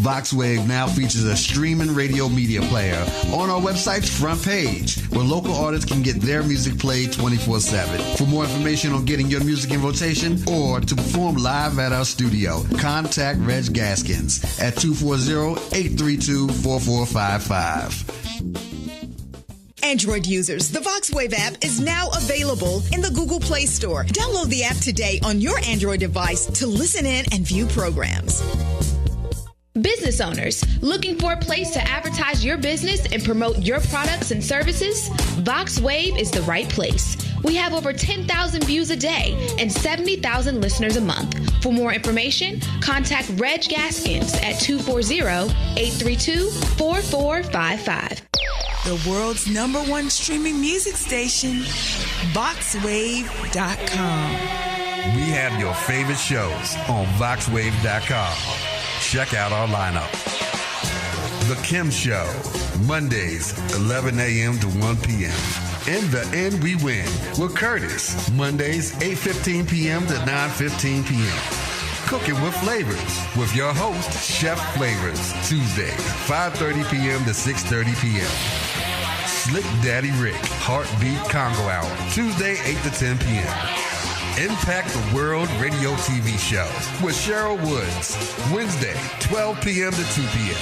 VoxWave now features a streaming radio media player on our website's front page, where local artists can get their music played 24/7. For more information on getting your music in rotation or to perform live at our studio, contact Reg Gaskins at 240-832-4455. Android users, the VoxWave app is now available in the Google Play Store. Download the app today on your Android device to listen in and view programs. Business owners looking for a place to advertise your business and promote your products and services? VoxWave is the right place. We have over 10,000 views a day and 70,000 listeners a month. For more information, contact Reg Gaskins at 240-832-4455. The world's #1 streaming music station, VoxWave.com. We have your favorite shows on VoxWave.com. Check out our lineup. The Kim Show, Mondays, 11 a.m. to 1 p.m. In the End We Win with Curtis, Mondays, 8:15 p.m. to 9:15 p.m. Cooking with Flavors with your host, Chef Flavors, Tuesday, 5:30 p.m. to 6:30 p.m. Slick Daddy Rick, Heartbeat Congo Hour, Tuesday, 8 to 10 p.m. Impact the World Radio TV Show with Cheryl Woods, Wednesday, 12 p.m. to 2 p.m.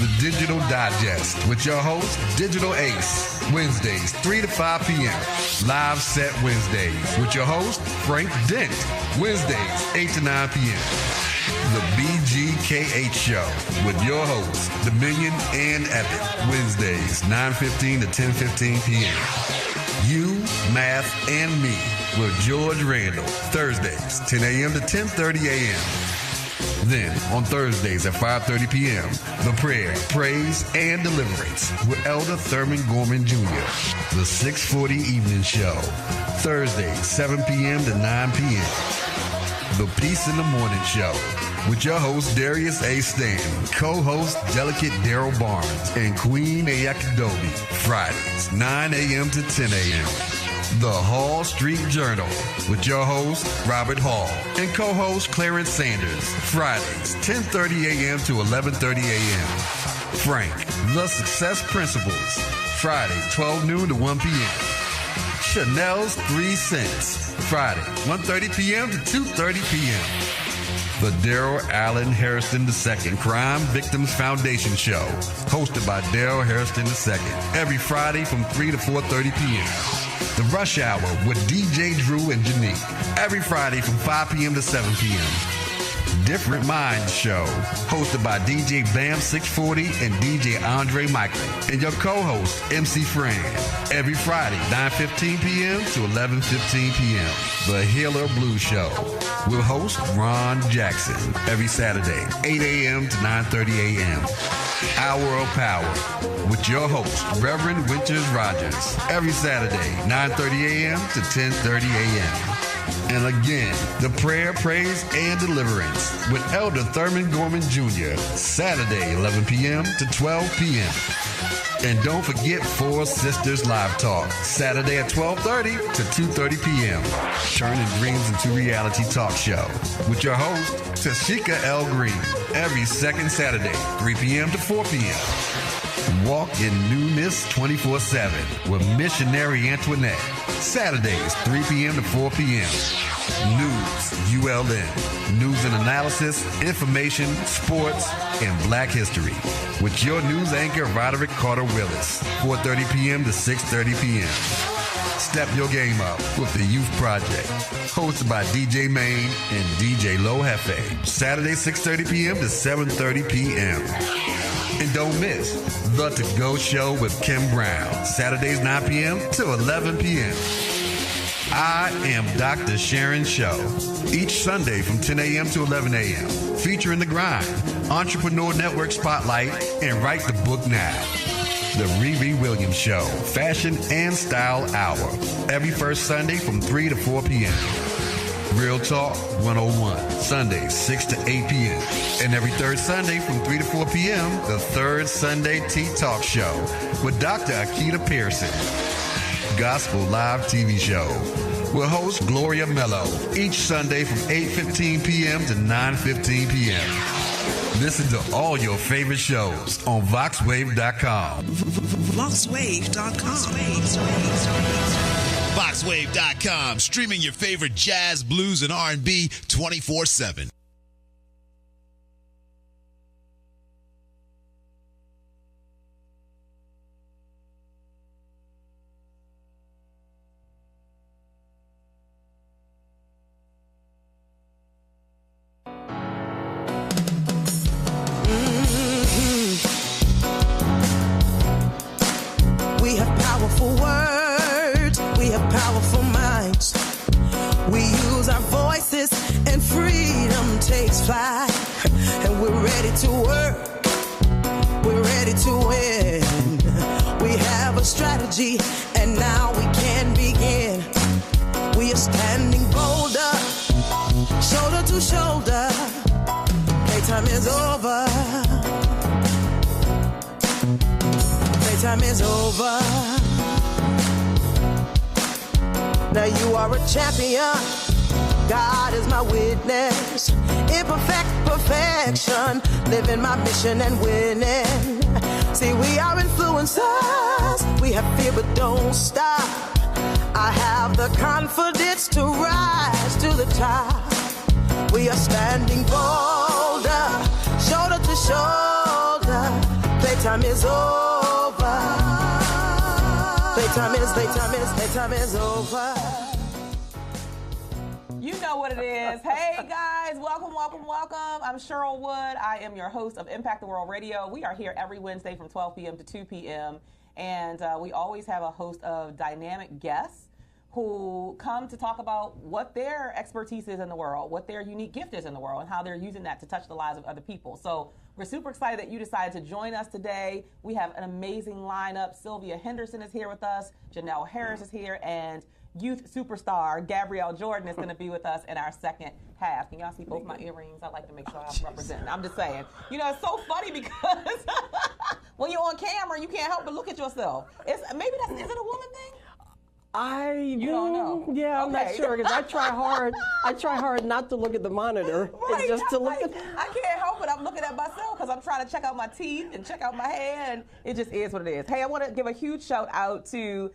The Digital Digest with your host, Digital Ace, Wednesdays, 3 to 5 p.m. Live Set Wednesdays with your host, Frank Dent, Wednesdays, 8 to 9 p.m. The BGKH Show with your hosts, Dominion and Epic, Wednesdays, 9:15 to 10:15 p.m. You, Math, and Me with George Randall, Thursdays, 10 a.m. to 10:30 a.m. Then, on Thursdays at 5:30 p.m., The Prayer, Praise, and Deliverance with Elder Thurman Gorman Jr., The 640 Evening Show, Thursdays, 7 p.m. to 9 p.m. The Peace in the Morning Show with your host, Darius A. Stanton, co-host, Delicate Daryl Barnes, and Queen Ayakidobi, Fridays, 9 a.m. to 10 a.m. The Hall Street Journal with your host, Robert Hall, and co-host Clarence Sanders, Fridays, 10:30 a.m. to 11:30 a.m. Frank, The Success Principles, Friday, 12 noon to 1 p.m. Chanel's 3 Cents, Friday, 1:30 p.m. to 2:30 p.m. The Daryl Allen Harrison II Crime Victims Foundation Show, hosted by Daryl Harrison II, every Friday from 3 to 4:30 p.m. The Rush Hour with DJ Drew and Janique, every Friday from 5 p.m. to 7 p.m. Different Minds Show, hosted by DJ Bam 640 and DJ Andre Michael, and your co-host, MC Fran, every Friday, 9:15 p.m. to 11:15 p.m. The Healer Blues Show, with host Ron Jackson, every Saturday, 8 a.m. to 9:30 a.m. Hour of Power, with your host, Reverend Winters Rogers, every Saturday, 9:30 a.m. to 10:30 a.m. And again, the Prayer, Praise, and Deliverance with Elder Thurman Gorman Jr., Saturday, 11 p.m. to 12 p.m. And don't forget Four Sisters Live Talk, Saturday at 12:30 to 2:30 p.m. Turning dreams into reality talk show with your host, Tashika L. Green, every second Saturday, 3 p.m. to 4 p.m. Walk in Newness 24/7 with Missionary Antoinette, Saturdays, 3 p.m. to 4 p.m. News, ULN, news and analysis, information, sports, and black history with your news anchor, Roderick Carter Willis, 4:30 p.m. to 6:30 p.m. Step your game up with the Youth Project, hosted by DJ Main and DJ Low Hefe, Saturday, 6:30 p.m. to 7:30 p.m. And don't miss The To Go Show with Kim Brown, Saturdays 9 p.m. to 11 p.m. I am Dr. Sharon Show, each Sunday from 10 a.m. to 11 a.m., featuring The Grind, Entrepreneur Network Spotlight, and Write the Book Now. The Riri Williams Show, Fashion and Style Hour, every first Sunday from 3 to 4 p.m. Real Talk 101, Sundays 6 to 8 p.m. And every third Sunday from 3 to 4 p.m., the Third Sunday Tea Talk Show with Dr. Akita Pearson. Gospel Live TV Show with host Gloria Mello, each Sunday from 8:15 p.m. to 9:15 p.m. Listen to all your favorite shows on VoxWave.com. VoxWave.com. VoxWave.com, streaming your favorite jazz, blues, and R&B 24/7. We have powerful words, we have powerful minds. We use our voices and freedom takes flight. And we're ready to work, we're ready to win. We have a strategy and now we can begin. We are standing bolder, shoulder to shoulder. Playtime is over. Playtime is over. Now you are a champion. God is my witness. Imperfect perfection. Living my mission and winning. See, we are influencers. We have fear but don't stop. I have the confidence to rise to the top. We are standing bolder, shoulder to shoulder. Playtime is over. Playtime is over. You know what it is. Hey guys, welcome. I'm Cheryl Wood. I am your host of Impact the World Radio. We are here every Wednesday from 12 p.m. to 2 p.m. And we always have a host of dynamic guests who come to talk about what their expertise is in the world, what their unique gift is in the world, and how they're using that to touch the lives of other people. So we're super excited that you decided to join us today. We have an amazing lineup. Sylvia Henderson is here with us. Janelle Harris is here, and youth superstar Gabrielle Jordan is going to be with us in our second half. Can y'all see both my earrings? I like to make sure I'm representing. I'm just saying. You know, it's so funny because when you're on camera, you can't help but look at yourself. Is it a woman thing? You don't know. Yeah, I'm not sure because I try hard. I try hard not to look at the monitor. Right, it's just to look at. I can't help it. I'm looking at myself because I'm trying to check out my teeth and check out my hair, and it just is what it is. Hey, I want to give a huge shout out to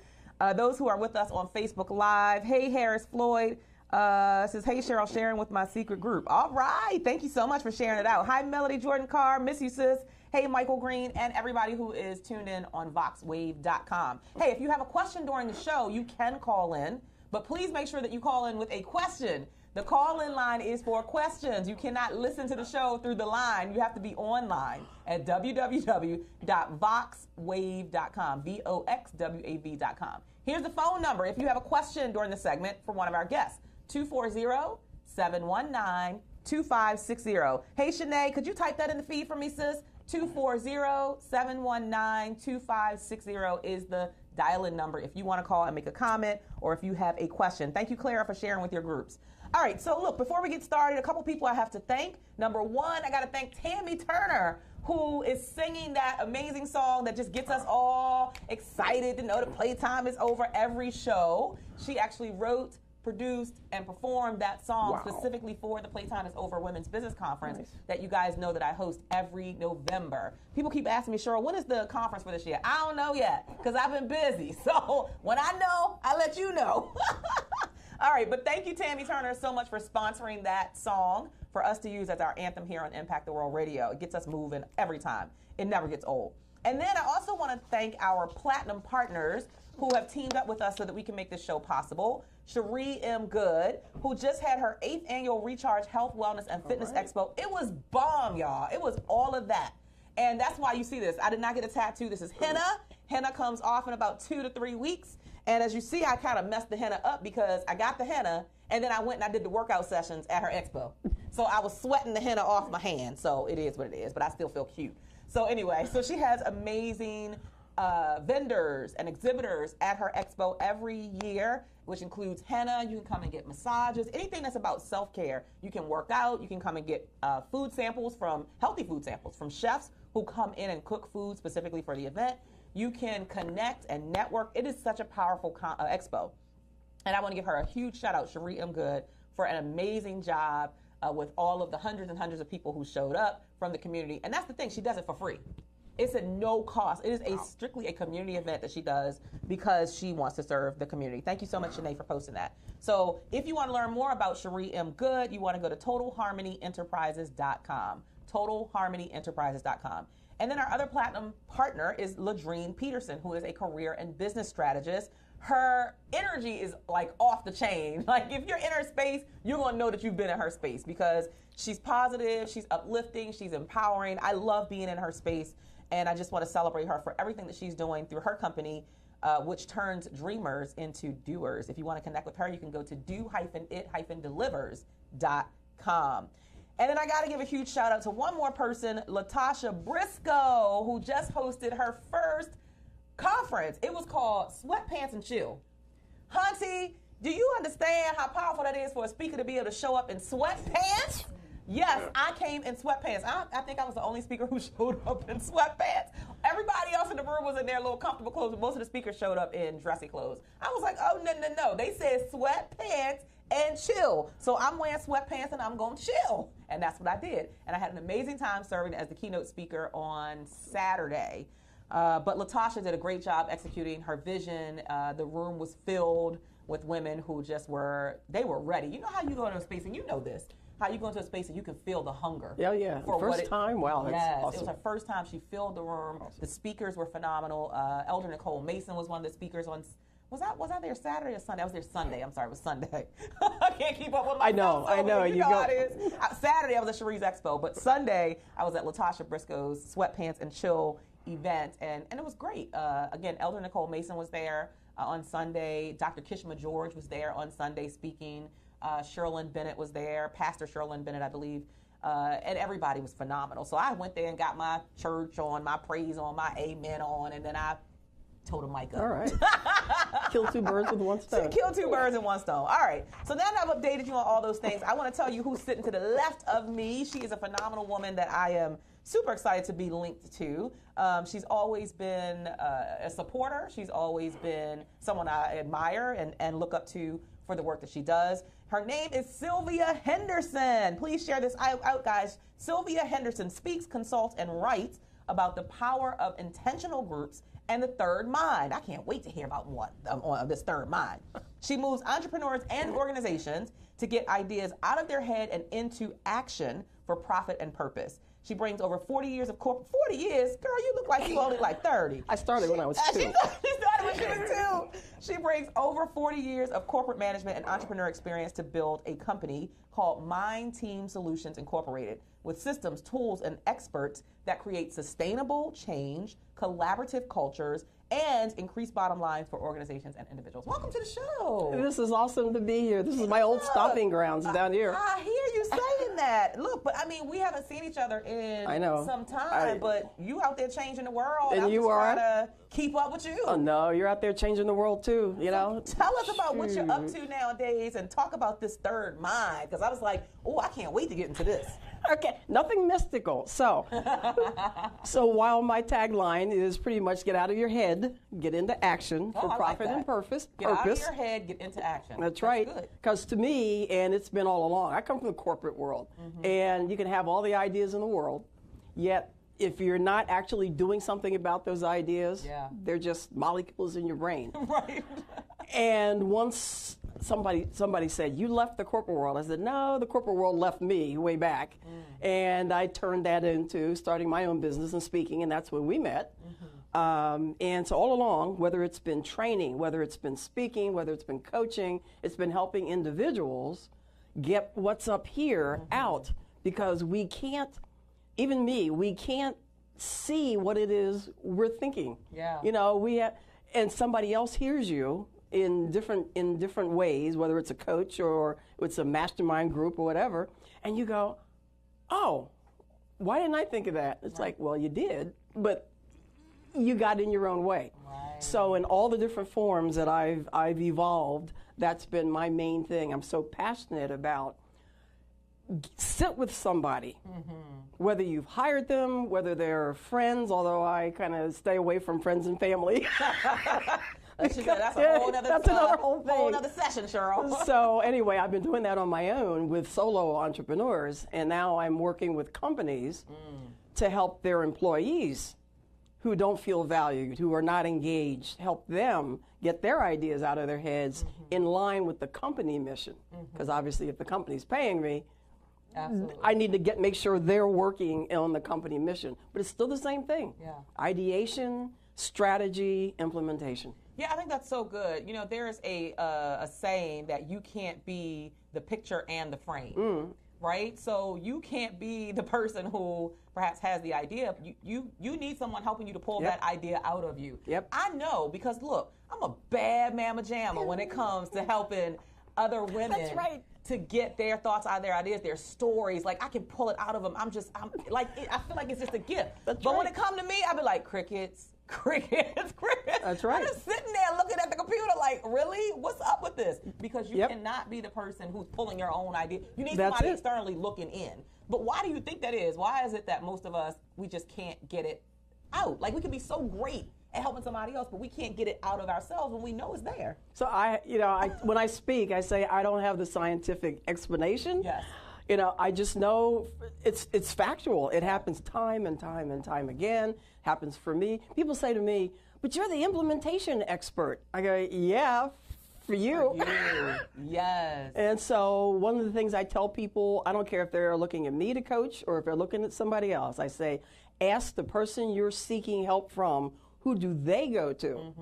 those who are with us on Facebook Live. Hey, Harris Floyd says, hey, Cheryl, sharing with my secret group. All right. Thank you so much for sharing it out. Hi, Melody Jordan Carr. Miss you, sis. Hey, Michael Green, and everybody who is tuned in on VoxWave.com. Hey, if you have a question during the show, you can call in, but please make sure that you call in with a question. The call-in line is for questions. You cannot listen to the show through the line. You have to be online at www.voxwave.com, VOXWAV.com. Here's the phone number if you have a question during the segment for one of our guests, 240-719-2560. Hey, Shanae, could you type that in the feed for me, sis? 240-719-2560 is the dial-in number if you want to call and make a comment or if you have a question. Thank you, Clara, for sharing with your groups. All right, so look, before we get started, a couple people I have to thank. Number one, I got to thank Tammy Turner, who is singing that amazing song that just gets us all excited to know the playtime is over every show. She actually wrote, produced, and performed that song specifically for the Playtime is Over Women's Business Conference that you guys know that I host every November. People keep asking me, Cheryl, when is the conference for this year? I don't know yet because I've been busy. So when I know, I let you know. All right, but thank you, Tammy Turner, so much for sponsoring that song for us to use as our anthem here on Impact the World Radio. It gets us moving every time. It never gets old. And then I also want to thank our platinum partners who have teamed up with us so that we can make this show possible. Cherie M. Good, who just had her 8th annual Recharge Health, Wellness, and Fitness Expo. It was bomb, y'all. It was all of that. And that's why you see this. I did not get a tattoo. This is henna. Henna comes off in about 2 to 3 weeks. And as you see, I kind of messed the henna up because I got the henna, and then I went and I did the workout sessions at her expo. So I was sweating the henna off my hand. So it is what it is, but I still feel cute. So anyway, so she has amazing vendors and exhibitors at her expo every year, which includes henna. You can come and get massages, anything that's about self-care. You can work out. You can come and get healthy food samples from chefs who come in and cook food specifically for the event. You can connect and network. It is such a powerful expo. And I want to give her a huge shout out, Cherie M. Good, for an amazing job with all of the hundreds and hundreds of people who showed up, from the community. And that's the thing, she does it for free. It's at no cost. It is strictly a community event that she does because she wants to serve the community. Thank you so much, Shanae, for posting that. So if you want to learn more about Cherie M. Good, you want to go to TotalHarmonyEnterprises.com. TotalHarmonyEnterprises.com. And then our other platinum partner is Ladrine Peterson, who is a career and business strategist. Her energy is like off the chain. Like if you're in her space, you're going to know that you've been in her space because she's positive, she's uplifting, she's empowering. I love being in her space. And I just want to celebrate her for everything that she's doing through her company, which turns dreamers into doers. If you want to connect with her, you can go to do-it-delivers.com. And then I got to give a huge shout out to one more person, Latasha Briscoe, who just hosted her first conference. It was called Sweatpants and Chill. Hunty, do you understand how powerful that is for a speaker to be able to show up in sweatpants? Yes, I came in sweatpants. I think I was the only speaker who showed up in sweatpants. Everybody else in the room was in their little comfortable clothes, but most of the speakers showed up in dressy clothes. I was like, oh, no. They said sweatpants and chill. So I'm wearing sweatpants and I'm going to chill. And that's what I did. And I had an amazing time serving as the keynote speaker on Saturday. But Latasha did a great job executing her vision. The room was filled with women who just were ready. You know how you go into a space, and you know this, how you go into a space and you can feel the hunger. Yeah. First time? Wow, that's awesome. It was her first time. She filled the room. Awesome. The speakers were phenomenal. Elder Nicole Mason was one of the speakers on. Was I there Saturday or Sunday? I was there Sunday. I'm sorry, it was Sunday. I can't keep up with myself. I know. You know how it is. Saturday I was at Cherie's Expo, but Sunday I was at Latasha Briscoe's Sweatpants and Chill event, and it was great. Again, Elder Nicole Mason was there on Sunday. Dr. Kishma George was there on Sunday speaking. Sherilyn Bennett was there, Pastor Sherilyn Bennett, I believe, and everybody was phenomenal. So I went there and got my church on, my praise on, my amen on, and then I told the mic up. All right. Kill two birds with one stone. Kill two birds with one stone. All right. So now that I've updated you on all those things, I want to tell you who's sitting to the left of me. She is a phenomenal woman that I am super excited to be linked to. She's always been a supporter. She's always been someone I admire and look up to for the work that she does. Her name is Sylvia Henderson. Please share this out, guys. Sylvia Henderson speaks, consults, and writes about the power of intentional groups and the third mind. I can't wait to hear about this third mind. She moves entrepreneurs and organizations to get ideas out of their head and into action for profit and purpose. She brings over 40 years of corporate. 40 years? Girl, you look like you only like 30. I started when I was 2. She started when she was 2. She brings over 40 years of corporate management and entrepreneur experience to build a company called Mind Team Solutions Incorporated with systems, tools, and experts that create sustainable change, collaborative cultures, and increase bottom lines for organizations and individuals. Welcome to the show. This is awesome to be here. This is my old stomping grounds down here. I hear you saying that. Look, but I mean, we haven't seen each other in some time, but you out there changing the world. And you are trying to keep up with you. Oh, no, you're out there changing the world too, you know. Tell us about what you're up to nowadays and talk about this third mind, because I was like, oh, I can't wait to get into this. Okay, nothing mystical. So while my tagline is pretty much get out of your head, get into action for profit and purpose. Get out of your head, get into action. That's right. Because to me, and it's been all along, I come from the corporate world, and you can have all the ideas in the world, yet if you're not actually doing something about those ideas, they're just molecules in your brain. Right. And once somebody said, you left the corporate world. I said, no, the corporate world left me way back. And I turned that into starting my own business and speaking, and that's when we met. And so all along, whether it's been training, whether it's been speaking, whether it's been coaching, it's been helping individuals get what's up here out, because we can't, even me, we can't see what it is we're thinking. Yeah. You know, and somebody else hears you in different ways, whether it's a coach or it's a mastermind group or whatever, and you go, oh, why didn't I think of that? It's like, well, you did, but you got in your own way. Right. So in all the different forms that I've evolved, that's been my main thing. I'm so passionate about sit with somebody, whether you've hired them, whether they're friends, although I kind of stay away from friends and family. That's a whole other, that's another whole thing. Whole other session, Cheryl. So anyway, I've been doing that on my own with solo entrepreneurs, and now I'm working with companies to help their employees who don't feel valued, who are not engaged, help them get their ideas out of their heads in line with the company mission. Because obviously if the company's paying me, Absolutely. I need to make sure they're working on the company mission. But it's still the same thing. Yeah. Ideation, strategy, implementation. Yeah, I think that's so good. You know, there's a saying that you can't be the picture and the frame, right? So you can't be the person who perhaps has the idea. You need someone helping you to pull that idea out of you. Yep. I know, because look, I'm a bad mamma jamma when it comes to helping other women. That's right. To get their thoughts out of their ideas, their stories. Like, I can pull it out of them. I feel like it's just a gift. But when it comes to me, I be like, crickets. That's right. I'm just sitting there looking at the computer like, really? What's up with this? Because you cannot be the person who's pulling your own idea. You need somebody externally looking in. But why do you think that is? Why is it that most of us, we just can't get it out? Like, we can be so great at helping somebody else, but we can't get it out of ourselves when we know it's there. So when I speak, I say I don't have the scientific explanation. Yes. You know, I just know it's factual. It happens time and time and time again. Happens for me. People say to me, "But you're the implementation expert." I go, "Yeah, for you." Yes. And so one of the things I tell people, I don't care if they're looking at me to coach or if they're looking at somebody else. I say, ask the person you're seeking help from, who do they go to?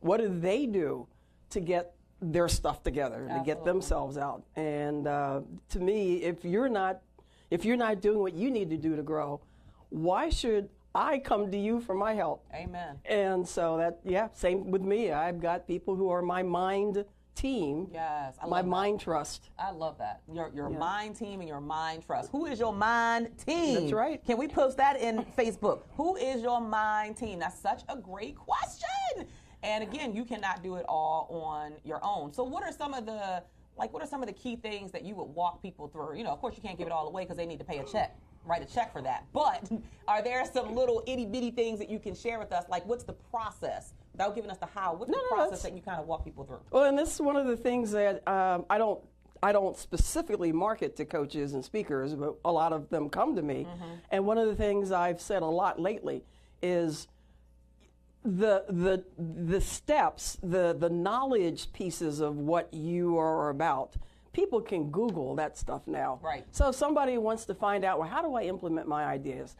What do they do to get their stuff together, to get themselves out? And to me, if you're not doing what you need to do to grow, why should I come to you for my help? Amen. And so same with me. I've got people who are my mind team. Yes, I love my that. mind trust. I love that. Your mind team and your mind trust. Who is your mind team? That's right. Can we post that in Facebook? Who is your mind team? That's such a great question. And again, you cannot do it all on your own. So what are some of the key things that you would walk people through? You know, of course you can't give it all away because they need to pay a check. Write a check for that. But are there some little itty bitty things that you can share with us? Like, what's the process? Without giving us the how, what's the process that you kind of walk people through? Well, and this is one of the things that I don't specifically market to coaches and speakers, but a lot of them come to me. And one of the things I've said a lot lately is the steps, the knowledge pieces of what you are about. People can Google that stuff now. Right. So if somebody wants to find out, well, how do I implement my ideas?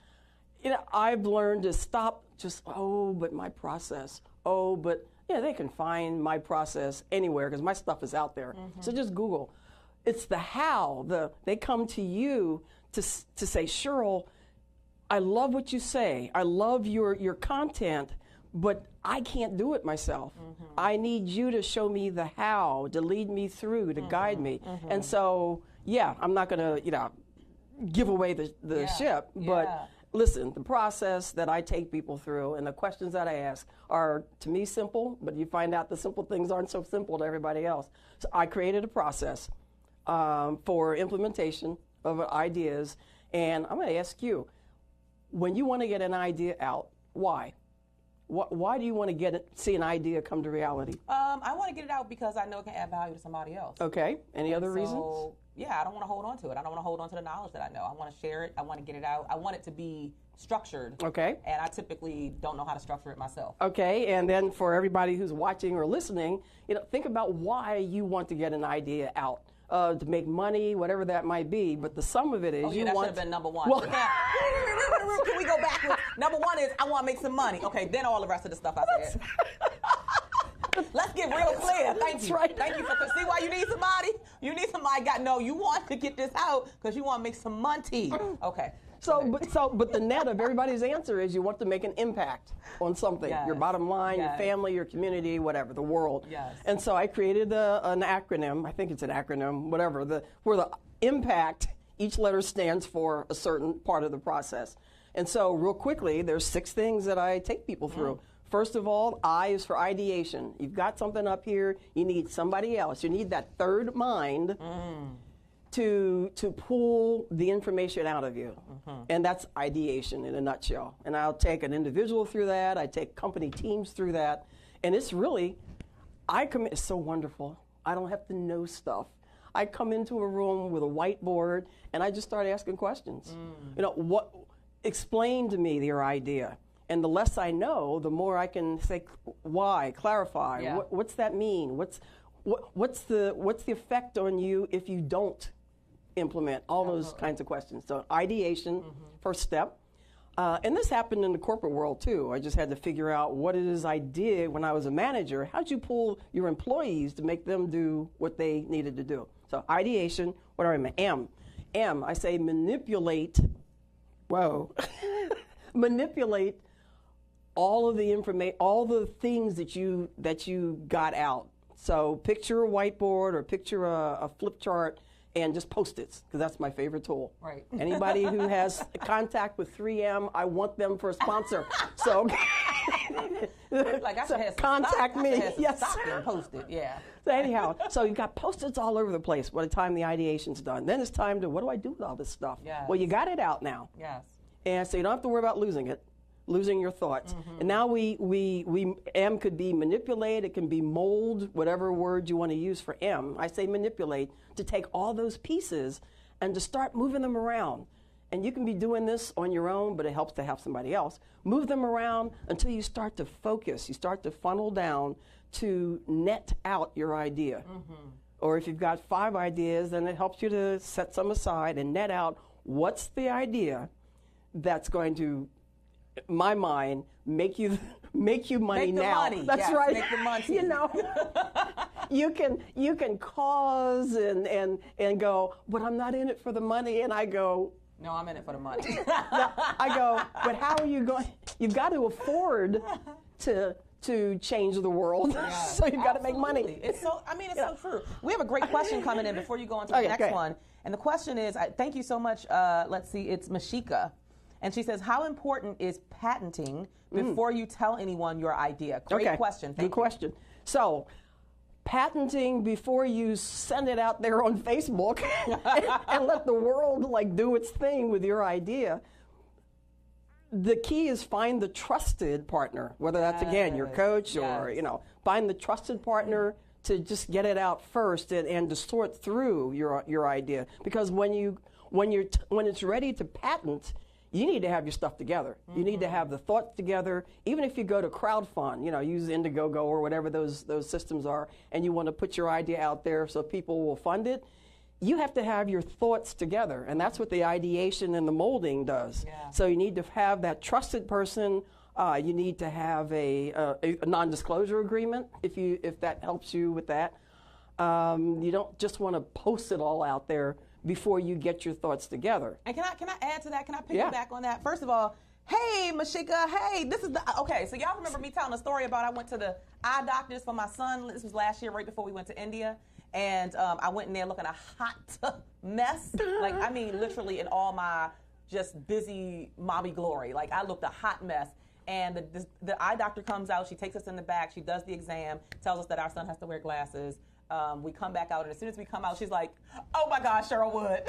You know, I've learned to stop just, but my process. But they can find my process anywhere because my stuff is out there. So just Google. It's the how. They come to you to say, Cheryl, I love what you say. I love your content, but I can't do it myself. I need you to show me the how, to lead me through, to guide me. And so, I'm not going to, give away the ship, but listen, the process that I take people through and the questions that I ask are, to me, simple, but you find out the simple things aren't so simple to everybody else. So I created a process for implementation of ideas, and I'm going to ask you, when you want to get an idea out, why? Why do you want to see an idea come to reality? I want to get it out because I know it can add value to somebody else. Okay. Any other reasons? Yeah, I don't want to hold on to it. I don't want to hold on to the knowledge that I know. I want to share it. I want to get it out. I want it to be structured. Okay. And I typically don't know how to structure it myself. Okay. And then for everybody who's watching or listening, think about why you want to get an idea out. To make money, whatever that might be, but the sum of it is that should have been number one. Well, can we go back? Number one is I want to make some money. Okay, then all the rest of the stuff I said. Let's get real clear. Thank you. Right. Thank you for see why you need somebody. You need somebody. You want to get this out because you want to make some money. Okay. But the net of everybody's answer is you want to make an impact on something. Yes. Your bottom line, your family, your community, whatever, the world. Yes. And so I created an acronym. I think it's an acronym, whatever. Where the impact, each letter stands for a certain part of the process. And so real quickly, there's 6 things that I take people through. First of all, I is for ideation. You've got something up here. You need somebody else. You need that third mind. To pull the information out of you. And that's ideation in a nutshell. And I'll take an individual through that. I take company teams through that. And it's really, It's so wonderful. I don't have to know stuff. I come into a room with a whiteboard and I just start asking questions. You know, explain to me your idea. And the less I know, the more I can say why, clarify. Yeah. What's that mean? What's the effect on you if you don't implement? All those kinds of questions. So ideation, first step. And this happened in the corporate world too. I just had to figure out what it is I did when I was a manager. How'd you pull your employees to make them do what they needed to do? So ideation, what do I mean? M, I say manipulate. Whoa. Manipulate all of the information, all the things that you got out. So picture a whiteboard or picture a flip chart and just Post-its, because that's my favorite tool. Right. Anybody who has contact with 3M, I want them for a sponsor. So, like I should have some contact stock. me. I should have some Yes. stock and Post-it. Yeah. So anyhow, so you've got Post-its all over the place by the time the ideation's done. Then it's time to, what do I do with all this stuff? Yes. Well, you got it out now. Yes. And so you don't have to worry about losing your thoughts. And now M could be manipulate, it can be mold, whatever word you want to use for M. I say manipulate, to take all those pieces and to start moving them around. And you can be doing this on your own, but it helps to have somebody else. Move them around until you start to focus, you start to funnel down to net out your idea. Or if you've got 5 ideas, then it helps you to set some aside and net out what's the idea that's going to, in my mind, make you money Make the now. money. That's Yes, right. make the money. You know, you can cause and go, but I'm not in it for the money. And I go, No, I'm in it for the money. I go, but how are you going? You've got to afford to change the world. So you've got to make money. It's so, it's so true. We have a great question coming in before you go on to the next one. And the question is, thank you so much. Let's see, it's Mashika. And she says, how important is patenting before you tell anyone your idea? Great question. Good question. So, patenting before you send it out there on Facebook and let the world do its thing with your idea. The key is find the trusted partner, whether that's again your coach or find the trusted partner to just get it out first and to sort through your idea. Because when it's ready to patent, you need to have your stuff together. You need to have the thoughts together. Even if you go to crowdfund, use Indiegogo or whatever those systems are, and you want to put your idea out there so people will fund it, you have to have your thoughts together, and that's what the ideation and the molding does. Yeah. So you need to have that trusted person. You need to have a non-disclosure agreement if that helps you with that. You don't just want to post it all out there before you get your thoughts together. And can I add to that? Can I piggyback on that? First of all, hey, Mashika, hey, this is okay, so y'all remember me telling a story about I went to the eye doctors for my son. This was last year, right before we went to India. And I went in there looking a hot mess. Literally in all my just busy mommy glory. I looked a hot mess. And the eye doctor comes out. She takes us in the back. She does the exam, tells us that our son has to wear glasses. We come back out, and as soon as we come out, she's like, oh my gosh, Cheryl Wood.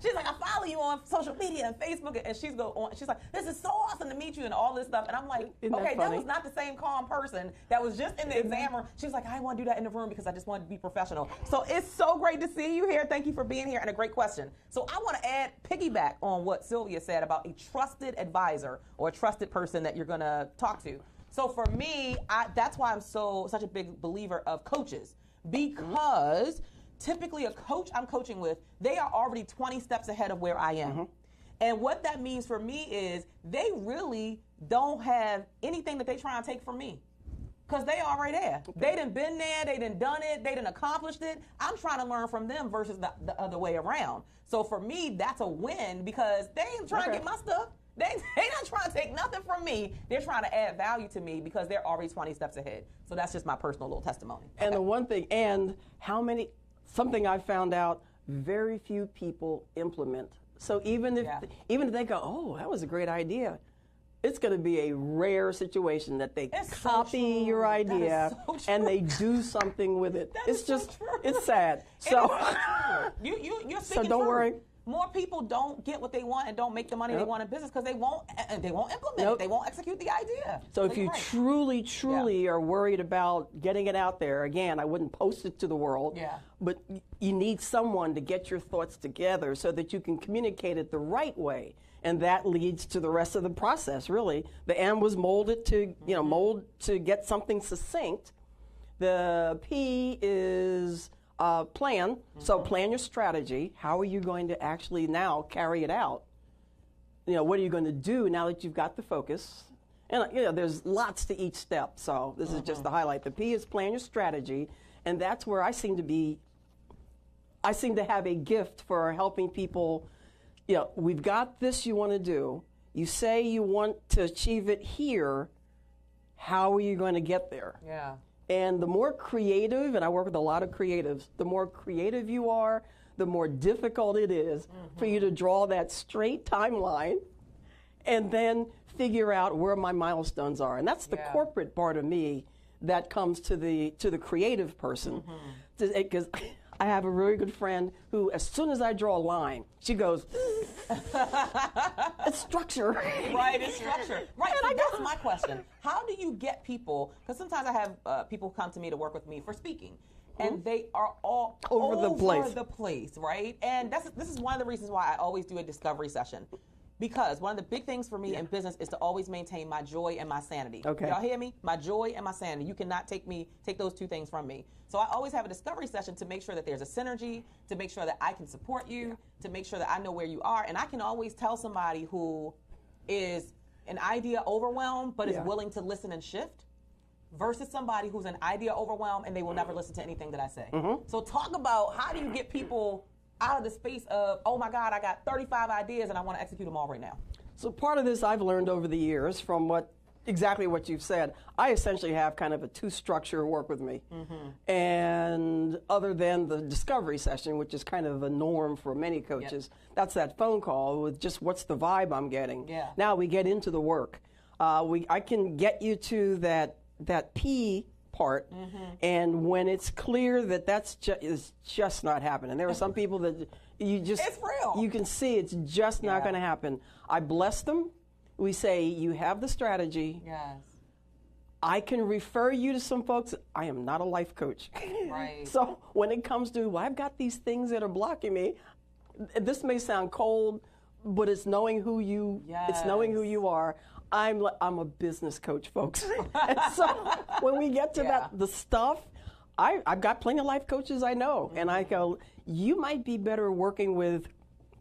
She's like, I follow you on social media and Facebook, and she's like, this is so awesome to meet you and all this stuff. And I'm like, okay, that was not the same calm person that was just in the exam room. She's like, I didn't want to do that in the room because I just wanted to be professional. So it's so great to see you here. Thank you for being here, and a great question. So I want to piggyback on what Sylvia said about a trusted advisor or a trusted person that you're going to talk to. So for me, that's why I'm such a big believer of coaches, because typically a coach I'm coaching with, they are already 20 steps ahead of where I am. And what that means for me is they really don't have anything that they try and take from me, because they already there. They done been there, they done it, they done accomplished it. I'm trying to learn from them versus the other way around. So for me, that's a win, because they ain't trying to get my stuff. They not trying to take nothing from me. They're trying to add value to me because they're already 20 steps ahead. So that's just my personal little testimony. And the one thing, something I found out, very few people implement. So even if they go, oh, that was a great idea, it's going to be a rare situation that they copy your idea and they do something with it. It's just, it's sad. So you're so don't worry. more people don't get what they want and don't make the money they want in business because they won't implement it. They won't execute the idea. So if you truly are worried about getting it out there, again, I wouldn't post it to the world. Yeah. But you need someone to get your thoughts together so that you can communicate it the right way. And that leads to the rest of the process, really. The M was molded to, mold to get something succinct. The P is plan. So plan your strategy. How are you going to actually now carry it out? What are you going to do now that you've got the focus? And there's lots to each step. So this is just the highlight. The P is plan your strategy, and that's where I seem to have a gift for helping people. We've got this you want to do. You say you want to achieve it here. How are you going to get there? Yeah. And the more creative, and I work with a lot of creatives, the more creative you are, the more difficult it is for you to draw that straight timeline and then figure out where my milestones are. And that's the corporate part of me that comes to the creative person. Because I have a really good friend who, as soon as I draw a line, she goes, it's structure. Right, it's structure. Right, so that's my question. How do you get people, because sometimes I have people come to me to work with me for speaking, and they are all over the place, right? And this is one of the reasons why I always do a discovery session. Because one of the big things for me in business is to always maintain my joy and my sanity. Okay. Y'all hear me? My joy and my sanity. You cannot take those two things from me. So I always have a discovery session to make sure that there's a synergy, to make sure that I can support you, to make sure that I know where you are. And I can always tell somebody who is an idea overwhelmed but is willing to listen and shift versus somebody who's an idea overwhelmed and they will never listen to anything that I say. So talk about how do you get people out of the space of, oh my God, I got 35 ideas and I want to execute them all right now. So part of this I've learned over the years from exactly what you've said. I essentially have kind of a two-structure work with me. And other than the discovery session, which is kind of a norm for many coaches, that's that phone call with just what's the vibe I'm getting. Now we get into the work. I can get you to that P part, and when it's clear that is just not happening. There are some people that it's real. You can see it's just not going to happen. I bless them. We say, you have the strategy. Yes. I can refer you to some folks. I am not a life coach. Right. So when it comes to, I've got these things that are blocking me, this may sound cold, but it's knowing who you are. I'm a business coach, folks. And so when we get to the stuff, I've got plenty of life coaches I know. And I go, you might be better working with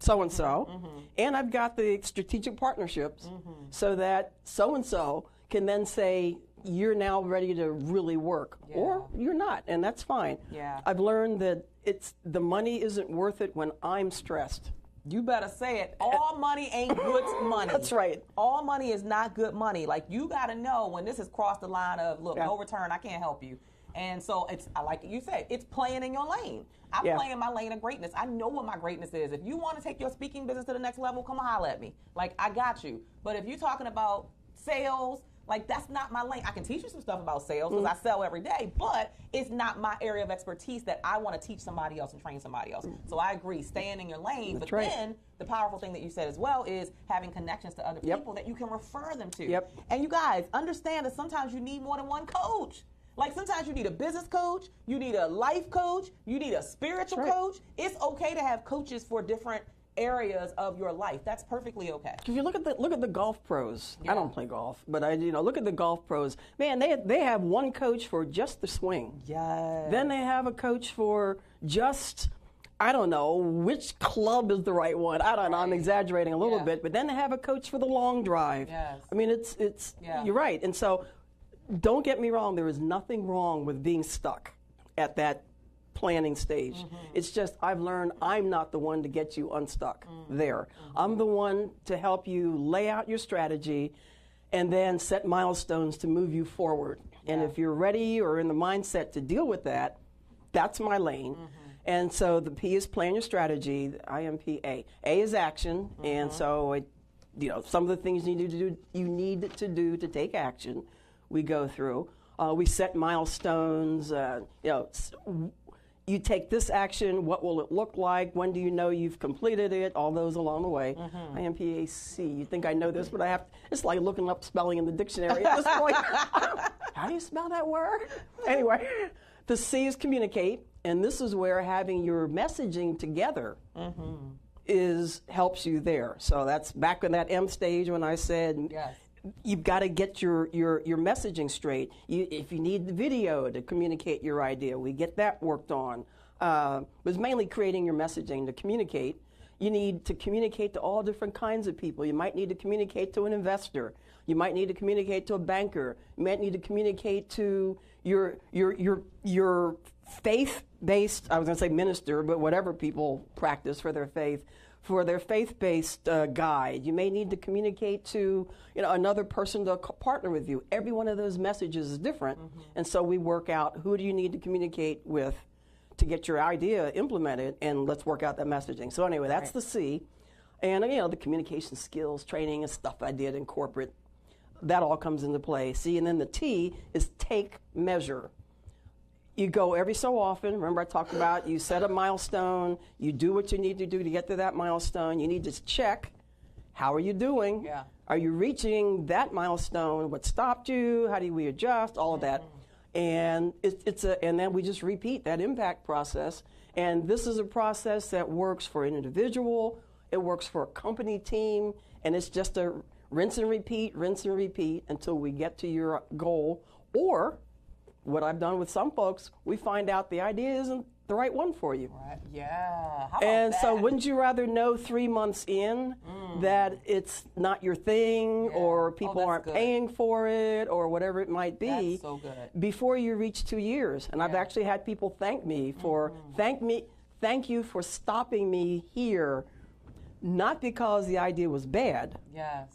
so-and-so. And I've got the strategic partnerships so that so-and-so can then say, you're now ready to really work. Or you're not, and that's fine. I've learned that the money isn't worth it when I'm stressed. You better say it. All money ain't good money. That's right. All money is not good money. Like, you got to know when this has crossed the line of, look, no return, I can't help you. And so like you said, it's playing in your lane. I'm playing my lane of greatness. I know what my greatness is. If you want to take your speaking business to the next level, come holler at me. Like, I got you. But if you're talking about sales, like, that's not my lane. I can teach you some stuff about sales because I sell every day, but it's not my area of expertise that I want to teach somebody else and train somebody else. So I agree, staying in your lane. That's right. Then the powerful thing that you said as well is having connections to other people that you can refer them to. And you guys, understand that sometimes you need more than one coach. Like, sometimes you need a business coach, you need a life coach, you need a spiritual coach. It's okay to have coaches for different areas of your life. That's perfectly okay. If you look at the golf pros, I don't play golf, but look at the golf pros. Man, they have one coach for just the swing. Then they have a coach for just, I don't know, which club is the right one. I don't know. I'm exaggerating a little bit, but then they have a coach for the long drive. I mean, it's you're right. And so, don't get me wrong. There is nothing wrong with being stuck at that planning stage. It's just I've learned I'm not the one to get you unstuck there. I'm the one to help you lay out your strategy and then set milestones to move you forward. And if you're ready or in the mindset to deal with that, that's my lane. And so the P is plan your strategy, the IMPA. A is action, and so some of the things you need to do to take action, we go through. We set milestones. you take this action, what will it look like? When do you know you've completed it? All those along the way. IMPAC. You think I know this, but it's like looking up spelling in the dictionary at this point. How do you spell that word? Anyway, the C is communicate, and this is where having your messaging together helps you there. So that's back in that M stage when I said, you've got to get your messaging straight. If you need the video to communicate your idea, we get that worked on. But it's mainly creating your messaging to communicate. You need to communicate to all different kinds of people. You might need to communicate to an investor. You might need to communicate to a banker. You might need to communicate to your faith-based, I was going to say minister, but whatever people practice for their faith. For their faith-based guide. You may need to communicate to another person to partner with you. Every one of those messages is different, and so we work out who do you need to communicate with to get your idea implemented, and let's work out that messaging. So anyway, that's the C. And the communication skills, training, and stuff I did in corporate, that all comes into play. See, and then the T is take measure. You go every so often. Remember I talked about you set a milestone, you do what you need to do to get to that milestone. You need to check, how are you doing? Yeah. Are you reaching that milestone? What stopped you? How do we adjust? All of that. And and then we just repeat that impact process. And this is a process that works for an individual, it works for a company team, and it's just a rinse and repeat until we get to your goal. Or what I've done with some folks, we find out the idea isn't the right one for you. Right. Yeah. How And about so that? wouldn't you rather know 3 months in that it's not your thing, or people that's aren't good. paying for it, or whatever it might be, That's so good. before you reach 2 years? And I've actually had people thank me for, thank you for stopping me here, not because the idea was bad,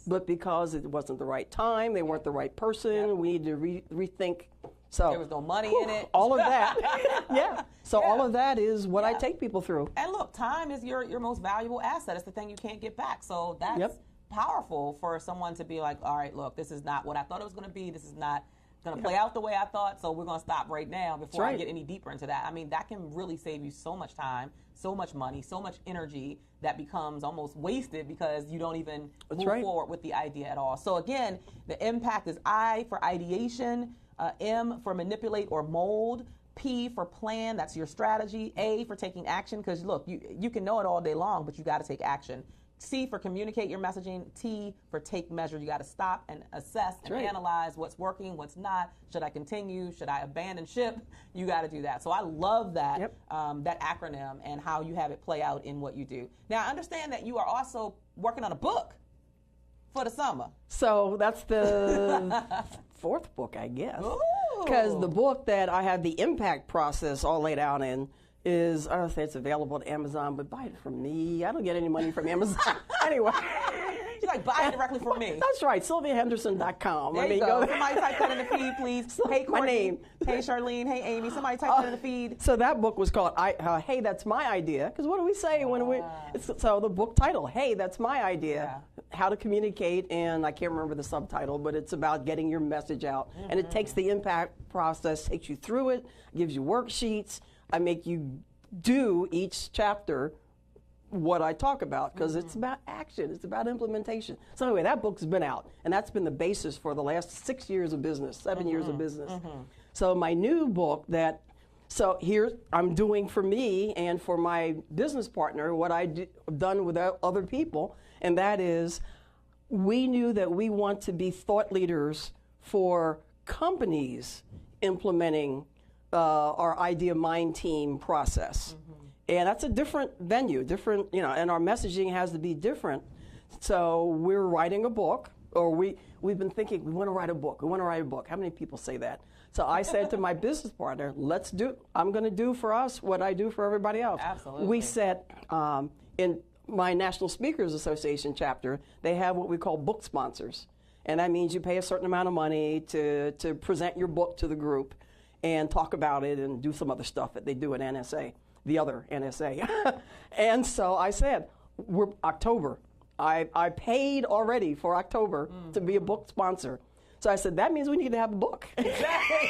but because it wasn't the right time, they weren't the right person, we need to rethink. So There was no money in it. all of that. So all of that is what I take people through. And look, time is your most valuable asset. It's the thing you can't get back. So that's powerful for someone to be like, all right, look, this is not what I thought it was going to be. This is not going to play out the way I thought. So we're going to stop right now before I get any deeper into that. I mean, that can really save you so much time, so much money, so much energy that becomes almost wasted because you don't even move forward with the idea at all. So again, the impact is I for ideation, M for manipulate or mold, P for plan, that's your strategy, A for taking action, because look, you can know it all day long, but you got to take action. C for communicate your messaging, T for take measure. You got to stop and assess and analyze what's working, what's not. Should I continue? Should I abandon ship? You got to do that. So I love that that acronym and how you have it play out in what you do. Now I understand that you are also working on a book for the summer. So that's the fourth book, I guess. Because the book that I have the impact process all laid out in is, I don't say it's available at Amazon, but buy it from me. I don't get any money from Amazon. Anyway. You like buy it directly from me. That's right, SylviaHenderson.com. There you go. Somebody type that in the feed, please. Hey, Courtney. My name. Hey, Charlene. Hey, Amy. Somebody type that in the feed. So that book was called Hey, That's My Idea. Because what do we say when we... So the book title, Hey, That's My Idea. How to communicate, and I can't remember the subtitle, but it's about getting your message out. And it takes the impact process, takes you through it, gives you worksheets. I make you do each chapter what I talk about, because it's about action, it's about implementation. So anyway, that book's been out, and that's been the basis for the last 6 years of business, 7 years of business. So my new book so here I'm doing for me and for my business partner what I've done with other people, and that is we knew that we want to be thought leaders for companies implementing our Idea Mind Team process. And that's a different venue, and our messaging has to be different. So we're writing a book, or we've been thinking, we want to write a book. How many people say that? So I said to my business partner, I'm going to do for us what I do for everybody else. Absolutely. We set, in my National Speakers Association chapter, they have what we call book sponsors. And that means you pay a certain amount of money to present your book to the group and talk about it and do some other stuff that they do at NSA, the other NSA. And so I said, we're October. I paid already for October to be a book sponsor. So I said, that means we need to have a book. Exactly.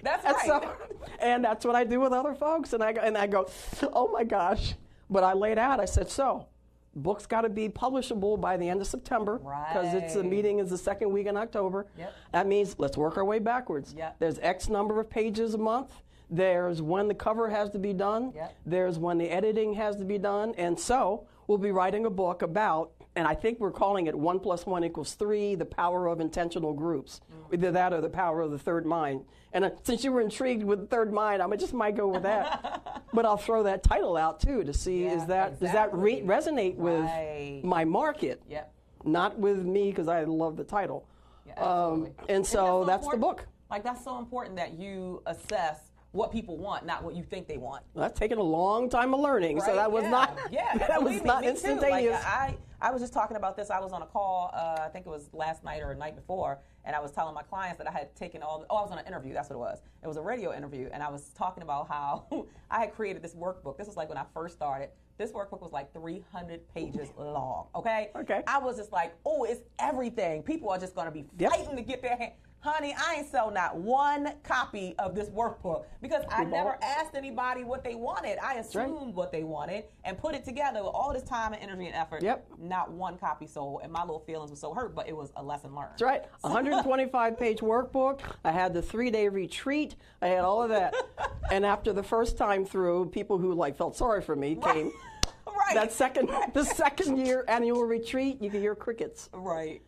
That's right. So And that's what I do with other folks. And I go, oh my gosh. But I laid out, I said, so book's got to be publishable by the end of September, because the meeting is the second week in October. Yep. That means let's work our way backwards. Yep. There's X number of pages a month. There's when the cover has to be done. Yep. There's when the editing has to be done. And so we'll be writing a book about, and I think we're calling it 1 + 1 = 3, the power of intentional groups. Either that or the power of the third mind. And since you were intrigued with the third mind, I just might go with that. But I'll throw that title out too to see does that resonate with my market? Yep. Not with me, because I love the title. Yeah, and so that's the book. Like, that's so important that you assess what people want, not what you think they want. Well, that's taken a long time of learning, so that was not that was not instantaneous. Like, I was just talking about this. I was on a call, I think it was last night or the night before, and I was telling my clients that I had taken I was on an interview, that's what it was. It was a radio interview, and I was talking about how I had created this workbook. This was like when I first started. This workbook was like 300 pages long, okay? I was just like, oh, it's everything. People are just going to be fighting to get their hand. Honey, I ain't sell not one copy of this workbook because I never asked anybody what they wanted. I assumed what they wanted and put it together with all this time and energy and effort. Not one copy sold, and my little feelings were so hurt, but it was a lesson learned. That's right. 125-page workbook. I had the 3-day retreat. I had all of that. And after the first time through, people who felt sorry for me came. The second year annual retreat, you could hear crickets. Right.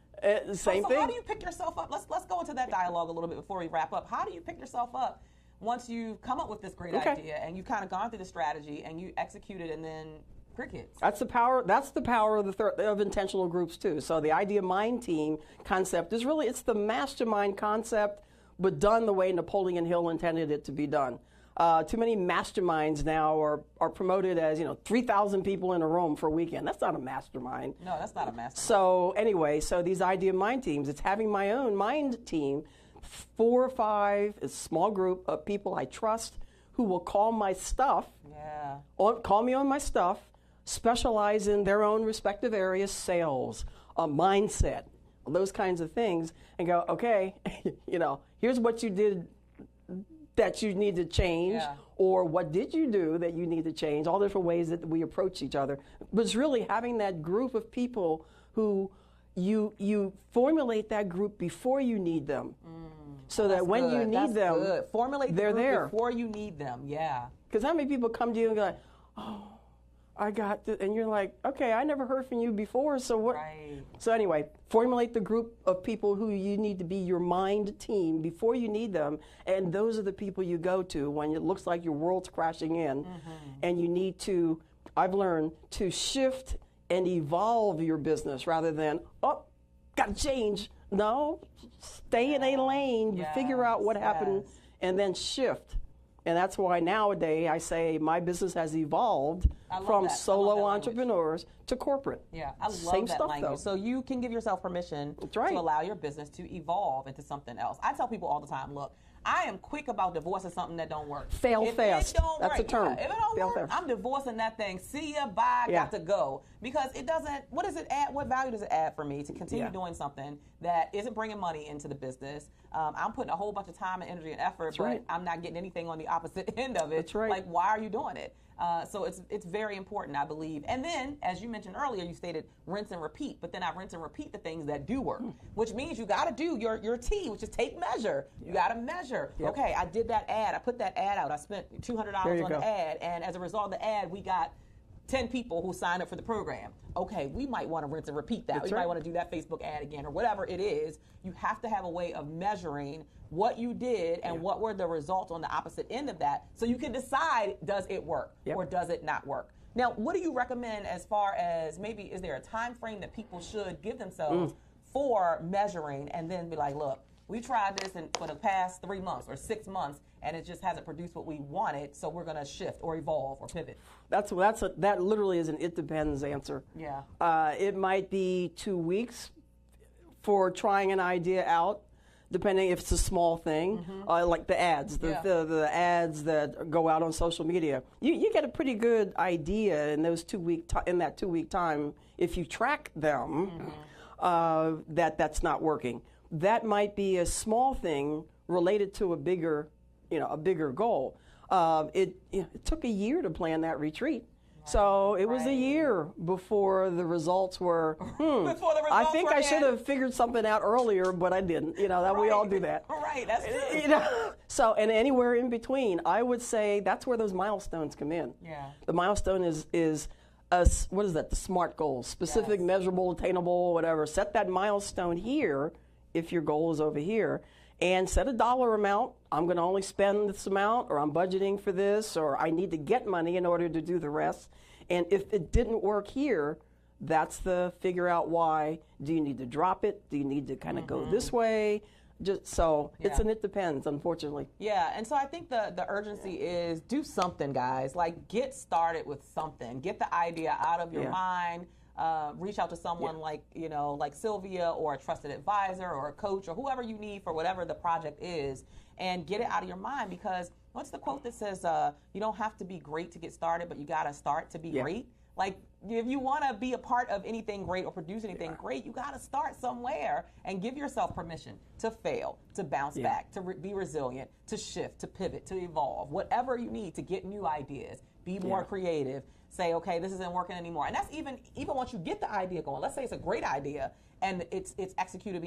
Same thing. How do you pick yourself up? Let's go into that dialogue a little bit before we wrap up. How do you pick yourself up once you've come up with this great idea and you've kind of gone through the strategy and you execute it and then crickets? That's the power. That's the power of intentional groups too. So the idea mind team concept is really it's the mastermind concept, but done the way Napoleon Hill intended it to be done. Too many masterminds now are promoted as 3,000 people in a room for a weekend. That's not a mastermind. No, that's not a mastermind. So anyway, these idea mind teams, it's having my own mind team, 4 or 5, a small group of people I trust who will call my stuff. Call me on my stuff, specialize in their own respective areas, sales, mindset, those kinds of things, and go, okay, here's what you did that you need to change, or what did you do that you need to change, all different ways that we approach each other. But it's really having that group of people who you formulate that group before you need them. So that when you need them, formulate they're the group there. Before you need them, Because how many people come to you and go, oh, I got this, and you're like, okay, I never heard from you before, so what? So anyway, formulate the group of people who you need to be your mind team before you need them, and those are the people you go to when it looks like your world's crashing in, and you need to, I've learned, to shift and evolve your business rather than, oh, got to change. No, stay in a lane, figure out what happened, and then shift. And that's why nowadays I say my business has evolved from solo entrepreneurs to corporate. I love Same that stuff, language. though. So you can give yourself permission to allow your business to evolve into something else. I tell people all the time, look, I am quick about divorcing something that don't work. Fail fast. That's a term. If it don't work, I'm divorcing that thing. See ya, bye, got to go. Because it doesn't, what does it add, what value does it add for me to continue doing something that isn't bringing money into the business? I'm putting a whole bunch of time and energy and effort, but I'm not getting anything on the opposite end of it. That's right. Like, why are you doing it? So it's very important, I believe. And then, as you mentioned earlier, you stated rinse and repeat. But then I rinse and repeat the things that do work, which means you got to do your T, which is take measure. You got to measure. Okay, I did that ad. I put that ad out. I spent $200 on the ad. And as a result of the ad, we got 10 people who signed up for the program. Okay, we might want to rinse and repeat that. We might want to do that Facebook ad again or whatever it is. You have to have a way of measuring what you did and what were the results on the opposite end of that, so you can decide, does it work or does it not work? Now, what do you recommend as far as maybe, is there a time frame that people should give themselves for measuring and then be like, look, we tried this for the past 3 months or 6 months and it just hasn't produced what we wanted, so we're going to shift or evolve or pivot? That literally is an it depends answer. It might be 2 weeks for trying an idea out, depending if it's a small thing, like the ads, the ads that go out on social media. You get a pretty good idea in those 2 week in that 2 week time if you track them that's not working. That might be a small thing related to a bigger a bigger goal. It took a year to plan that retreat. So it was a year before the results were, I think I should have figured something out earlier, but I didn't. That we all do that. Right, that's true. So, and anywhere in between, I would say that's where those milestones come in. Yeah. The milestone is what is that? The SMART goals, specific, measurable, attainable, whatever. Set that milestone here if your goal is over here. And set a dollar amount. I'm going to only spend this amount, or I'm budgeting for this, or I need to get money in order to do the rest. And if it didn't work here, that's the figure out why. Do you need to drop it? Do you need to kind of go this way? It's an it depends, unfortunately. Yeah, and so I think the urgency is do something, guys. Like, get started with something. Get the idea out of your mind. Reach out to someone like Sylvia, or a trusted advisor or a coach or whoever you need for whatever the project is, and get it out of your mind, because what's the quote that says, you don't have to be great to get started, but you got to start to be great? Like, if you want to be a part of anything great or produce anything great, you got to start somewhere and give yourself permission to fail, to bounce back, to be resilient, to shift, to pivot, to evolve, whatever you need to get new ideas, be more creative. Say, okay, this isn't working anymore. And that's even once you get the idea going. Let's say it's a great idea and it's being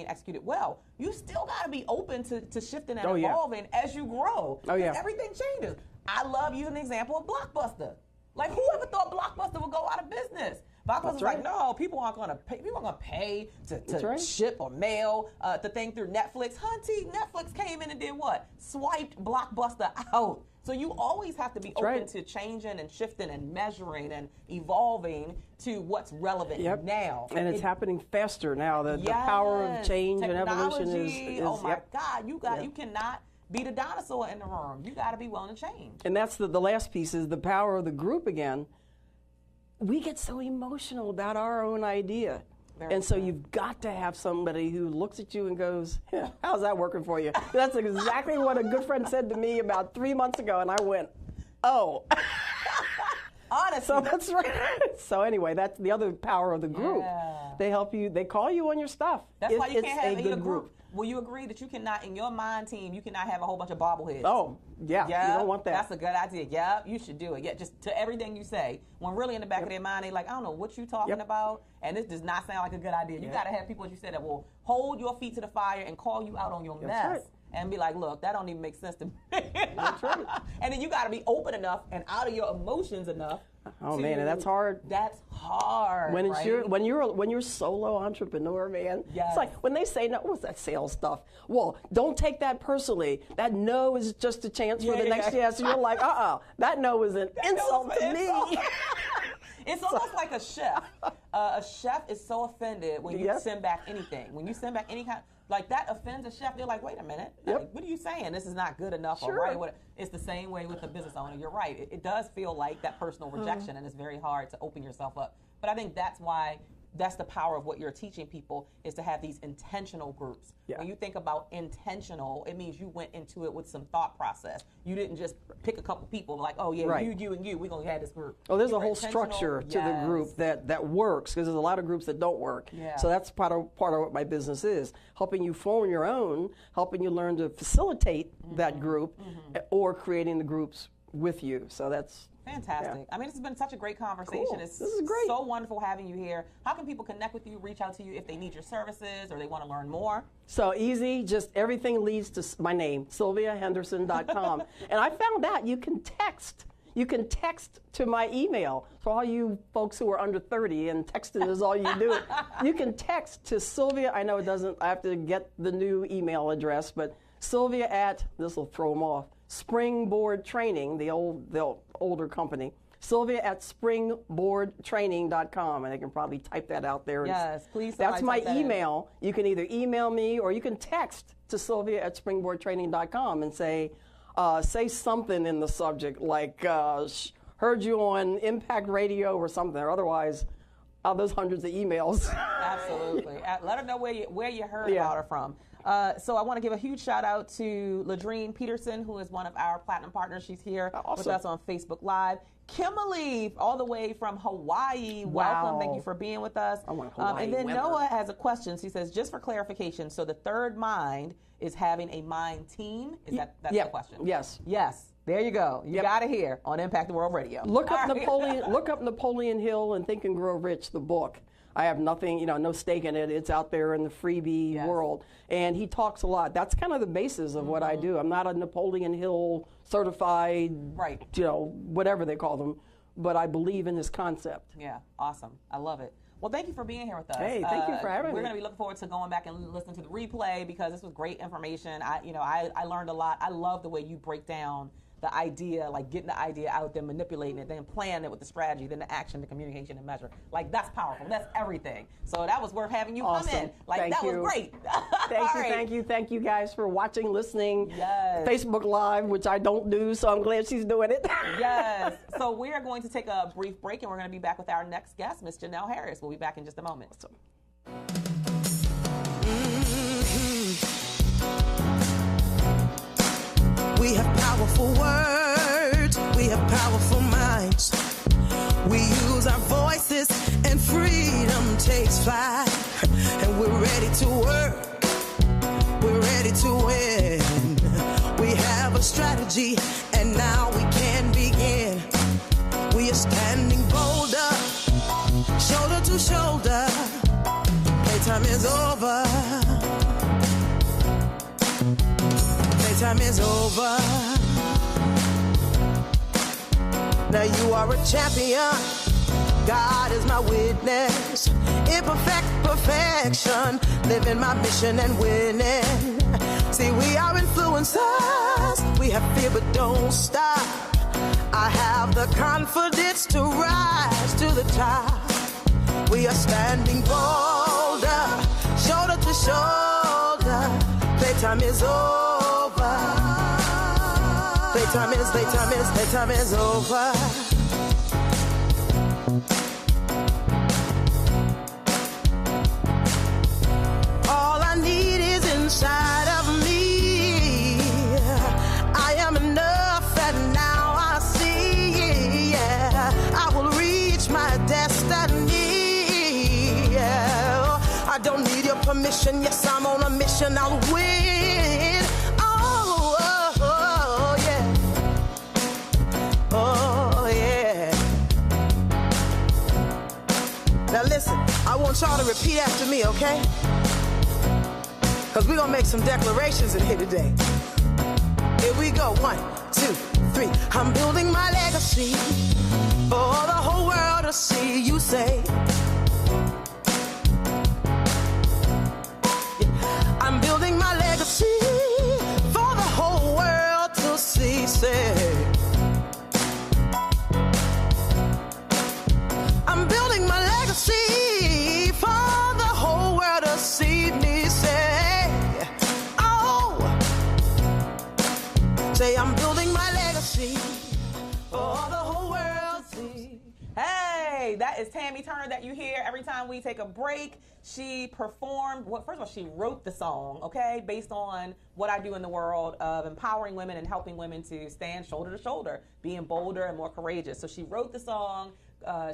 executed well. You still got to be open to shifting and evolving as you grow. Everything changes. I love using the example of Blockbuster. Like, who ever thought Blockbuster would go out of business? Blockbuster's like, no, people aren't going to pay. People aren't going to pay to ship or mail the thing through Netflix. Hunty, Netflix came in and did what? Swiped Blockbuster out. So you always have to be open to changing and shifting and measuring and evolving to what's relevant now. And it's happening faster now. The power of change and evolution is oh my God, you cannot be the dinosaur in the room. You got to be willing to change. And that's the last piece, is the power of the group again. We get so emotional about our own idea. And so you've got to have somebody who looks at you and goes, how's that working for you? That's exactly what a good friend said to me about 3 months ago, and I went, oh. Honestly. So that's right. So anyway, that's the other power of the group. They help you, they call you on your stuff. That's why you can't have a good group. Will you agree that you cannot, in your mind team, you cannot have a whole bunch of bobbleheads? Oh, yeah, you don't want that. That's a good idea. Yeah, you should do it. Yeah, just to everything you say. When really in the back of their mind, they like, I don't know what you talking about, and this does not sound like a good idea. You got to have people, as you said, that will hold your feet to the fire and call you out on your mess. And be like, look, that don't even make sense to me. That's right. And then you got to be open enough and out of your emotions enough. Oh man, and that's hard. That's hard. When it's when you're a solo entrepreneur, man. It's like when they say no, what's that sales stuff? Well, don't take that personally. That no is just a chance for the next yes. So you're like, that no is an insult to me. It's almost like a chef. A chef is so offended when you send back anything. When you send back any kind, like that offends a chef. They're like, wait a minute, like, what are you saying? This is not good enough or right. It's the same way with the business owner. You're right. It does feel like that personal rejection, and it's very hard to open yourself up. But I think that's why. That's the power of what you're teaching people, is to have these intentional groups. Yeah. When you think about intentional, it means you went into it with some thought process. You didn't just pick a couple people like, oh yeah, you and you, we're going to have this group. Oh, there's a whole structure to the group that works, because there's a lot of groups that don't work. Yeah. So that's part of what my business is, helping you form your own, helping you learn to facilitate that group, or creating the groups with you. So that's fantastic. Yeah. I mean, this has been such a great conversation. Cool. It's this is great. So wonderful having you here. How can people connect with you, reach out to you if they need your services or they want to learn more? So easy. Just everything leads to my name, SylviaHenderson.com. And I found out you can text. You can text to my email. For all you folks who are under 30 and texting is all you do, you can text to Sylvia. I know it doesn't, I have to get the new email address, but Sylvia at, this will throw them off, Springboard Training, the older company, Sylvia at springboardtraining.com, and they can probably type that out there. Yes, please. That's my email. You can either email me or you can text to Sylvia at springboardtraining.com and say something in the subject like heard you on Impact Radio or something, or otherwise. Those hundreds of emails. Absolutely. Let her know where you heard about her from. So I want to give a huge shout out to Ladrine Peterson, who is one of our platinum partners. She's here with us on Facebook Live. Kimberly, all the way from Hawaii. Wow. Welcome. Thank you for being with us. I want Hawaii and then weather. Noah has a question. She says, just for clarification, so the third mind is having a mind team? Is that's the question? Yes. Yes. There you go. You got it here on Impact the World Radio. Look up All right. Look up Napoleon Hill and Think and Grow Rich, the book. I have nothing, no stake in it. It's out there in the freebie world. And he talks a lot. That's kind of the basis of what I do. I'm not a Napoleon Hill certified, whatever they call them, but I believe in his concept. Yeah, awesome. I love it. Well, thank you for being here with us. Hey, thank you for having me. We're going to be looking forward to going back and listening to the replay because this was great information. I learned a lot. I love the way you break down the idea, like getting the idea out there, manipulating it, then planning it with the strategy, then the action, the communication, and measure. Like, that's powerful. That's everything. So that was worth having you come in. Like, that was great. Thank you guys for watching, listening. Yes. Facebook Live, which I don't do, so I'm glad she's doing it. Yes. So we are going to take a brief break, and we're going to be back with our next guest, Miss Janelle Harris. We'll be back in just a moment. Awesome. We have powerful words, we have powerful minds. We use our voices and freedom takes flight. And we're ready to work, we're ready to win. We have a strategy and now we can begin. We are standing bolder, shoulder to shoulder. Playtime is over. Time is over. Now you are a champion. God is my witness. Imperfect perfection. Living my mission and winning. See, we are influencers. We have fear but don't stop. I have the confidence to rise to the top. We are standing bolder, shoulder to shoulder. Playtime is over. Playtime is over. All I need is inside of me. I am enough and now I see. I will reach my destiny. I don't need your permission. Yes, I'm on a mission. I'll win. Now listen, I want y'all to repeat after me, okay? Because we're going to make some declarations in here today. Here we go. 1, 2, 3. I'm building my legacy for the whole world to see. You say, I'm building my legacy for the whole world to see. Say, I'm building my legacy for the whole world to see me. Say, oh, say I'm building my legacy for the whole world to see. Hey, that is Tammy Turner that you hear every time we take a break. She performed, first of all, she wrote the song, okay, based on what I do in the world of empowering women and helping women to stand shoulder to shoulder, being bolder and more courageous. So she wrote the song.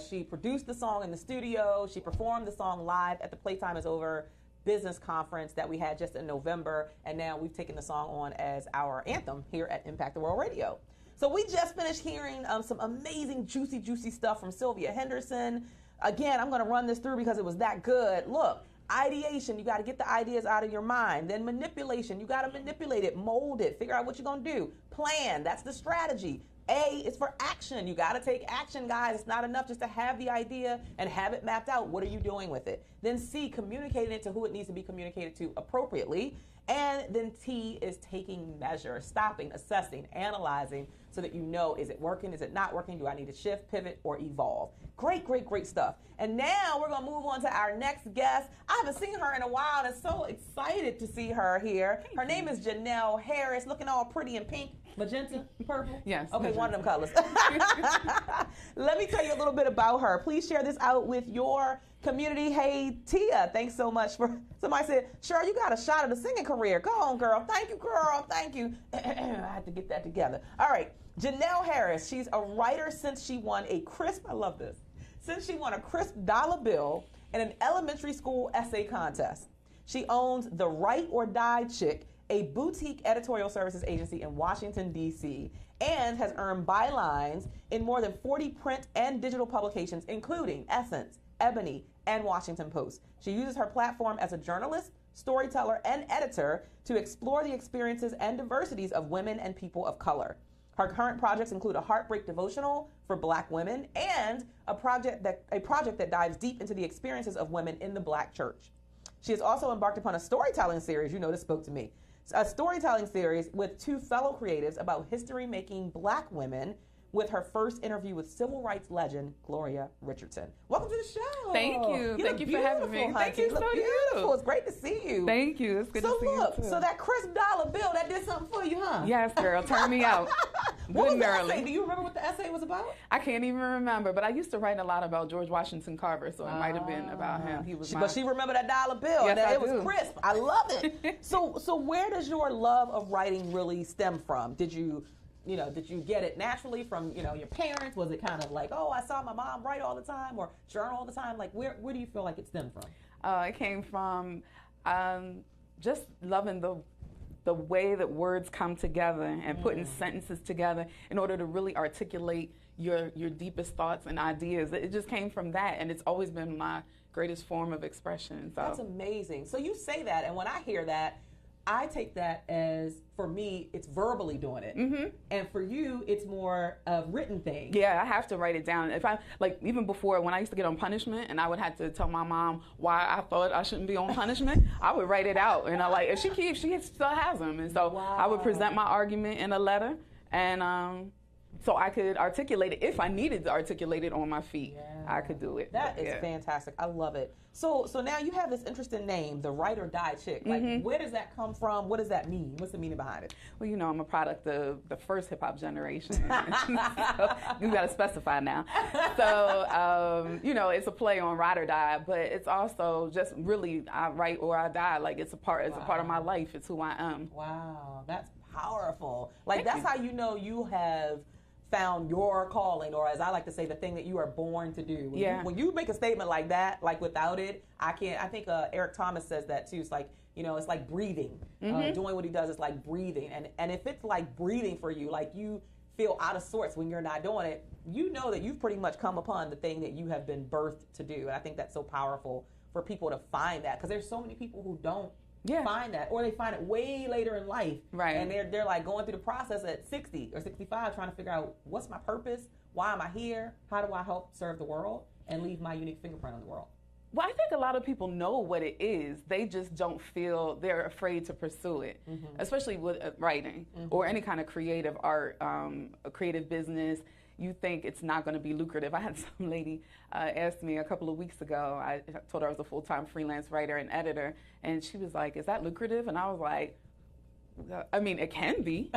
She produced the song in the studio. She performed the song live at the Playtime is Over business conference that we had just in November. And now we've taken the song on as our anthem here at Impact the World Radio. So we just finished hearing some amazing, juicy stuff from Sylvia Henderson. Again, I'm going to run this through because it was that good. Look, ideation, you got to get the ideas out of your mind. Then manipulation, you got to manipulate it, mold it, figure out what you're going to do. Plan, that's the strategy. A is for action. You got to take action, guys. It's not enough just to have the idea and have it mapped out. What are you doing with it? Then C, communicating it to who it needs to be communicated to appropriately. And then T is taking measure, stopping, assessing, analyzing so that you know, is it working? Is it not working? Do I need to shift, pivot, or evolve? Great stuff. And now we're going to move on to our next guest. I haven't seen her in a while, and I'm so excited to see her here. Her name is Janelle Harris, looking all pretty in pink, magenta, purple. Yes. Okay, one of them colors. Let me tell you a little bit about her. Please share this out with your community. Hey, Tia, thanks so much for, somebody said, Cheryl, you got a shot at a singing career. Go on, girl. Thank you, girl. Thank you. I had to get that together. All right. Janelle Harris, she's a writer since she won a crisp, I love this, since she won a crisp dollar bill in an elementary school essay contest. She owns The Write or Die Chick, a boutique editorial services agency in Washington, D.C., and has earned bylines in more than 40 print and digital publications, including Essence, Ebony, and Washington Post. She uses her platform as a journalist, storyteller, and editor to explore the experiences and diversities of women and people of color. Her current projects include a heartbreak devotional for Black women and a project that dives deep into the experiences of women in the Black church. She has also embarked upon a storytelling series, you know this spoke to me, a storytelling series with two fellow creatives about history-making Black women, with her first interview with civil rights legend Gloria Richardson. Welcome to the show. Thank you. Thank you for having me. Thank you. You look beautiful. It's great to see you. Thank you. It's good to see you. So look, so that crisp dollar bill, that did something for you, huh? Yes, girl. Turn me out. What was the essay? Do you remember what the essay was about? I can't even remember, but I used to write a lot about George Washington Carver, so it might have been about him. He was But she remembered that dollar bill. Yes, and it was crisp. I love it. So where does your love of writing really stem from? Did you get it naturally from, your parents? Was it kind of like, oh, I saw my mom write all the time or journal all the time? Like, where do you feel like it stemmed from? It came from just loving the way that words come together and putting sentences together in order to really articulate your deepest thoughts and ideas. It just came from that, and it's always been my greatest form of expression. So. That's amazing. So you say that, and when I hear that, I take that as, for me, it's verbally doing it. Mm-hmm. And for you, it's more a written thing. Yeah, I have to write it down. If I, even before, when I used to get on punishment and I would have to tell my mom why I thought I shouldn't be on punishment, I would write it out. And if she still has them. And so I would present my argument in a letter, and so I could articulate it. If I needed to articulate it on my feet, I could do it. That is fantastic. I love it. So now you have this interesting name, the Write or Die Chick. Like, where does that come from? What does that mean? What's the meaning behind it? Well, I'm a product of the first hip hop generation. So you got to specify now. So, it's a play on Ride or Die, but it's also just really I write or I die. Like, it's a part of my life. It's who I am. Wow, that's powerful. Like, that's how you know you have found your calling, or as I like to say, the thing that you are born to do. When you make a statement like that, like without it, I can't. I think Eric Thomas says that too. It's like, it's like breathing. Doing what he does is like breathing. And if it's like breathing for you, like you feel out of sorts when you're not doing it, you know that you've pretty much come upon the thing that you have been birthed to do. And I think that's so powerful for people to find that, because there's so many people who don't find that, or they find it way later in life, right? And they're like going through the process at 60 or 65 trying to figure out, what's my purpose, why am I here, how do I help serve the world and leave my unique fingerprint on the world. Well, I think a lot of people know what it is. They just don't feel, they're afraid to pursue it, especially with writing or any kind of creative art, a creative business. You think it's not going to be lucrative. I had some lady ask me a couple of weeks ago, I told her I was a full-time freelance writer and editor, and she was like, is that lucrative? And I was like, I mean, it can be,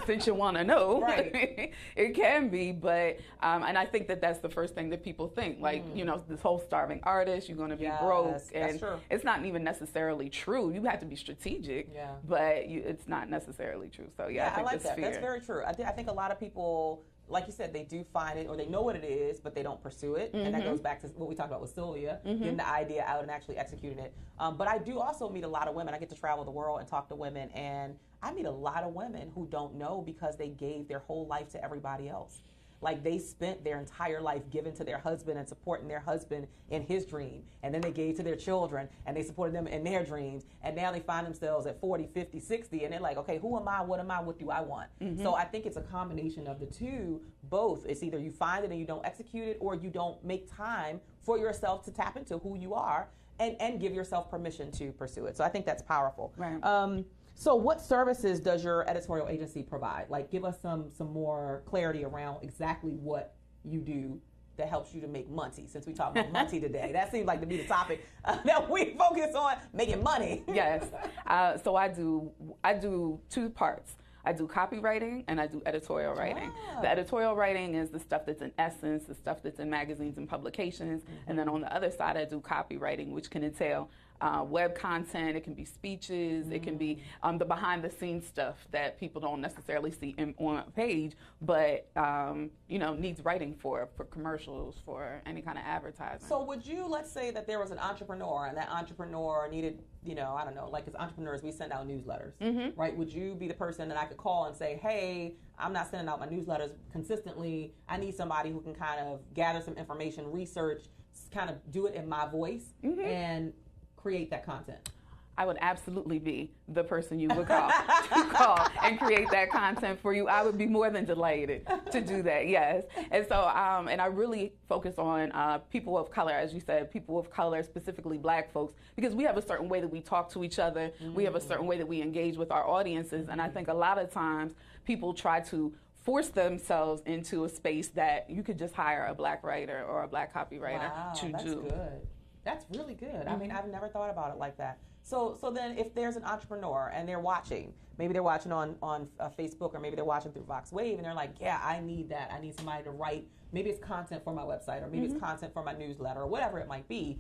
since you want to know. Right. It can be, but, and I think that that's the first thing that people think. Like, this whole starving artist, you're going to be broke. And it's not even necessarily true. You have to be strategic, but it's not necessarily true. So, I think I like that. fear. That's very true. I think a lot of people, like you said, they do find it, or they know what it is, but they don't pursue it. And that goes back to what we talked about with Sylvia, getting the idea out and actually executing it. But I do also meet a lot of women. I get to travel the world and talk to women, and I meet a lot of women who don't know because they gave their whole life to everybody else. Like, they spent their entire life giving to their husband and supporting their husband in his dream. And then they gave to their children and they supported them in their dreams. And now they find themselves at 40, 50, 60. And they're like, okay, who am I? What am I? What do I want? So I think it's a combination of the two, both. It's either you find it and you don't execute it, or you don't make time for yourself to tap into who you are and give yourself permission to pursue it. So I think that's powerful. Right. So what services does your editorial agency provide? Like, give us some more clarity around exactly what you do that helps you to make money, since we talk about money today. That seems like to be the topic that we focus on, making money. Yes. So I do two parts. I do copywriting and I do editorial writing. Ah. The editorial writing is the stuff that's in Essence, the stuff that's in magazines and publications. And then on the other side, I do copywriting, which can entail web content, it can be speeches, it can be the behind the scenes stuff that people don't necessarily see on a page, but needs writing for commercials, for any kind of advertising. So would you, let's say that there was an entrepreneur and that entrepreneur needed, I don't know, like as entrepreneurs, we send out newsletters, right? Would you be the person that I could call and say, hey, I'm not sending out my newsletters consistently. I need somebody who can kind of gather some information, research, kind of do it in my voice and create that content? I would absolutely be the person you would call to call and create that content for you. I would be more than delighted to do that, yes. And so, and I really focus on people of color, as you said, people of color, specifically Black folks, because we have a certain way that we talk to each other. We have a certain way that we engage with our audiences. And I think a lot of times people try to force themselves into a space that you could just hire a Black writer or a Black copywriter to that's do. Good. That's really good. I mean, I've never thought about it like that. So then if there's an entrepreneur and they're watching, maybe they're watching on Facebook or maybe they're watching through Vox Wave and they're like, yeah, I need that. I need somebody to write. Maybe it's content for my website or maybe it's content for my newsletter or whatever it might be.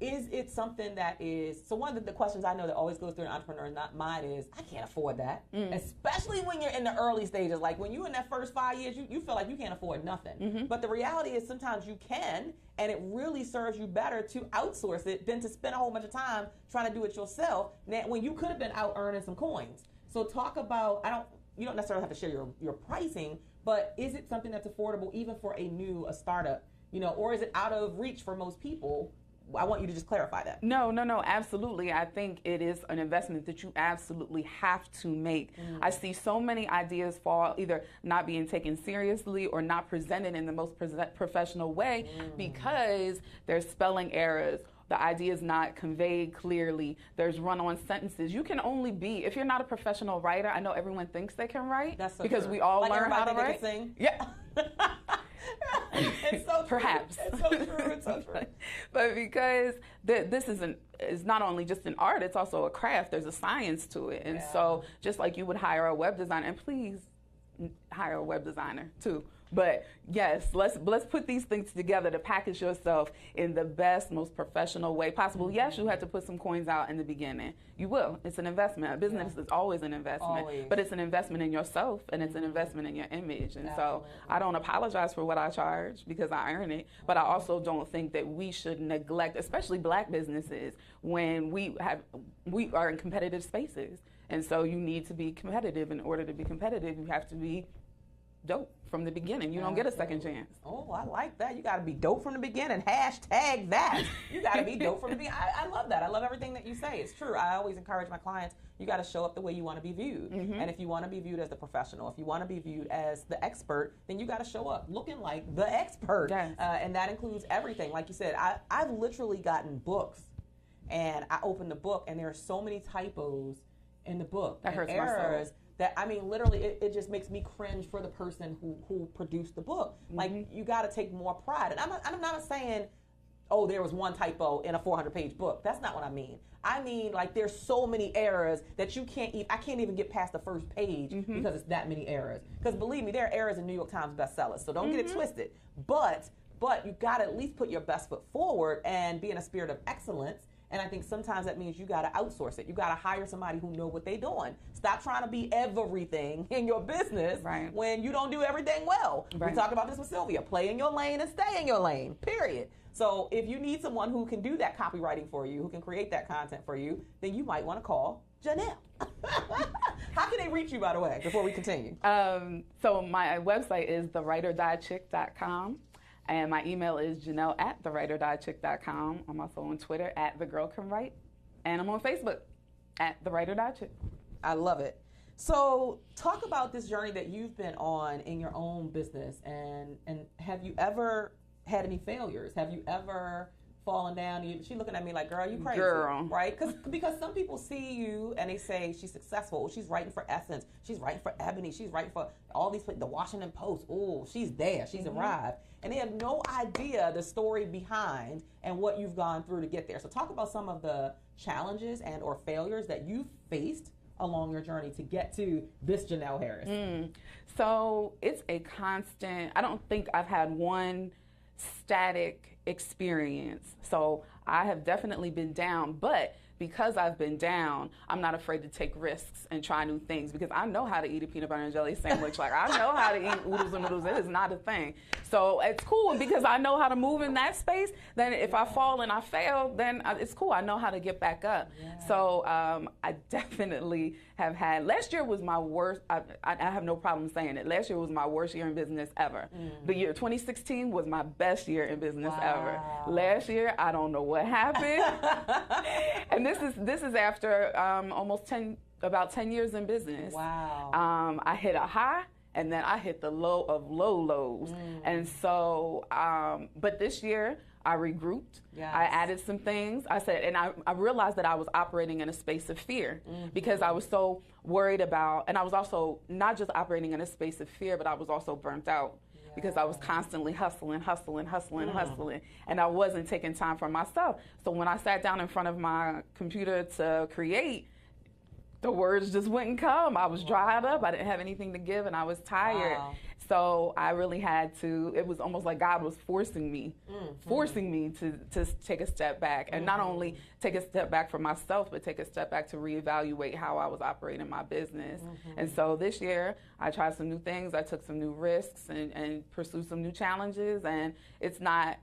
Is it something that is, so one of the questions I know that always goes through an entrepreneur's mind is, I can't afford that. Especially when you're in the early stages. Like when you're in that first 5 years, you feel like you can't afford nothing. But the reality is sometimes you can, and it really serves you better to outsource it than to spend a whole bunch of time trying to do it yourself when you could have been out earning some coins. So talk about, you don't necessarily have to share your pricing, but is it something that's affordable even for a startup, or is it out of reach for most people? I want you to just clarify that. No, absolutely. I think it is an investment that you absolutely have to make. I see so many ideas fall either not being taken seriously or not presented in the most professional way because there's spelling errors. The idea is not conveyed clearly. There's run-on sentences. You can only be, if you're not a professional writer, I know everyone thinks they can write. That's so because true. we all like learn how to they write. Can sing. Yeah. It's so true. Perhaps. It's so true. It's so true. But because this is not only just an art, it's also a craft. There's a science to it. And so just like you would hire a web designer, and please hire a web designer too. But yes, let's put these things together to package yourself in the best, most professional way possible. Yes, you have to put some coins out in the beginning. You will. It's an investment. A business is always an investment. Always. But it's an investment in yourself and it's an investment in your image. And so I don't apologize for what I charge because I earn it. But I also don't think that we should neglect, especially Black businesses, when we are in competitive spaces. And so you need to be competitive. In order to be competitive, you have to be dope from the beginning. You don't get a second chance. Oh, I like that. You got to be dope from the beginning. Hashtag that. You got to be dope from the beginning. I love that. I love everything that you say. It's true. I always encourage my clients, you got to show up the way you want to be viewed. And if you want to be viewed as the professional, if you want to be viewed as the expert, then you got to show up looking like the expert. Yes. And that includes everything. Like you said, I've literally gotten books and I opened the book and there are so many typos in the book. That hurts my errors. soul. That, I mean, literally, it just makes me cringe for the person who produced the book. Like, you got to take more pride. And I'm not saying, oh, there was one typo in a 400-page book. That's not what I mean. I mean, like, there's so many errors that I can't even get past the first page because it's that many errors. Because believe me, there are errors in New York Times bestsellers, so don't get it twisted. But you got to at least put your best foot forward and be in a spirit of excellence. And I think sometimes that means you got to outsource it. You got to hire somebody who know what they're doing. Stop trying to be everything in your business when you don't do everything well. We talked about this with Sylvia. Play in your lane and stay in your lane, period. So if you need someone who can do that copywriting for you, who can create that content for you, then you might want to call Janelle. How can they reach you, by the way, before we continue? So my website is thewriterDieChick.com. And my email is janelle@thewriterDieChick.com. I'm also on Twitter @thegirlcanwrite. And I'm on Facebook @thewriterDieChick. I love it. So talk about this journey that you've been on in your own business. And have you ever had any failures? Have you ever fallen down? She's looking at me like, girl, you crazy. Girl. Right? Because some people see you and they say she's successful. She's writing for Essence. She's writing for Ebony. She's writing for all these, the Washington Post. Oh, she's there. She's arrived. And they have no idea the story behind and what you've gone through to get there. So talk about some of the challenges and or failures that you've faced along your journey to get to this Janelle Harris? So it's a constant. I don't think I've had one static experience. So I have definitely been down, but because I've been down, I'm not afraid to take risks and try new things because I know how to eat a peanut butter and jelly sandwich. Like, I know how to eat oodles and noodles. It is not a thing. So it's cool because I know how to move in that space. Then if I fall and I fail, then it's cool. I know how to get back up. Yeah. So I definitely have had, last year was my worst. I have no problem saying it. Last year was my worst year in business ever. The year 2016 was my best year in business ever. Last year, I don't know what happened. And this is after about 10 years in business. Wow. I hit a high, and then I hit the low of low lows. And so, but this year, I regrouped. Yes. I added some things. I said, and I realized that I was operating in a space of fear because I was so worried about, and I was also not just operating in a space of fear, but I was also burnt out. Because I was constantly hustling, and I wasn't taking time for myself. So when I sat down in front of my computer to create, the words just wouldn't come. I was dried up. I didn't have anything to give, and I was tired. Wow. So I really had to, it was almost like God was forcing me to take a step back. And not only take a step back for myself, but take a step back to reevaluate how I was operating my business. And so this year, I tried some new things. I took some new risks and pursued some new challenges. And it's not,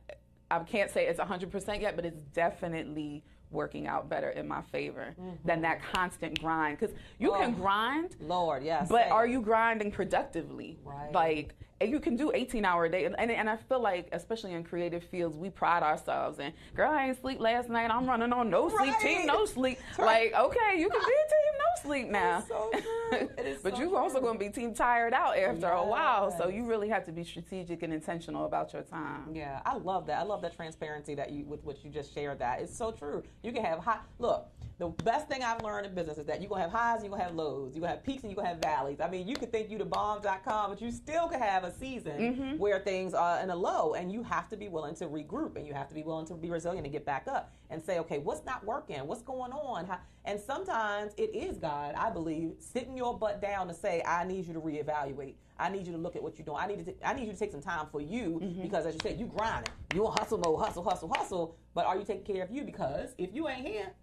I can't say it's 100% yet, but it's definitely working out better in my favor than that constant grind. Because you can grind, Lord, yes, but are you grinding productively? Right. Like, you can do 18-hour day, and I feel like, especially in creative fields, we pride ourselves. And girl, I ain't sleep last night. I'm running on no sleep, team no sleep. Like, okay, you can be a team no sleep now. It is so true. It is but you're also going to be team tired out after a while. So you really have to be strategic and intentional about your time. Yeah, I love that. I love that transparency that with which you just shared. That it's so true. You can have look. The best thing I've learned in business is that you're going to have highs and you're going to have lows. You're going to have peaks and you're going to have valleys. I mean, you could think you the bomb.com, but you still could have a season where things are in a low, and you have to be willing to regroup, and you have to be willing to be resilient and get back up and say, okay, what's not working? What's going on? And sometimes it is God, I believe, sitting your butt down to say, I need you to reevaluate. I need you to look at what you're doing. I need you to take some time for you because, as you said, you grinding. You on hustle mode, hustle. But are you taking care of you? Because if you ain't here,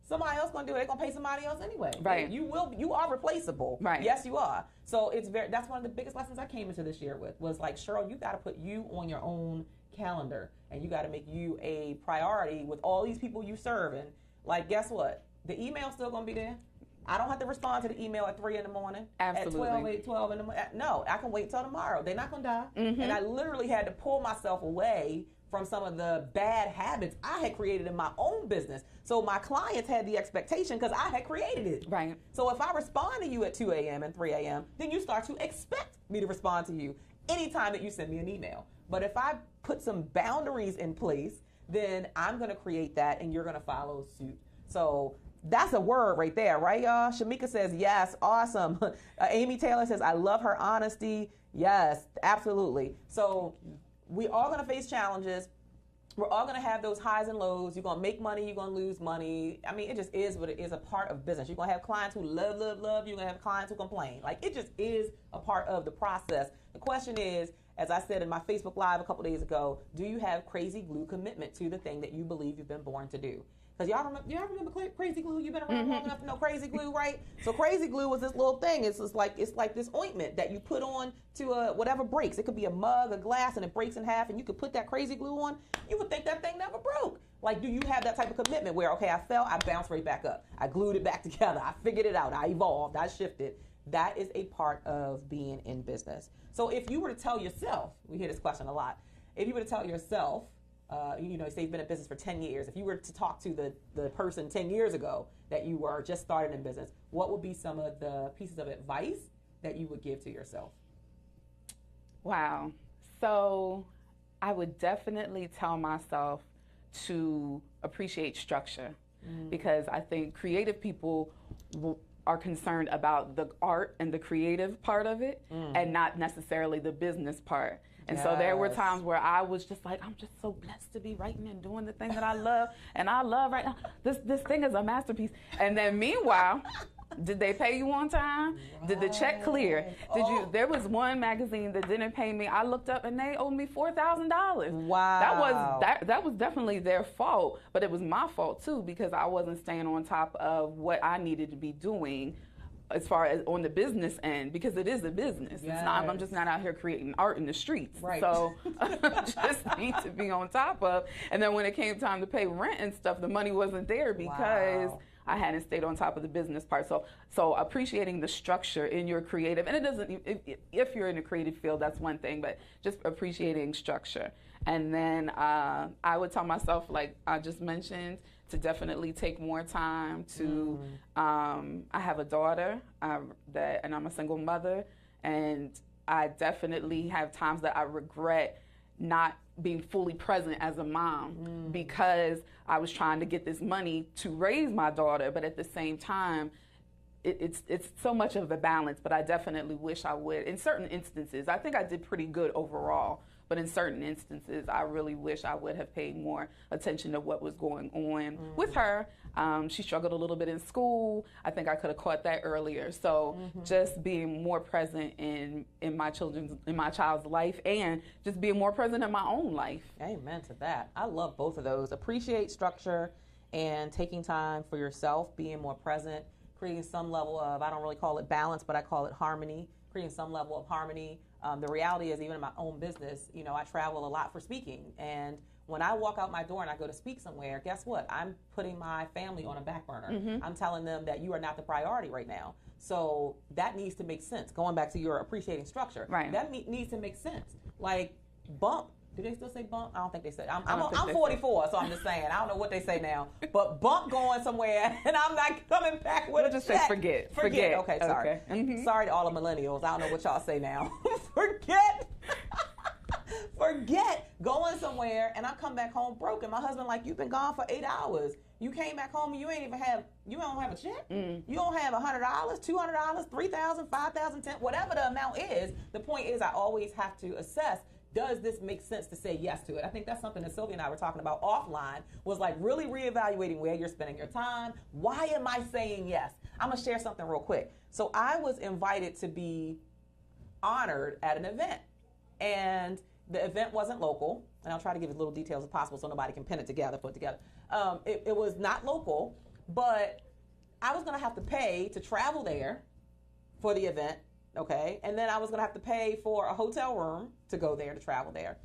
somebody else gonna do it. They're gonna pay somebody else anyway. Right. You are replaceable. Right. Yes, you are. So that's one of the biggest lessons I came into this year with was like, Cheryl, you got to put you on your own calendar, and you got to make you a priority with all these people you serve. And like, guess what? The email's still gonna be there. I don't have to respond to the email at 3 in the morning. Absolutely. At 12 in the morning. No, I can wait till tomorrow. They're not gonna die. And I literally had to pull myself away from some of the bad habits I had created in my own business. So my clients had the expectation because I had created it. Right. So if I respond to you at 2 a.m. and 3 a.m., then you start to expect me to respond to you anytime that you send me an email. But if I put some boundaries in place, then I'm going to create that and you're going to follow suit. So that's a word right there, right, y'all? Shamika says, yes, awesome. Amy Taylor says, I love her honesty. Yes, absolutely. So we all going to face challenges. We're all going to have those highs and lows. You're going to make money. You're going to lose money. I mean, it just is what it is, a part of business. You're going to have clients who love. You're going to have clients who complain. Like, it just is a part of the process. The question is, as I said in my Facebook Live a couple days ago, do you have crazy glue commitment to the thing that you believe you've been born to do? Because y'all remember crazy glue? You've been around long enough to know crazy glue, right? So crazy glue was this little thing. It's like this ointment that you put on to whatever breaks. It could be a mug, a glass, and it breaks in half, and you could put that crazy glue on. You would think that thing never broke. Like, do you have that type of commitment where, okay, I fell, I bounced right back up. I glued it back together. I figured it out. I evolved. I shifted. That is a part of being in business. So if you were to tell yourself, we hear this question a lot, if you were to tell yourself, say you've been in business for 10 years. If you were to talk to the person 10 years ago that you were just starting in business, what would be some of the pieces of advice that you would give to yourself? Wow. So I would definitely tell myself to appreciate structure because I think creative people are concerned about the art and the creative part of it and not necessarily the business part. And so there were times where I was just like, I'm just so blessed to be writing and doing the thing that I love. And I love right now. This thing is a masterpiece. And then meanwhile, Did they pay you on time? Right. Did the check clear? There was one magazine that didn't pay me. I looked up and they owed me $4,000. Wow. That was definitely their fault, but it was my fault too because I wasn't staying on top of what I needed to be doing as far as on the business end, because it is a business. Yes. It's not, I'm just not out here creating art in the streets. Right. So just need to be on top of. And then when it came time to pay rent and stuff, the money wasn't there because I hadn't stayed on top of the business part. So appreciating the structure in your creative, and it doesn't, if you're in a creative field, that's one thing, but just appreciating structure. And then I would tell myself, like I just mentioned, to definitely take more time to, I have a daughter and I'm a single mother, and I definitely have times that I regret not being fully present as a mom because I was trying to get this money to raise my daughter, but at the same time, it's so much of a balance, but I definitely wish I would. In certain instances, I think I did pretty good overall, but in certain instances, I really wish I would have paid more attention to what was going on with her. She struggled a little bit in school. I think I could have caught that earlier. So just being more present in my child's life, and just being more present in my own life. Amen to that. I love both of those. Appreciate structure and taking time for yourself, being more present, creating some level of, I don't really call it balance, but I call it harmony, creating some level of harmony. The reality is, even in my own business, I travel a lot for speaking. And when I walk out my door and I go to speak somewhere, guess what? I'm putting my family on a back burner. I'm telling them that you are not the priority right now. So that needs to make sense. Going back to your appreciating structure. Right. That needs to make sense. Like bump. Do they still say bump? I don't think they say. I'm 44, so I'm just saying. I don't know what they say now. But bump going somewhere, and I'm not coming back with we'll just say forget. Okay, sorry. Okay. Sorry to all the millennials. I don't know what y'all say now. Forget going somewhere, and I come back home broke, and my husband like, you've been gone for 8 hours. You came back home and you don't have a check. You don't have $100, $200, $3,000, $5,000, $10,000, whatever the amount is. The point is, I always have to assess, does this make sense to say yes to it? I think that's something that Sylvia and I were talking about offline, was like really reevaluating where you're spending your time. Why am I saying yes? I'm gonna share something real quick. So I was invited to be honored at an event, and the event wasn't local, and I'll try to give as little details as possible so nobody can put it together. It was not local, but I was gonna have to pay to travel there for the event. Okay, and then I was gonna have to pay for a hotel room to go there, to travel there.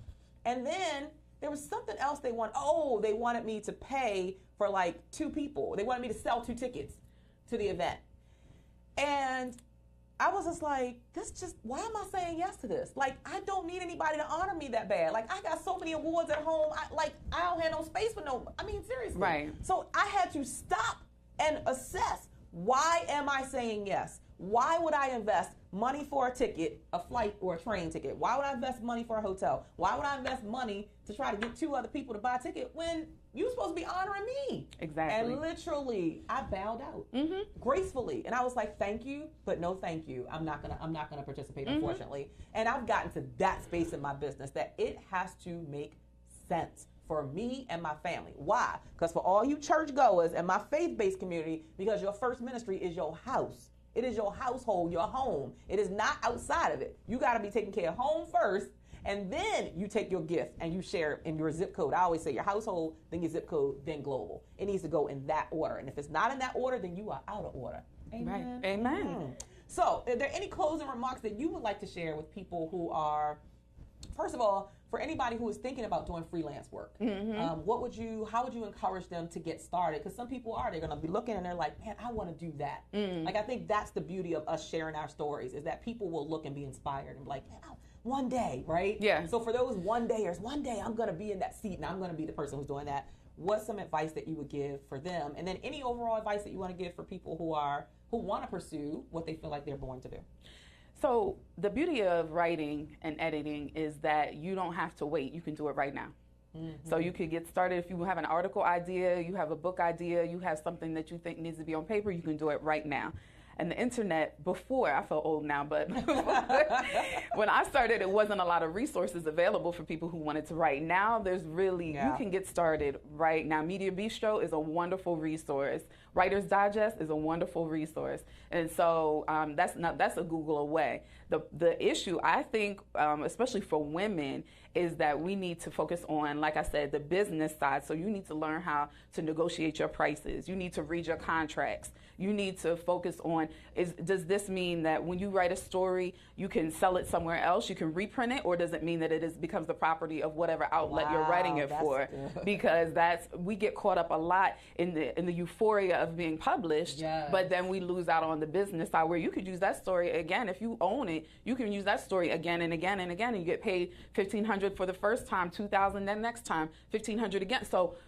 And then there was something else they wanted me to pay for like 2 people. They wanted me to sell 2 tickets to the event. And I was just like, why am I saying yes to this? Like, I don't need anybody to honor me that bad. Like, I got so many awards at home. I don't have no space for seriously. Right. So I had to stop and assess, why am I saying yes? Why would I invest money for a ticket, a flight or a train ticket? Why would I invest money for a hotel? Why would I invest money to try to get 2 other people to buy a ticket when you're supposed to be honoring me? Exactly. And literally, I bowed out gracefully, and I was like, "Thank you, but no, thank you. I'm not gonna participate, unfortunately." And I've gotten to that space in my business that it has to make sense for me and my family. Why? Because for all you churchgoers and my faith-based community, because your first ministry is your house. It is your household, your home. It is not outside of it. You got to be taking care of home first, and then you take your gift and you share it in your zip code. I always say your household, then your zip code, then global. It needs to go in that order. And if it's not in that order, then you are out of order. Amen. Right. Amen. So, are there any closing remarks that you would like to share with people who are, first of all, for anybody who is thinking about doing freelance work, how would you encourage them to get started? Because some people they're going to be looking and they're like, man, I want to do that. Like, I think that's the beauty of us sharing our stories, is that people will look and be inspired and be like, man, one day, right? Yeah. So for those one day I'm going to be in that seat and I'm going to be the person who's doing that. What's some advice that you would give for them? And then any overall advice that you want to give for people who want to pursue what they feel like they're born to do? So the beauty of writing and editing is that you don't have to wait. You can do it right now. So you could get started. If you have an article idea, you have a book idea, you have something that you think needs to be on paper, you can do it right now. And the internet before, I feel old now, but when I started, it wasn't a lot of resources available for people who wanted to write. Now there's really, you can get started right now. Media Bistro is a wonderful resource. Writer's Digest is a wonderful resource. And so that's a Google away. The issue, I think, especially for women, is that we need to focus on, like I said, the business side. So you need to learn how to negotiate your prices. You need to read your contracts. You need to focus on, does this mean that when you write a story, you can sell it somewhere else, you can reprint it, or does it mean that it becomes the property of whatever outlet you're writing it for? Because we get caught up a lot in the euphoria of being published, but then we lose out on the business side where you could use that story again. If you own it, you can use that story again and again and again, and you get paid $1,500 for the first time, $2,000 then next time, $1,500 again.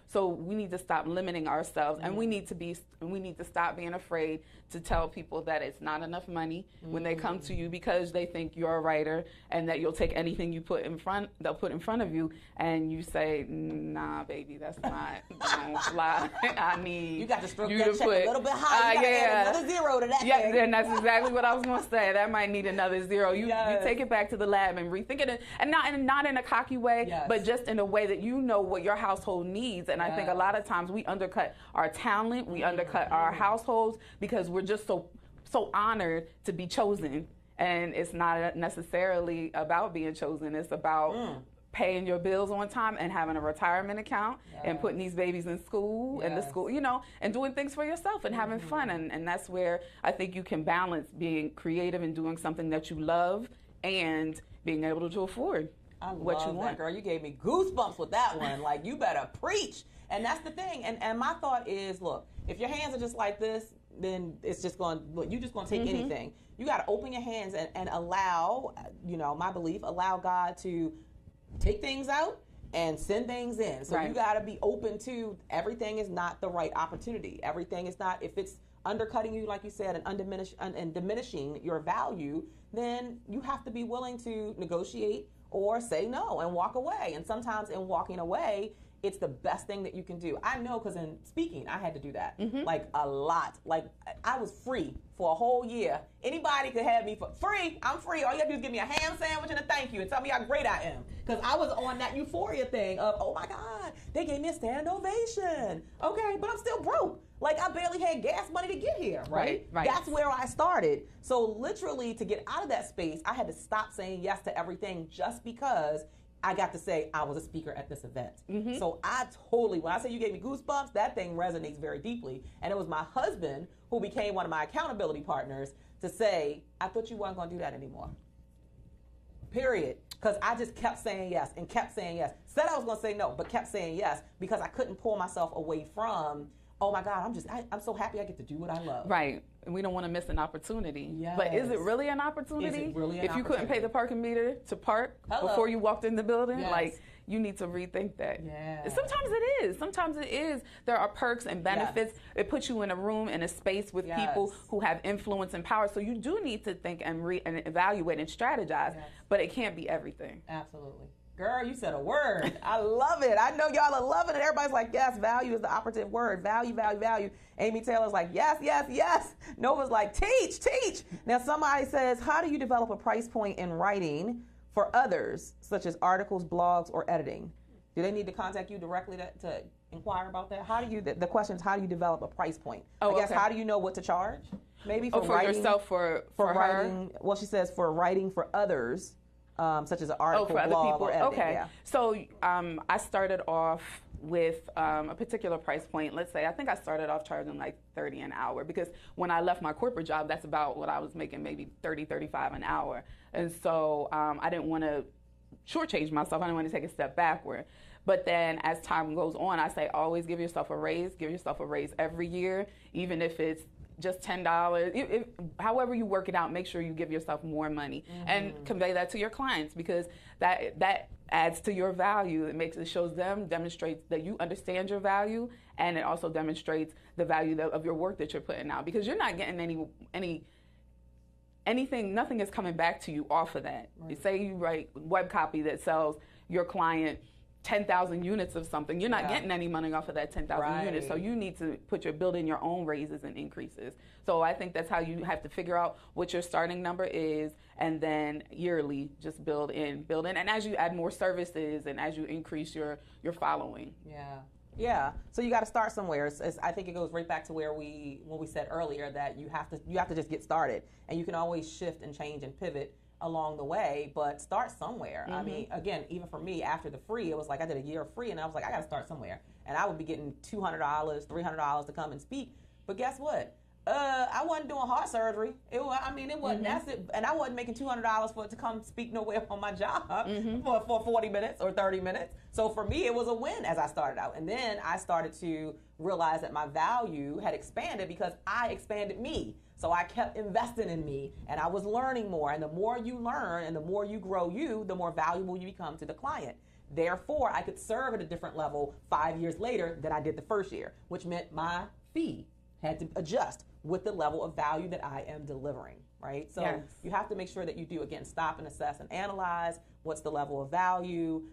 So we need to stop limiting ourselves, and we need to stop being afraid to tell people that it's not enough money when they come to you because they think you're a writer and that you'll take anything they'll put in front of you, and you say, nah, baby, that's not gonna fly. I need you got to stroke you that to check put, a little bit higher. You got to add another zero to that thing. And that's exactly what I was going to say. That might need another zero. You take it back to the lab and rethink it, and not in a cocky way, but just in a way that you know what your household needs. And I think a lot of times we undercut our talent, we undercut our households because we're just so honored to be chosen. And it's not necessarily about being chosen. It's about paying your bills on time and having a retirement account and putting these babies in school and the school, and doing things for yourself and having fun. And that's where I think you can balance being creative and doing something that you love and being able to afford what you want. That, girl. You gave me goosebumps with that one. Like, you better preach. And that's the thing. And my thought is, look, if your hands are just like this, then it's just going, you're just going to take anything. You got to open your hands and allow, my belief, allow God to take things out and send things in. So you got to be open to everything is not the right opportunity. Everything is not, if it's undercutting you, like you said, and diminishing your value, then you have to be willing to negotiate or say no and walk away. And sometimes in walking away, it's the best thing that you can do. I know, because in speaking, I had to do that, like a lot. Like, I was free for a whole year. Anybody could have me for free. I'm free. All you have to do is give me a ham sandwich and a thank you and tell me how great I am. Because I was on that euphoria thing of, oh my God, they gave me a standing ovation. Okay, but I'm still broke. Like, I barely had gas money to get here, right? That's where I started. So literally, to get out of that space, I had to stop saying yes to everything just because I got to say I was a speaker at this event. So when I say you gave me goosebumps, that thing resonates very deeply. And it was my husband who became one of my accountability partners to say, I thought you weren't going to do that anymore. Period. Because I just kept saying yes and kept saying yes. Said I was going to say no, but kept saying yes because I couldn't pull myself away from, oh my God, I'm so happy I get to do what I love. Right. And we don't want to miss an opportunity. But is it really an opportunity? Is it really an if you couldn't pay the parking meter to park before you walked in the building, like, you need to rethink that. Sometimes it is. Sometimes it is. There are perks and benefits. It puts you in a room, in a space with people who have influence and power. So you do need to think and evaluate and strategize, but it can't be everything. Absolutely. Girl, you said a word. I love it. I know y'all are loving it. Everybody's like, yes, value is the operative word. Value, value, value. Amy Taylor's like, yes, yes, yes. Nova's like, teach, teach. Now, somebody says, how do you develop a price point in writing for others, such as articles, blogs, or editing? Do they need to contact you directly to inquire about that? How do you, the question is, how do you develop a price point? I guess, how do you know what to charge? Maybe for writing, yourself, for writing. Well, she says for writing for others. Such as an article, for other blog, people. Or editing. Okay. So I started off with a particular price point. Let's say I think I started off charging like $30 an hour because when I left my corporate job, that's about what I was making, maybe $30, $35 an hour. And so I didn't want to shortchange myself. I didn't want to take a step backward. But then as time goes on, I say always give yourself a raise. Give yourself a raise every year, even if it's just $10. However you work it out, make sure you give yourself more money and convey that to your clients because that adds to your value. It shows them, demonstrates that you understand your value, and it also demonstrates the value of your work that you're putting out because you're not getting anything. Nothing is coming back to you off of that. Say you write web copy that sells your client 10,000 units of something. You're not getting any money off of that 10,000 units. So you need to build in your own raises and increases. So I think that's how you have to figure out what your starting number is, and then yearly just build in. And as you add more services and as you increase your following. Yeah. So you got to start somewhere. I think it goes right back to when we said earlier that you have to just get started, and you can always shift and change and pivot along the way, but start somewhere. I mean, again, even for me, after the free, it was like I did a year of free, and I was like, I got to start somewhere. And I would be getting $200, $300 to come and speak. But guess what? I wasn't doing heart surgery. It wasn't. That's it. And I wasn't making $200 for it to come speak nowhere on my job for 40 minutes or 30 minutes. So for me, it was a win as I started out. And then I started to realize that my value had expanded because I expanded me. So I kept investing in me, and I was learning more. And the more you learn and the more you grow the more valuable you become to the client. Therefore, I could serve at a different level 5 years later than I did the first year, which meant my fee had to adjust with the level of value that I am delivering, right? So you have to make sure that you do, again, stop and assess and analyze what's the level of value,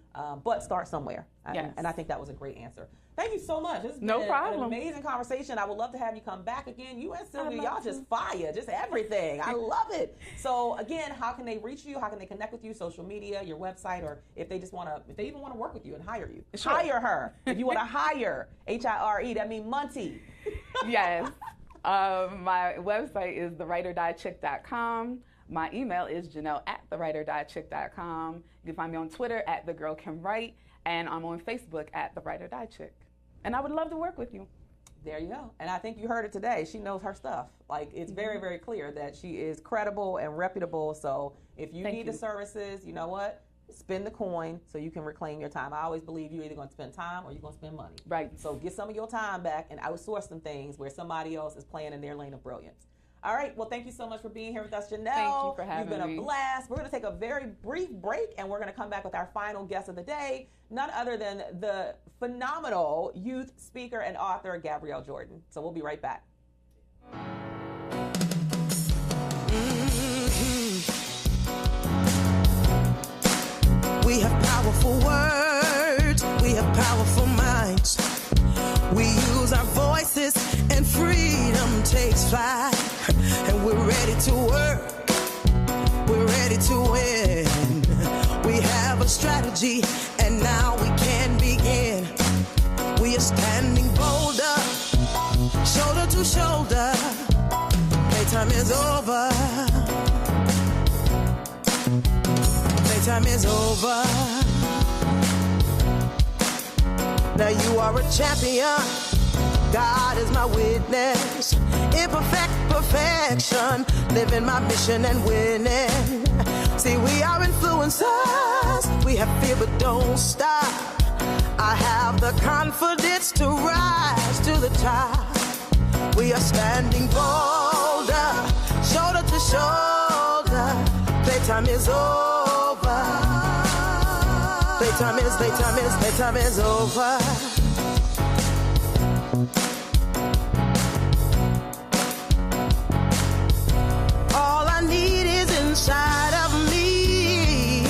but start somewhere. And I think that was a great answer. Thank you so much. This has been an amazing conversation. I would love to have you come back again. You and Sylvia, y'all just fire, just everything. I love it. So again, how can they reach you? How can they connect with you? Social media, your website, or if they even want to work with you and hire you. Sure. Hire her. If you want to hire, HIRE, that means Monty. Yes. My website is thewriteordiechick.com. My email is Janelle@thewriteordiechick.com. You can find me on Twitter @thegirlcanwrite, and I'm on Facebook @thewriteordiechick. And I would love to work with you. There you go. And I think you heard it today. She knows her stuff. Like, it's very, very clear that she is credible and reputable. So if you need the services, you know what? Spend the coin so you can reclaim your time. I always believe you're either going to spend time or you're going to spend money. Right. So get some of your time back and outsource some things where somebody else is playing in their lane of brilliance. All right. Well, thank you so much for being here with us, Janelle. Thank you for having me. You've been a blast. We're going to take a very brief break, and we're going to come back with our final guest of the day, none other than the phenomenal youth speaker and author, Gabrielle Jordan. So we'll be right back. We have powerful words. We have powerful minds. We use our voices and freedom takes flight. And we're ready to work. We're ready to win. We have a strategy and now we can begin. We are standing bolder, shoulder to shoulder. Playtime is over. Playtime is over. Now you are a champion. God is my witness. Imperfect perfection. Living my mission and winning. See, we are influencers. We have fear but don't stop. I have the confidence to rise to the top. We are standing bolder, shoulder to shoulder. Playtime is over. Playtime is over. All I need is inside of me.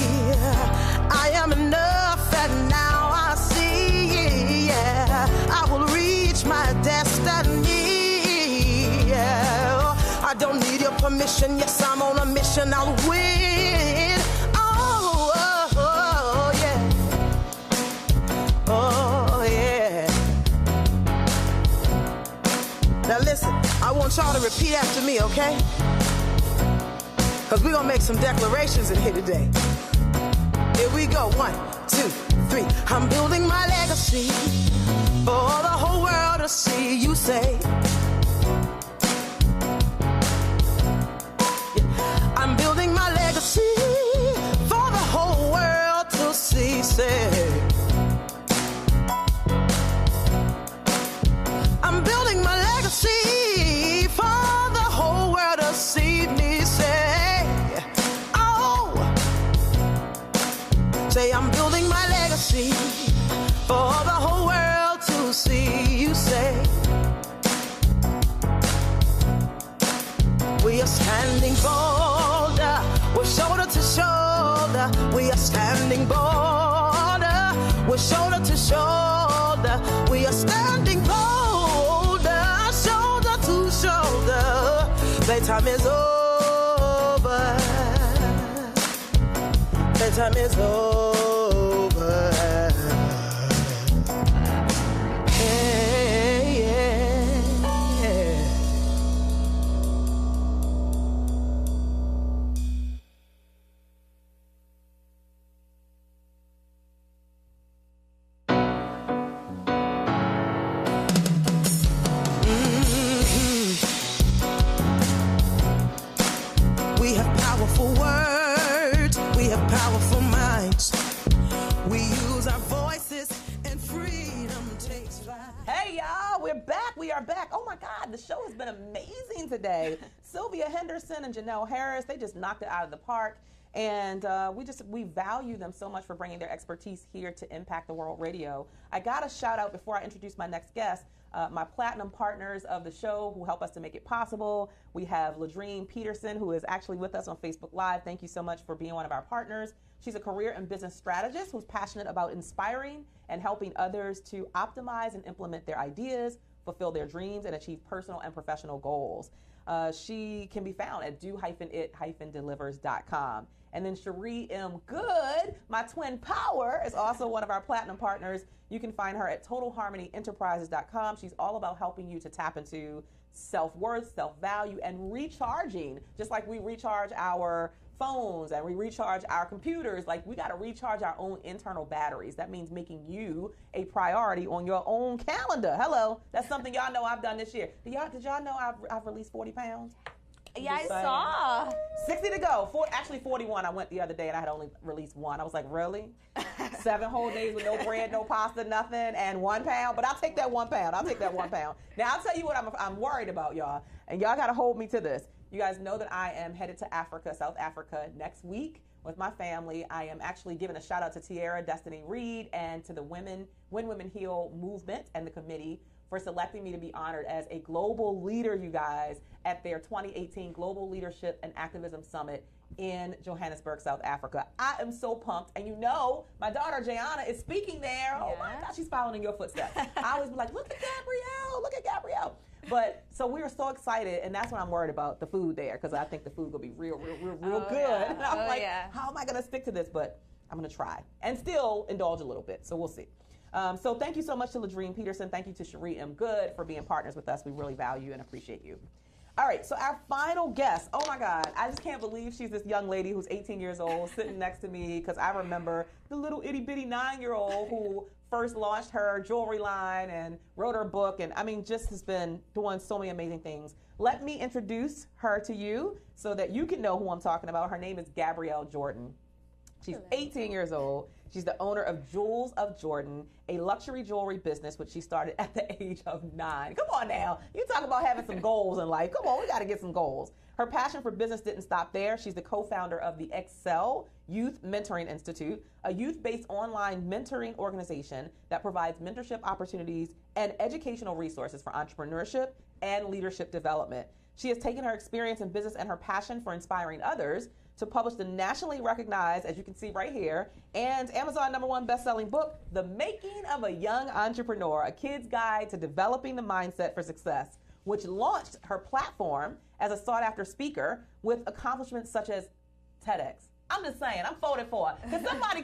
I am enough and now I see. Yeah, I will reach my destiny. Yeah, I don't need your permission. Yes, I'm on a mission. I'll win. Oh, yeah. Oh, yeah. Now listen, I want y'all to repeat after me, okay? Because we're going to make some declarations in here today. Here we go. 1, 2, 3. I'm building my legacy for the whole world to see. You say. I'm building my legacy for the whole world to see. Say. I'm building my legacy for the whole world to see me. Say, oh, say I'm building my legacy for the whole world to see. You say, we are standing bolder, we're shoulder to shoulder. We are standing bolder, we're shoulder Bedtime is over. Bedtime is over. Hey, yeah. We have powerful words. We have powerful minds. We use our voices and freedom takes flight. Hey y'all, we're back. We are back. Oh my God, the show has been amazing today. Sylvia Henderson and Janelle Harris, they just knocked it out of the park. And we value them so much for bringing their expertise here to Impact the World Radio. I got a shout out before I introduce my next guest. My platinum partners of the show who help us to make it possible. We have Ladrine Peterson, who is actually with us on Facebook Live. Thank you so much for being one of our partners. She's a career and business strategist who's passionate about inspiring and helping others to optimize and implement their ideas, fulfill their dreams, and achieve personal and professional goals. She can be found at do-it-delivers.com. And then Cherie M. Good, my twin power, is also one of our platinum partners. You can find her at totalharmonyenterprises.com. She's all about helping you to tap into self-worth, self-value, and recharging. Just like we recharge our phones and we recharge our computers, like we got to recharge our own internal batteries. That means making you a priority on your own calendar. Hello, that's something y'all know I've done this year. Did y'all know I've released 40 pounds? Yeah, I saw. 60 to go. Actually 41. I went the other day and I had only released one. I was like, really? 7 whole days with no bread, no pasta, nothing, and 1 pound? But I'll take that 1 pound. I'll take that 1 pound. Now, I'll tell you what I'm worried about, y'all. And y'all got to hold me to this. You guys know that I am headed to Africa, South Africa, next week with my family. I am actually giving a shout out to Tierra Destiny Reed and to the When Women Heal movement and the committee for selecting me to be honored as a global leader, you guys, at their 2018 Global Leadership and Activism Summit in Johannesburg, South Africa. I am so pumped. And you know, my daughter, Jayana, is speaking there. Oh my God, she's following in your footsteps. I always be like, look at Gabrielle. But so we were so excited, and that's what I'm worried about, the food there, because I think the food will be real good. Yeah. And I'm how am I going to stick to this? But I'm going to try and still indulge a little bit. So we'll see. So thank you so much to Ladrine Peterson. Thank you to Cherie M. Good for being partners with us. We really value and appreciate you. All right, so our final guest, oh my God, I just can't believe she's this young lady who's 18 years old sitting next to me, because I remember the little itty bitty 9-year-old who first launched her jewelry line and wrote her book, and I mean, just has been doing so many amazing things. Let me introduce her to you so that you can know who I'm talking about. Her name is Gabrielle Jordan. She's 18 years old. She's the owner of Jewels of Jordan, a luxury jewelry business, which she started at the age of 9. Come on now. You talk about having some goals in life. Come on, we got to get some goals. Her passion for business didn't stop there. She's the co-founder of the Excel Youth Mentoring Institute, a youth-based online mentoring organization that provides mentorship opportunities and educational resources for entrepreneurship and leadership development. She has taken her experience in business and her passion for inspiring others to publish the nationally recognized, as you can see right here, and Amazon #1 best-selling book, The Making of a Young Entrepreneur, a kid's guide to developing the mindset for success, which launched her platform as a sought-after speaker with accomplishments such as TEDx. I'm just saying, I'm voted for. Could somebody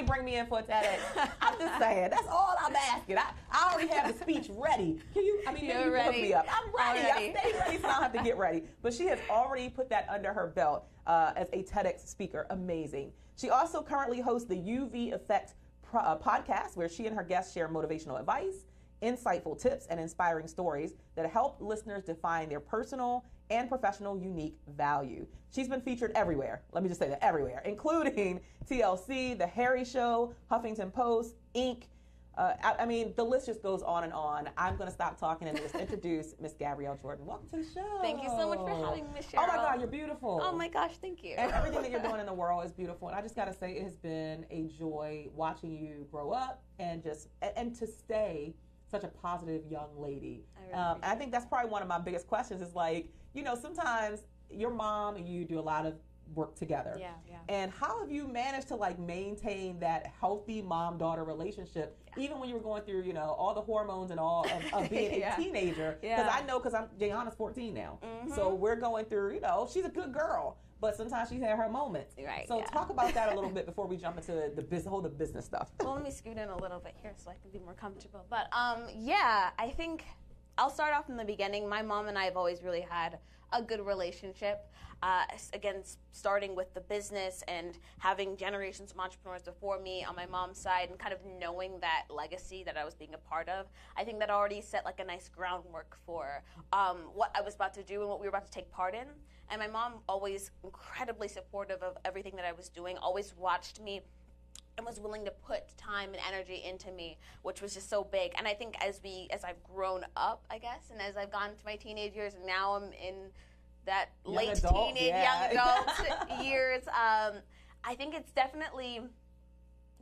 bring me in for a TEDx? I'm just saying, that's all I'm asking. I already have the speech ready. Can you, maybe you can hook me up. I'm ready. I stay ready, so I don't have to get ready. But she has already put that under her belt as a TEDx speaker. Amazing. She also currently hosts the UV Effect podcast, where she and her guests share motivational advice, insightful tips, and inspiring stories that help listeners define their personal and professional unique value. She's been featured everywhere. Let me just say that, everywhere, including TLC, The Harry Show, Huffington Post, Inc. The list just goes on and on. I'm going to stop talking and just introduce Miss Gabrielle Jordan. Welcome to the show. Thank you so much for having me, Miss Cheryl. Oh my God, you're beautiful. Oh my gosh, thank you. And everything that you're doing in the world is beautiful. And I just got to say, it has been a joy watching you grow up and to stay such a positive young lady. And I think that's probably one of my biggest questions is like, sometimes your mom and you do a lot of work together. Yeah. And how have you managed to like maintain that healthy mom-daughter relationship, even when you were going through, you know, all the hormones and all of being a teenager? Because I know, because Jayana's 14 now, so we're going through, you know, she's a good girl, but sometimes she's had her moments. Right. So talk about that a little bit before we jump into the business stuff. Well, let me scoot in a little bit here so I can be more comfortable. But yeah, I think I'll start off in the beginning. My mom and I have always really had a good relationship. Again, starting with the business and having generations of entrepreneurs before me on my mom's side, and kind of knowing that legacy that I was being a part of, I think that already set like a nice groundwork for what I was about to do and what we were about to take part in. And my mom, always incredibly supportive of everything that I was doing, always watched me and was willing to put time and energy into me, which was just so big. And I think as I've grown up, I guess, and as I've gone to my teenage years, and now I'm in that young adult years, I think it's definitely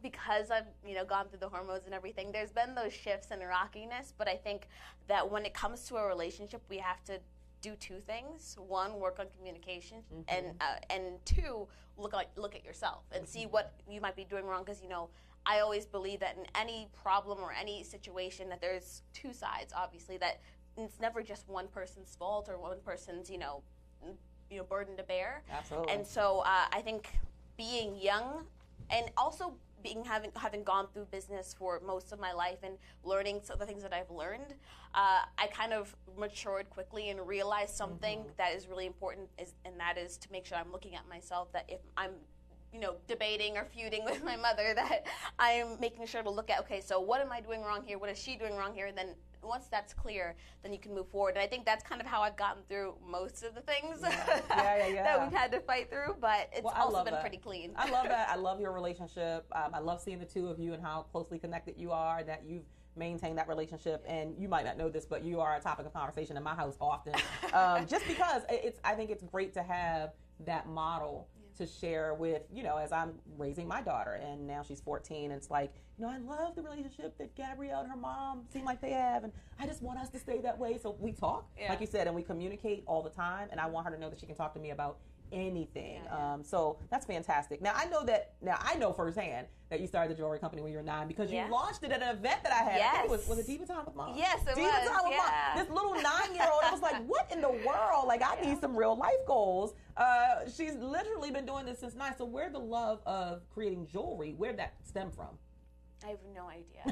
because I've, you know, gone through the hormones and everything. There's been those shifts and rockiness, but I think that when it comes to a relationship, we have to do two things. One, work on communication, and two, look at yourself and see what you might be doing wrong. Because, you know, I always believe that in any problem or any situation that there's two sides, obviously, that it's never just one person's fault or one person's, you know, burden to bear. Absolutely. And so I think being young and also having gone through business for most of my life and learning some of the things that I've learned, I kind of matured quickly and realized something that is really important, and that is to make sure I'm looking at myself, that if I'm, you know, debating or feuding with my mother, that I'm making sure to look at, okay, so what am I doing wrong here? What is she doing wrong here? And then once that's clear, then you can move forward. And I think that's kind of how I've gotten through most of the things that we've had to fight through, but it's also been pretty clean. I love that. I love your relationship. I love seeing the two of you and how closely connected you are, that you've maintained that relationship. And you might not know this, but you are a topic of conversation in my house often, just because I think it's great to have that model to share with, you know, as I'm raising my daughter, and now she's 14, and it's like, you know, I love the relationship that Gabrielle and her mom seem like they have, and I just want us to stay that way. So we talk, like you said, and we communicate all the time, and I want her to know that she can talk to me about anything. So that's fantastic. Now I know firsthand that you started the jewelry company when you were 9, because you launched it at an event that I had. I think it was it Diva Time with Mom? Yes, it Diva was. Time with Mom. This little 9-year-old, I was like, what in the world? Like, I need some real life goals. She's literally been doing this since 9. So where'd the love of creating jewelry, where'd that stem from? I have no idea.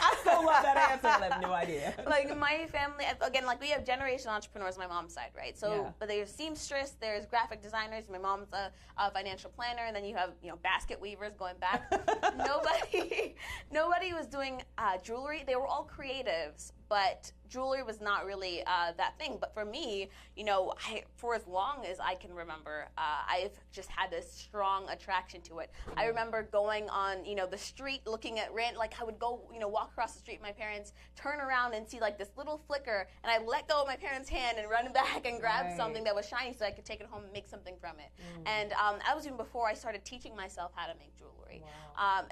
I still love that answer. I have no idea. Like, my family, again, like, we have generational entrepreneurs on my mom's side, right? So, but there's seamstress, there's graphic designers. My mom's a financial planner, and then you have, you know, basket weavers going back. Nobody was doing jewelry. They were all creatives, but jewelry was not really that thing. But for me, you know, for as long as I can remember, I've just had this strong attraction to it. I remember going on, you know, the street, looking at like, I would go, you know, walk across the street with my parents, turn around and see like this little flicker, and I'd let go of my parents' hand and run back and grab something that was shiny so I could take it home and make something from it. And that was even before I started teaching myself how to make jewelry.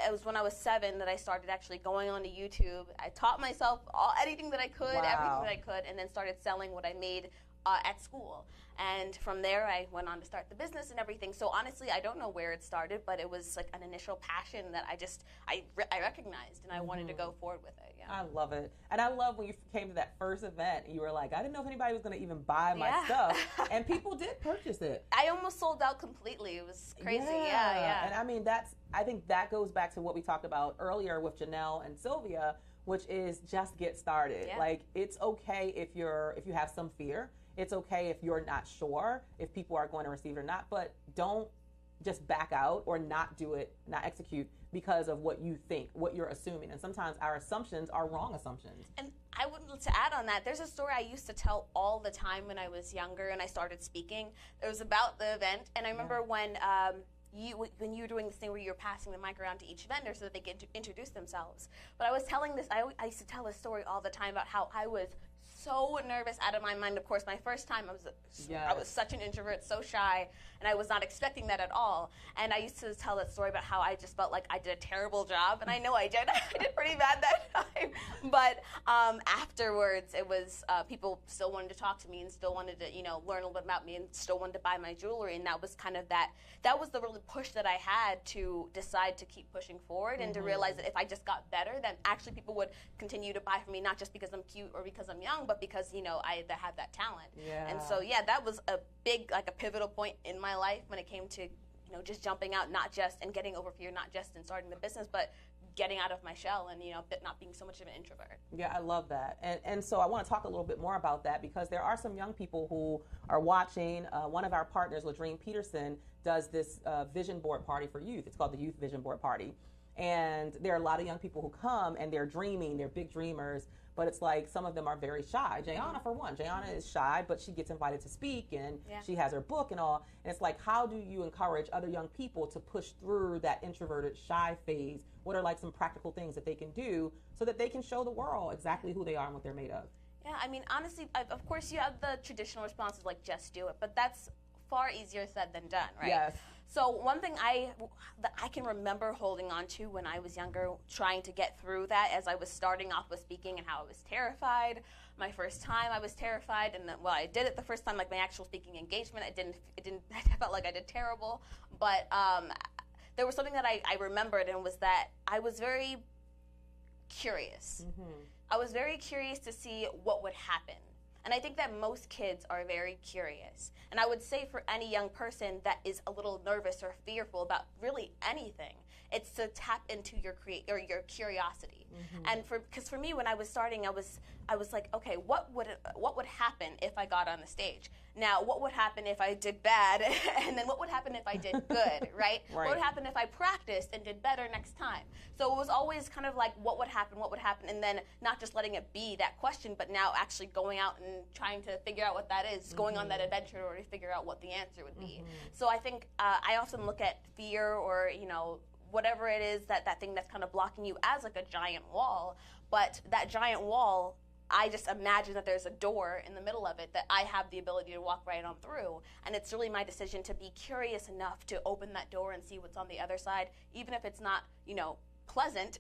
It was when I was 7 that I started actually going onto YouTube. I taught myself anything that I could, everything that I could, and then started selling what I made at school. And from there, I went on to start the business and everything. So honestly, I don't know where it started, but it was like an initial passion that I recognized, and I wanted to go forward with it. Yeah. I love it. And I love when you came to that first event, you were like, I didn't know if anybody was going to even buy my stuff. And people did purchase it. I almost sold out completely. It was crazy. Yeah. And I mean, I think that goes back to what we talked about earlier with Janelle and Sylvia, which is just get started. Like, it's okay if you have some fear. It's okay if you're not sure if people are going to receive it or not, but don't just back out or not do it, not execute because of what you think, what you're assuming. And sometimes our assumptions are wrong assumptions. And I would, to add on that, there's a story I used to tell all the time when I was younger and I started speaking. It was about the event, and I remember when you were doing this thing where you were passing the mic around to each vendor so that they could introduce themselves. But I was telling this, I used to tell this story all the time about how I was so nervous out of my mind. Of course, my first time, I was such an introvert, so shy, and I was not expecting that at all. And I used to tell that story about how I just felt like I did a terrible job, and I know I did. I did pretty bad that time. But afterwards, it was people still wanted to talk to me and still wanted to, learn a little bit about me and still wanted to buy my jewelry. And that was kind of that was the really push that I had to decide to keep pushing forward and to realize that if I just got better, then actually people would continue to buy from me, not just because I'm cute or because I'm young, but because, I have that talent. Yeah. And so, that was a big, a pivotal point in my life when it came to, just jumping out, and getting over fear, not just in starting the business, but getting out of my shell and, not being so much of an introvert. Yeah, I love that. And so I want to talk a little bit more about that because there are some young people who are watching. One of our partners, Ladrine Peterson, does this vision board party for youth. It's called the Youth Vision Board Party. And there are a lot of young people who come and they're dreaming, they're big dreamers, but it's like some of them are very shy. Jayana, for one, Jayana is shy, but she gets invited to speak and she has her book and all. And it's like, how do you encourage other young people to push through that introverted, shy phase? What are some practical things that they can do so that they can show the world exactly who they are and what they're made of? Yeah, I mean, honestly, of course you have the traditional responses like just do it, but that's far easier said than done, right? Yes. So one thing that I can remember holding on to when I was younger, trying to get through that as I was starting off with speaking and how I was terrified. My first time I was terrified, and I did it the first time, my actual speaking engagement. I felt like I did terrible. But there was something that I remembered, and was that I was very curious. I was very curious to see what would happen. And I think that most kids are very curious. And I would say for any young person that is a little nervous or fearful about really anything, it's to tap into your curiosity. And because for me, when I was starting, I was like, okay, what would happen if I got on the stage? Now, what would happen if I did bad? And then what would happen if I did good, right? What would happen if I practiced and did better next time? So it was always kind of like, what would happen, and then not just letting it be that question, but now actually going out and trying to figure out what that is, going on that adventure in order to figure out what the answer would be. So I think I often look at fear or, whatever it is, that thing that's kind of blocking you as like a giant wall. But that giant wall, I just imagine that there's a door in the middle of it that I have the ability to walk right on through. And it's really my decision to be curious enough to open that door and see what's on the other side, even if it's not, pleasant.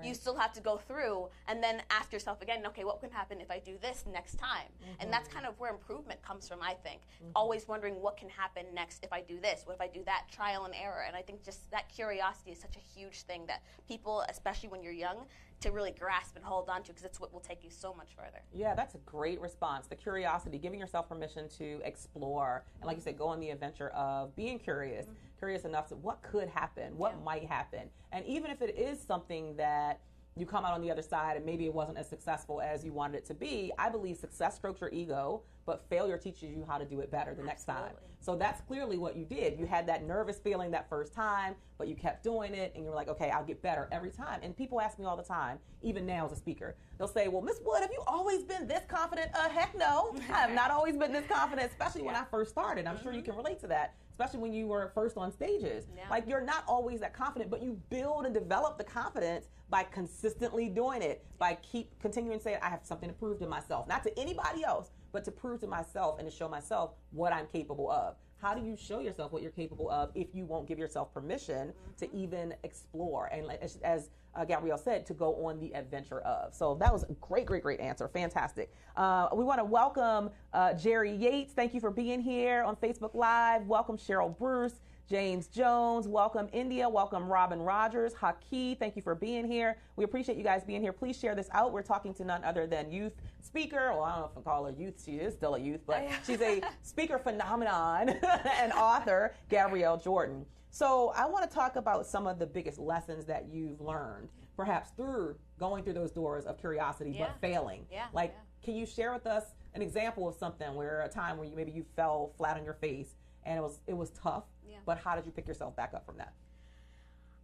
You still have to go through and then ask yourself again, okay, what can happen if I do this next time? And that's kind of where improvement comes from, I think. Always wondering what can happen next if I do this, what if I do that, trial and error. And I think just that curiosity is such a huge thing that people, especially when you're young, to really grasp and hold on to, because it's what will take you so much further. Yeah, that's a great response. The curiosity, giving yourself permission to explore, and like you said, go on the adventure of being curious, curious enough to what could happen, what might happen. And even if it is something that you come out on the other side and maybe it wasn't as successful as you wanted it to be, I believe success strokes your ego, but failure teaches you how to do it better the next time. So that's clearly what you did. You had that nervous feeling that first time, but you kept doing it, and you were like, okay, I'll get better every time. And people ask me all the time, even now as a speaker, they'll say, well, Miss Wood, have you always been this confident? Heck no, I have not always been this confident, especially when I first started. I'm sure you can relate to that, especially when you were first on stages. Like, you're not always that confident, but you build and develop the confidence by consistently doing it, by continuing to say, I have something to prove to myself, not to anybody else, but to prove to myself and to show myself what I'm capable of. How do you show yourself what you're capable of if you won't give yourself permission to even explore? And as Gabrielle said, to go on the adventure of. So that was a great, great, great answer. Fantastic. We want to welcome Jerry Yates. Thank you for being here on Facebook Live. Welcome Cheryl Bruce, James Jones. Welcome India. Welcome Robin Rogers. Haki, thank you for being here. We appreciate you guys being here. Please share this out. We're talking to none other than youth speaker. Well, I don't know if I call her youth. She is still a youth, but she's a speaker phenomenon and author, Gabrielle Jordan. So I want to talk about some of the biggest lessons that you've learned, perhaps through going through those doors of curiosity, but failing. Can you share with us an example of something where a time where maybe you fell flat on your face and it was tough, but how did you pick yourself back up from that?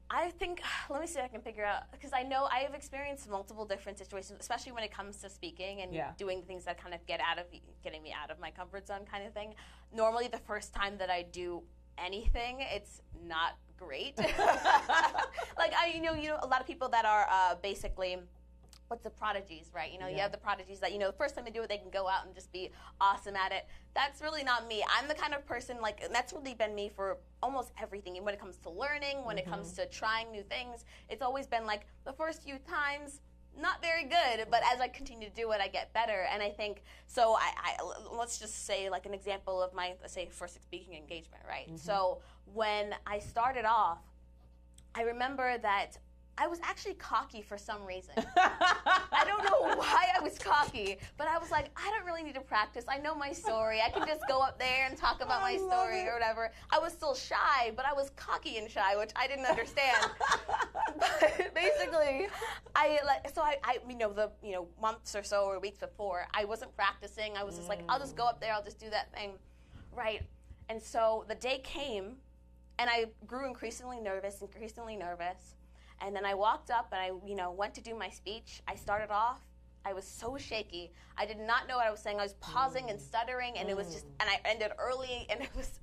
I think, let me see if I can figure out, because I know I have experienced multiple different situations, especially when it comes to speaking and doing things that kind of getting me out of my comfort zone kind of thing. Normally the first time that I do anything, it's not great. Like, a lot of people that are basically what's the prodigies, right? You know, you have the prodigies that, you know, the first time they do it, they can go out and just be awesome at it. That's really not me. I'm the kind of person, like, and that's really been me for almost everything. When it comes to learning, when it comes to trying new things, it's always been like the first few times, not very good, but as I continue to do it, I get better. And I think, so let's just say like an example of my, let's say, first speaking engagement, right? So when I started off, I remember that I was actually cocky for some reason. I don't know why I was cocky, but I was like, I don't really need to practice. I know my story. I can just go up there and talk about my story or whatever. I was still shy, but I was cocky and shy, which I didn't understand. But basically, I months or so or weeks before, I wasn't practicing. I was just like, I'll just go up there. I'll just do that thing, right? And so the day came, and I grew increasingly nervous. And then I walked up and I, went to do my speech. I started off, I was so shaky. I did not know what I was saying. I was pausing and stuttering, and it was just, and I ended early, and it was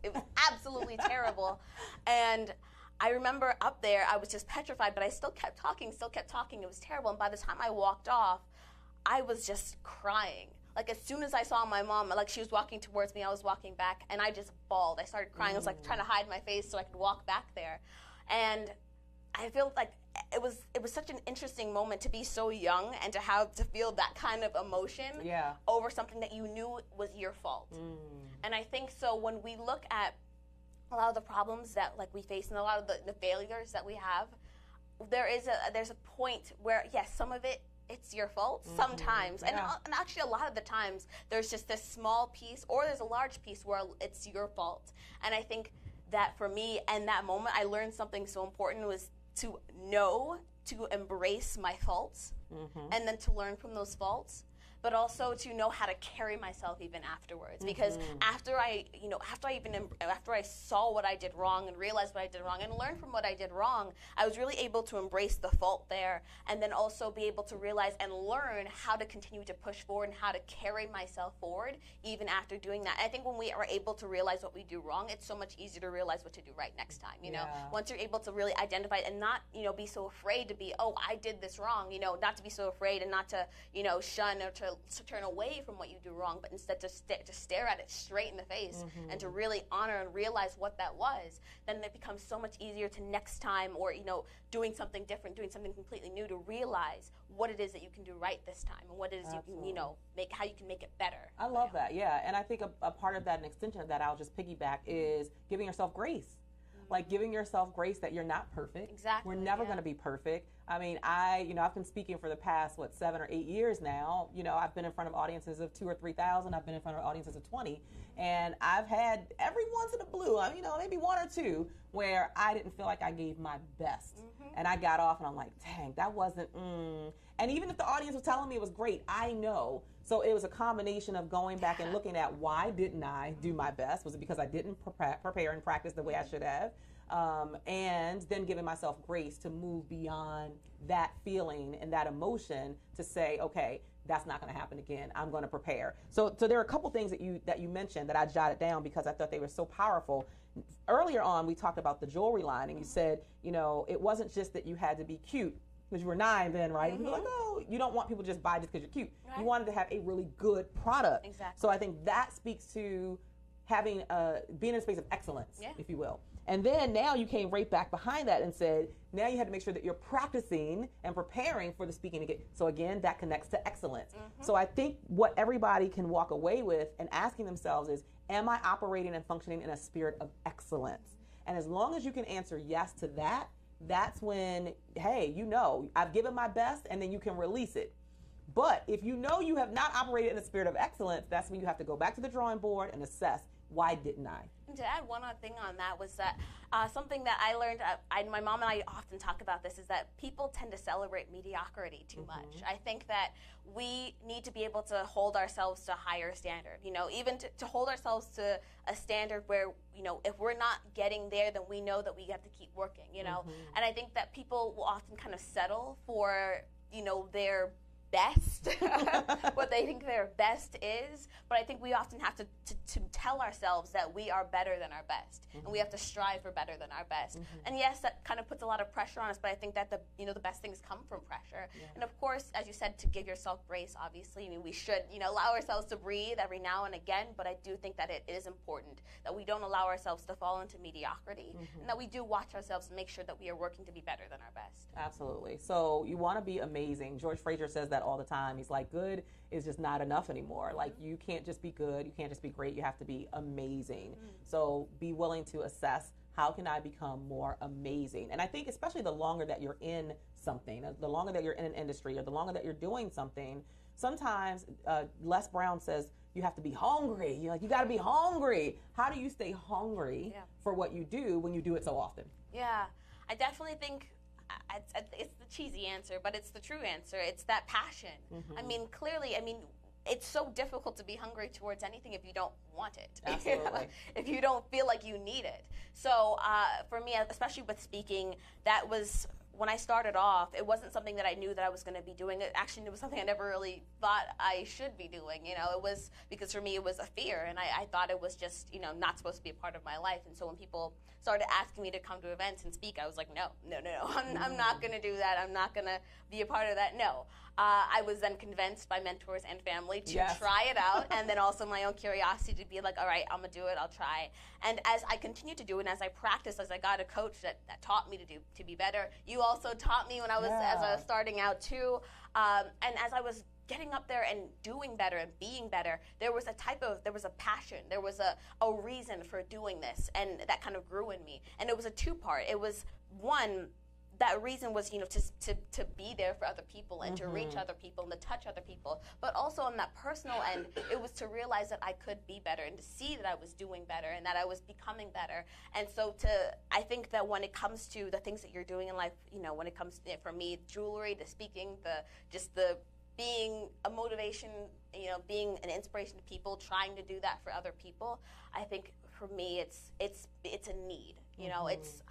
absolutely terrible. And I remember up there, I was just petrified, but I still kept talking. It was terrible. And by the time I walked off, I was just crying. Like, as soon as I saw my mom, like, she was walking towards me, I was walking back, and I just bawled. I started crying. I was, like, trying to hide my face so I could walk back there. And I feel like it was such an interesting moment to be so young and to feel that kind of emotion over something that you knew was your fault. And I think so when we look at a lot of the problems that like we face and a lot of the failures that we have, there's a point where yes, some of it's your fault sometimes, and actually a lot of the times there's just this small piece or there's a large piece where it's your fault. And I think that for me in that moment I learned something so important was to know, to embrace my faults, and then to learn from those faults, but also to know how to carry myself even afterwards. Because after I saw what I did wrong and realized what I did wrong and learned from what I did wrong, I was really able to embrace the fault there, and then also be able to realize and learn how to continue to push forward and how to carry myself forward even after doing that. I think when we are able to realize what we do wrong, it's so much easier to realize what to do right next time. You know, once you're able to really identify it and not, be so afraid to be, oh, I did this wrong. Not to be so afraid and not to, shun or to turn away from what you do wrong, but instead to stare at it straight in the face and to really honor and realize what that was. Then it becomes so much easier to next time, or doing something different, doing something completely new, to realize what it is that you can do right this time and what it is you can how you can make it better. I love that, and I think a part of that, an extension of that, I'll just piggyback, is giving yourself grace. Like giving yourself grace that you're not perfect. Exactly. We're never going to be perfect. I mean, I've been speaking for the past 7 or 8 years now. I've been in front of audiences of 2,000 or 3,000. I've been in front of audiences of 20, and I've had every once in a blue, maybe 1 or 2 where I didn't feel like I gave my best, and I got off, and I'm like, dang, that wasn't. And even if the audience was telling me it was great, I know. So it was a combination of going back and looking at why didn't I do my best? Was it because I didn't prepare and practice the way I should have? And then giving myself grace to move beyond that feeling and that emotion to say, okay, that's not going to happen again. I'm going to prepare. So there are a couple things that you mentioned that I jotted down because I thought they were so powerful. Earlier on, we talked about the jewelry line, and you said, it wasn't just that you had to be cute. Because you were 9 then, right? And people were like, oh, you don't want people to just buy just because you're cute. Right. You wanted to have a really good product. Exactly. So I think that speaks to having being in a space of excellence, if you will. And then now you came right back behind that and said, now you had to make sure that you're practicing and preparing for the speaking again. So again, that connects to excellence. So I think what everybody can walk away with and asking themselves is, am I operating and functioning in a spirit of excellence? And as long as you can answer yes to that, that's when, hey, I've given my best, and then you can release it. But if you have not operated in a spirit of excellence, that's when you have to go back to the drawing board and assess, why didn't I? And to add one other thing on that was that something that I learned, my mom and I often talk about this, is that people tend to celebrate mediocrity too much. I think that we need to be able to hold ourselves to a higher standard, even to hold ourselves to a standard where, if we're not getting there, then we know that we have to keep working, And I think that people will often kind of settle for, their best, what they think their best is. But I think we often have to tell ourselves that we are better than our best, and we have to strive for better than our best. And yes, that kind of puts a lot of pressure on us, but I think that the best things come from pressure. And of course, as you said, to give yourself grace, obviously. I mean, we should, allow ourselves to breathe every now and again, but I do think that it is important that we don't allow ourselves to fall into mediocrity, and that we do watch ourselves and make sure that we are working to be better than our best. Absolutely. So you want to be amazing. George Fraser says that all the time. He's like, good is just not enough anymore. Like, you can't just be good. You can't just be great. You have to be amazing. So be willing to assess, how can I become more amazing? And I think especially the longer that you're in something, the longer that you're in an industry, or the longer that you're doing something, sometimes Les Brown says you have to be hungry. You got to be hungry. How do you stay hungry for what you do when you do it so often? Yeah, I definitely think it's the cheesy answer, but it's the true answer. It's that passion. I mean, clearly, it's so difficult to be hungry towards anything if you don't want it. Absolutely. If you don't feel like you need it. So for me, especially with speaking, that was, when I started off, it wasn't something that I knew that I was going to be doing. It was something I never really thought I should be doing. It was, because for me it was a fear, and I thought it was just, not supposed to be a part of my life. And so when people started asking me to come to events and speak, I was like, no. I'm not going to do that. I'm not going to be a part of that. No. I was then convinced by mentors and family to try it out, and then also my own curiosity to be like, all right, I'm going to do it, I'll try. And as I continued to do it, and as I practiced, as I got a coach that taught me to be better, you also taught me as I was starting out too, and as I was getting up there and doing better and being better, there was a passion, there was a reason for doing this, and that kind of grew in me. And it was a two-part. It was, one, that reason was, to be there for other people and to reach other people and to touch other people. But also on that personal end, it was to realize that I could be better and to see that I was doing better and that I was becoming better. And so I think that when it comes to the things that you're doing in life, when it comes to, for me, jewelry, the speaking, the being a motivation, being an inspiration to people, trying to do that for other people, I think for me it's a need.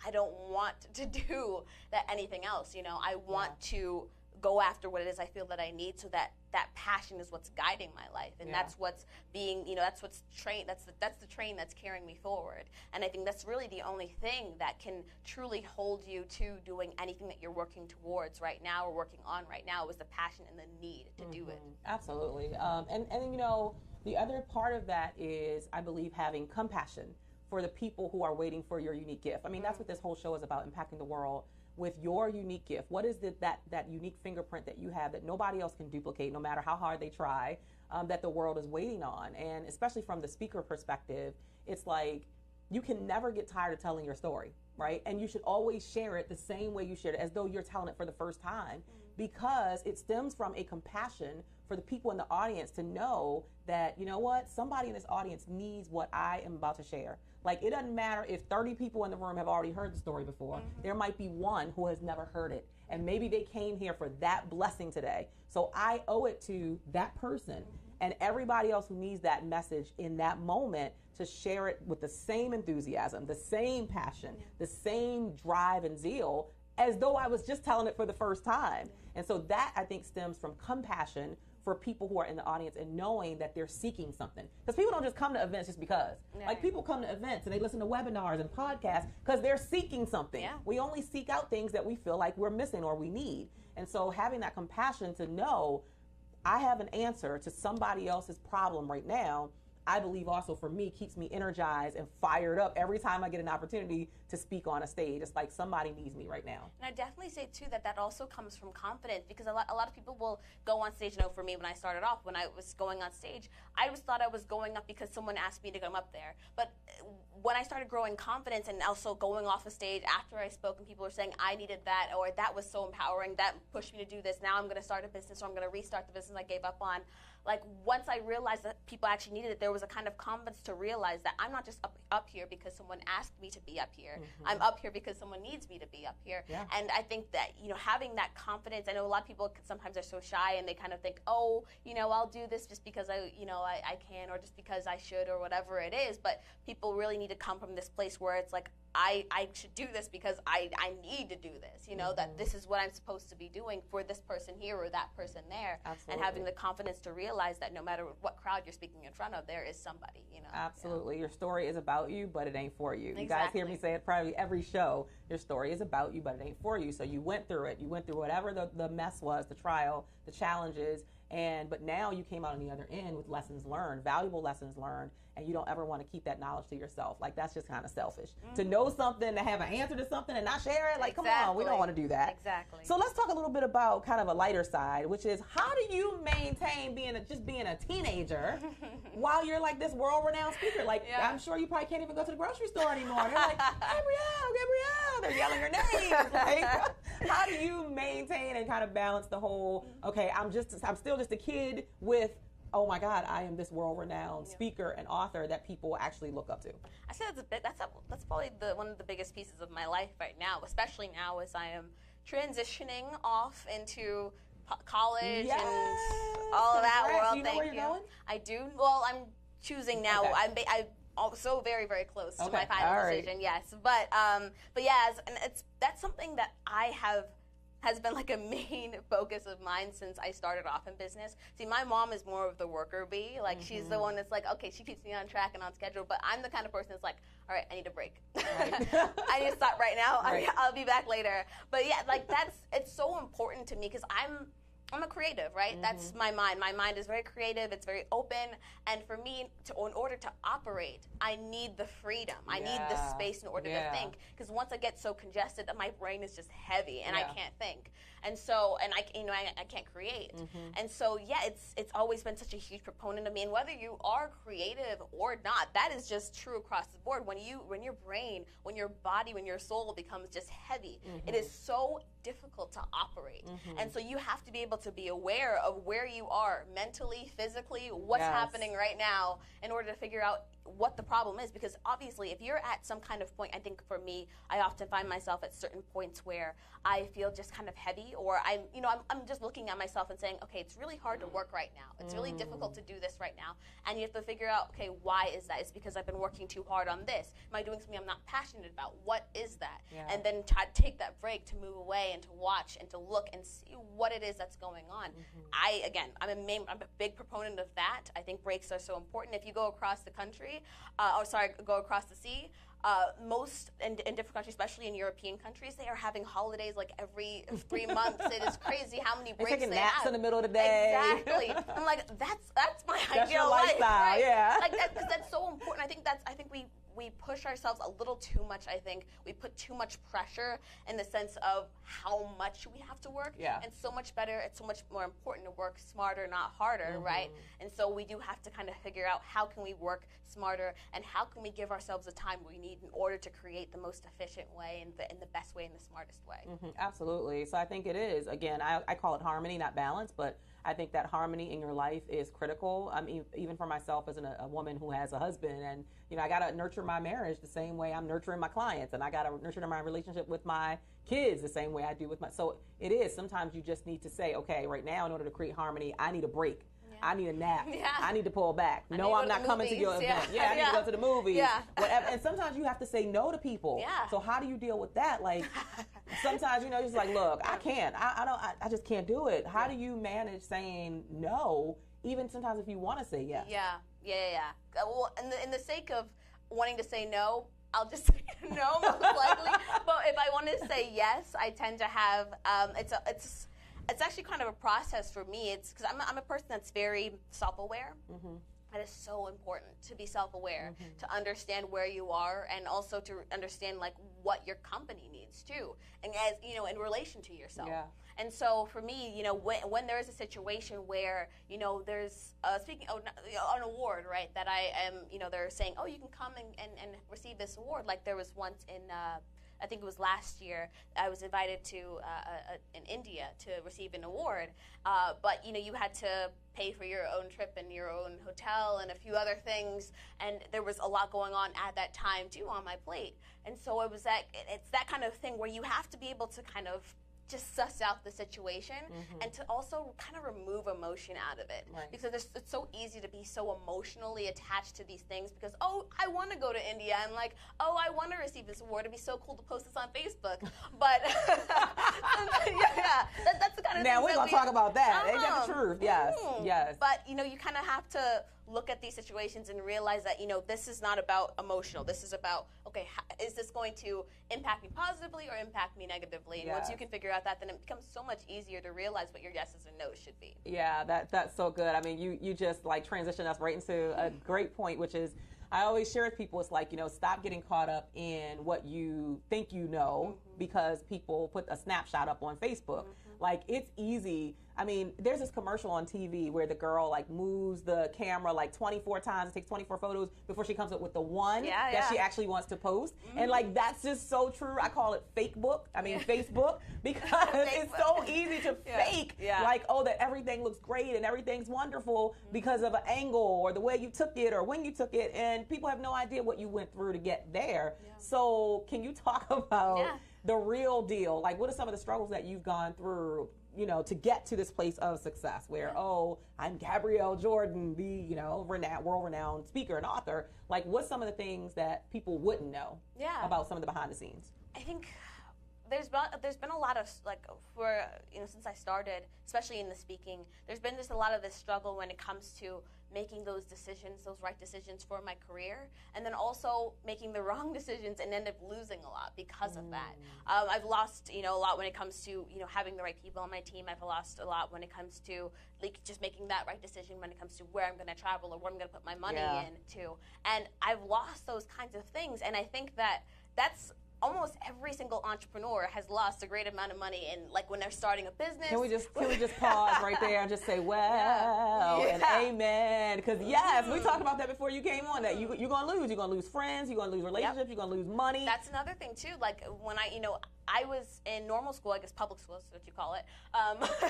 I don't want to do that anything else. I want to go after what it is I feel that I need, so that passion is what's guiding my life, and that's what's being, that's what's train. That's the train that's carrying me forward. And I think that's really the only thing that can truly hold you to doing anything that you're working towards right now or working on right now, is the passion and the need to do it. Absolutely. And the other part of that is, I believe, having compassion for the people who are waiting for your unique gift. That's what this whole show is about, impacting the world with your unique gift. What is that unique fingerprint that you have that nobody else can duplicate, no matter how hard they try, that the world is waiting on? And especially from the speaker perspective, it's like, you can never get tired of telling your story, right? And you should always share it the same way you shared it, as though you're telling it for the first time, because it stems from a compassion for the people in the audience to know that, somebody in this audience needs what I am about to share. Like, it doesn't matter if 30 people in the room have already heard the story before. There might be one who has never heard it, and maybe they came here for that blessing today. So I owe it to that person and everybody else who needs that message in that moment to share it with the same enthusiasm, the same passion, the same drive and zeal, as though I was just telling it for the first time. And so that, I think, stems from compassion for people who are in the audience and knowing that they're seeking something. Because people don't just come to events just because. Like, people come to events and they listen to webinars and podcasts because they're seeking something. We only seek out things that we feel like we're missing or we need. And so having that compassion to know, I have an answer to somebody else's problem right now, I believe also for me keeps me energized and fired up every time I get an opportunity to speak on a stage. It's like somebody needs me right now. And I definitely say too that also comes from confidence, because a lot of people will go on stage. For me, when I started off, when I was going on stage, I always thought I was going up because someone asked me to come up there. But when I started growing confidence and also going off a stage after I spoke and people were saying I needed that, or that was so empowering, that pushed me to do this, now I'm going to start a business, or I'm going to restart the business I gave up on. Like, once I realized that people actually needed it, there was a kind of confidence to realize that I'm not just up here because someone asked me to be up here. I'm up here because someone needs me to be up here. And I think that, having that confidence, I know a lot of people sometimes are so shy and they kind of think, oh, I'll do this just because I can, or just because I should, or whatever it is. But people really need to come from this place where it's like, I should do this because I need to do this, you know, that this is what I'm supposed to be doing for this person here or that person there. Absolutely. And having the confidence to realize that no matter what crowd you're speaking in front of, there is somebody, you know. Absolutely. Your story is about you, but it ain't for you. Exactly. You guys hear me say it probably every show. Your story is about you, but it ain't for you. So you went through it. You went through whatever the mess was, the trial, the challenges, but now you came out on the other end with lessons learned, valuable lessons learned, and you don't ever want to keep that knowledge to yourself. Like, that's just kind of selfish. To know something, to have an answer to something and not share it, like, come on, we don't want to do that. Exactly. So let's talk a little bit about kind of a lighter side, which is how do you maintain being a teenager while you're like this world-renowned speaker? Like, I'm sure you probably can't even go to the grocery store anymore. You're like, Gabrielle, they're yelling your name. Like, how do you maintain and kind of balance the whole, okay, I'm still just a kid with, oh my God, I am this world-renowned speaker and author that people actually look up to? I say that's probably one of the biggest pieces of my life right now, especially now as I am transitioning off into college and all of that world. Do you know where you're going? I do. Well, I'm choosing now. Okay. I'm also very, very close to my Okay. final All right. decision. Yes, but yeah, and that's something that has been like a main focus of mine since I started off in business. See, my mom is more of the worker bee. Like, she's the one that's like, okay, she keeps me on track and on schedule, but I'm the kind of person that's like, all right, I need a break. Right. I need to stop right now. Right. I'll be back later. But yeah, like it's so important to me because I'm a creative, right? That's my mind. My mind is very creative. It's very open. And for me, in order to operate, I need the freedom. I need the space in order to think. Because once I get so congested, my brain is just heavy and I can't think. And so, and I can't create. And so, yeah, it's always been such a huge proponent of me. And whether you are creative or not, that is just true across the board. When your brain, when your body, when your soul becomes just heavy, it is so difficult to operate. And so you have to be able to be aware of where you are mentally, physically, what's happening right now in order to figure out what the problem is. Because obviously if you're at some kind of point, I think for me, I often find myself at certain points where I feel just kind of heavy, or I'm just looking at myself and saying, okay, it's really hard to work right now. It's really difficult to do this right now. And you have to figure out, okay, why is that? It's because I've been working too hard on this. Am I doing something I'm not passionate about? What is that? And then try to take that break to move away and to watch and to look and see what it is that's going on. I'm a big proponent of that. I think breaks are so important. If you go across the country, go across the sea, most in different countries, especially in European countries, they are having holidays like every 3 months. It is crazy how many breaks taking they naps have. in the middle of the day. Exactly. I'm like, that's my That's ideal your life. lifestyle, Right? yeah. Like because that's so important. I think we push ourselves a little too much. I think we put too much pressure in the sense of how much we have to work. And so much better, it's so much more important to work smarter, not harder, right? And so we do have to kind of figure out how can we work smarter and how can we give ourselves the time we need in order to create the most efficient way and the best way and the smartest way. Absolutely. So I think it is. Again, I call it harmony, not balance, but I think that harmony in your life is critical. I mean, even for myself as a woman who has a husband, and I got to nurture my marriage the same way I'm nurturing my clients, and I got to nurture my relationship with my kids the same way I do with my. So it is. Sometimes you just need to say, okay, right now in order to create harmony, I need a break. I need a nap. I need to pull back. No, I'm not coming to your event. I need to go to the movies. Whatever. And sometimes you have to say no to people. So how do you deal with that? Like sometimes, you're just like, look, I can't. I just can't do it. How do you manage saying no, even sometimes if you want to say yes? Well, in the sake of wanting to say no, I'll just say no most likely. But if I want to say yes, I tend to have it's actually kind of a process for me. It's because I'm a person that's very self-aware. It is so important to be self-aware, to understand where you are, and also to understand like what your company needs too, and as in relation to yourself. And so for me, when there is a situation where there's speaking an award, right, that I am, they're saying, oh, you can come and receive this award. Like there was once in I think it was last year, I was invited to in India to receive an award, but you had to pay for your own trip and your own hotel and a few other things, and there was a lot going on at that time too on my plate. And so it's that kind of thing where you have to be able to kind of just suss out the situation and to also kind of remove emotion out of it. Right. Because it's so easy to be so emotionally attached to these things because, oh, I want to go to India. And like, oh, I want to receive this award. It'd be so cool to post this on Facebook. But that's the kind of now things we're going to talk about that. Ain't that the truth? Yes, yes. But, you know, you kind of have to look at these situations and realize that, you know, this is not about emotional. This is about, okay, is this going to impact me positively or impact me negatively? And once you can figure out that, then it becomes so much easier to realize what your yeses and nos should be. Yeah, that's so good. I mean, you just like transitioned us right into a great point, which is I always share with people, it's like, you know, stop getting caught up in what you think you know because people put a snapshot up on Facebook. Like, it's easy. I mean, there's this commercial on TV where the girl like moves the camera like 24 times, takes 24 photos before she comes up with the one that she actually wants to post. And like, that's just so true. I call it Facebook, because it's so easy to fake like, oh, that everything looks great and everything's wonderful because of an angle or the way you took it or when you took it, and people have no idea what you went through to get there. So can you talk about the real deal? Like, what are some of the struggles that you've gone through, you know, to get to this place of success where, oh, I'm Gabrielle Jordan, the, you know, world-renowned speaker and author. Like, what's some of the things that people wouldn't know about some of the behind the scenes? I think there's been a lot of, like, since I started, especially in the speaking, there's been just a lot of this struggle when it comes to making those decisions, those right decisions for my career, and then also making the wrong decisions and end up losing a lot because of that. I've lost, you know, a lot when it comes to, you know, having the right people on my team. I've lost a lot when it comes to, like, just making that right decision when it comes to where I'm going to travel or what I'm going to put my money into. And I've lost those kinds of things, and I think that's almost every single entrepreneur has lost a great amount of money in, like, when they're starting a business. Can we just pause right there and just say, well, and amen? Because we talked about that before you came on, that you're going to lose. You're going to lose friends. You're going to lose relationships. You're going to lose money. That's another thing, too. Like, when I was in normal school, I guess public school is what you call it,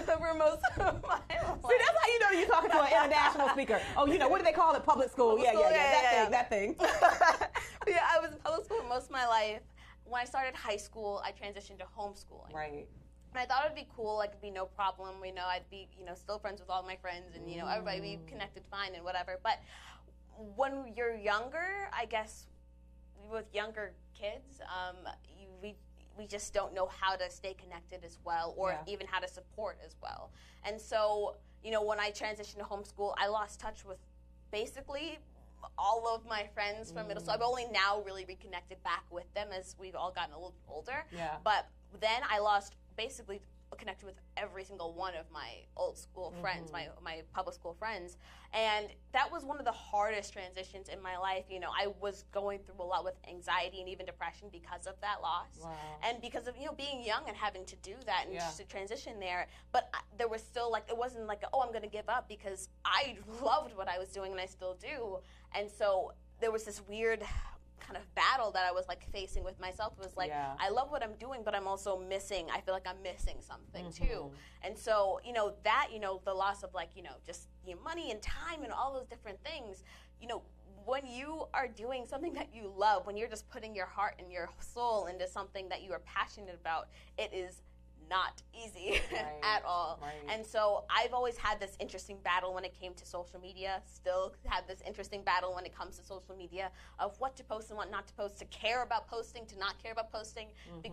for most of my life. See, that's how you know you're talking to an international speaker. Oh, you know, what do they call it? Public school. That thing. Yeah, I was in public school for most of my life. When I started high school, I transitioned to homeschooling. Right. And I thought it'd be cool, like, it'd be no problem. You know, I'd be, you know, still friends with all my friends, and, you know, everybody be connected fine and whatever. But when you're younger, I guess, with younger kids, we just don't know how to stay connected as well, or even how to support as well. And so, you know, when I transitioned to homeschool, I lost touch with basically all of my friends from middle school. I've only now really reconnected back with them as we've all gotten a little older. Yeah. But then I lost basically connected with every single one of my old school friends, my public school friends. And that was one of the hardest transitions in my life. You know, I was going through a lot with anxiety and even depression because of that loss. Wow. And because of, you know, being young and having to do that and just to transition there. But there was still, like, it wasn't like, oh, I'm going to give up, because I loved what I was doing and I still do. And so there was this weird kind of battle that I was, like, facing with myself. It was like, I love what I'm doing, but I'm also missing, I feel like I'm missing something too. And so, you know, that, you know, the loss of, like, you know, just, you know, money and time and all those different things, you know, when you are doing something that you love, when you're just putting your heart and your soul into something that you are passionate about, it is not easy at all. And so I've always had this interesting battle when it came to social media, still have this interesting battle when it comes to social media of what to post and what not to post, to care about posting, to not care about posting,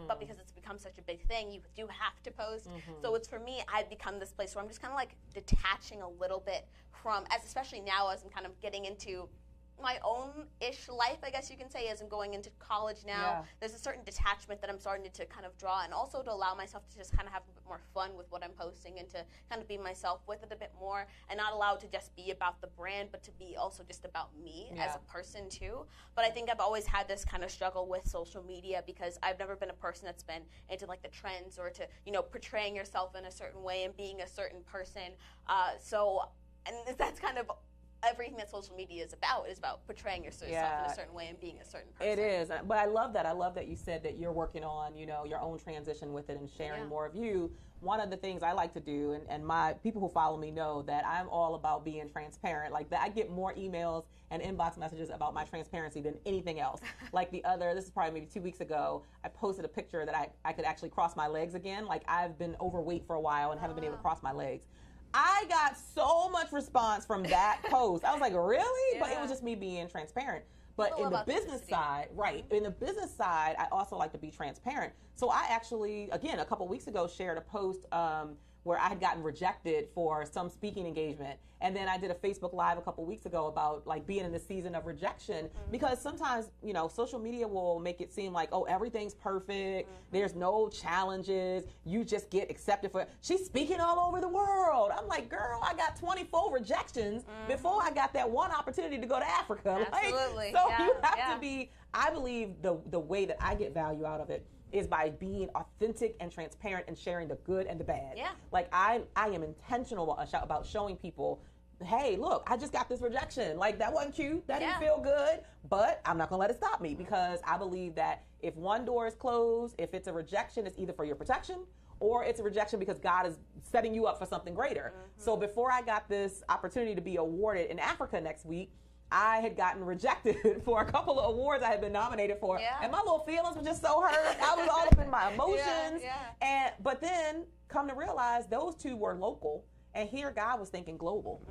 but because it's become such a big thing, you do have to post. So it's, for me, I've become this place where I'm just kind of like detaching a little bit from, especially now as I'm kind of getting into my own-ish life, I guess you can say, as I'm going into college now. There's a certain detachment that I'm starting to kind of draw, and also to allow myself to just kind of have a bit more fun with what I'm posting and to kind of be myself with it a bit more, and not allow it to just be about the brand, but to be also just about me as a person too. But I think I've always had this kind of struggle with social media, because I've never been a person that's been into, like, the trends or to, you know, portraying yourself in a certain way and being a certain person. And that's kind of everything that social media is about portraying yourself in a certain way and being a certain person. It is, but I love that. I love that you said that you're working on, your own transition with it and sharing more of you. One of the things I like to do, and my people who follow me know that I'm all about being transparent. Like that, I get more emails and inbox messages about my transparency than anything else. Like this is probably maybe 2 weeks ago, I posted a picture that I could actually cross my legs again. Like I've been overweight for a while and haven't been able to cross my legs. I got so much response from that post. I was like, really? Yeah. But it was just me being transparent. But in the business side, in the business side, I also like to be transparent. So I actually, again, a couple weeks ago, shared a post where I had gotten rejected for some speaking engagement. And then I did a Facebook Live a couple weeks ago about like being in the season of rejection, because sometimes, social media will make it seem like, oh, everything's perfect. There's no challenges. You just get accepted for, she's speaking all over the world. I'm like, girl, I got 24 rejections before I got that one opportunity to go to Africa. Absolutely. So you have to be, I believe the way that I get value out of it is by being authentic and transparent and sharing the good and the bad. Yeah. Like I am intentional about showing people, hey, look, I just got this rejection. Like that wasn't cute. That didn't feel good, but I'm not gonna let it stop me, because I believe that if one door is closed, if it's a rejection, it's either for your protection or it's a rejection because God is setting you up for something greater. So before I got this opportunity to be awarded in Africa next week, I had gotten rejected for a couple of awards I had been nominated for, and my little feelings were just so hurt. I was all up in my emotions, but then come to realize those two were local, and here God was thinking global.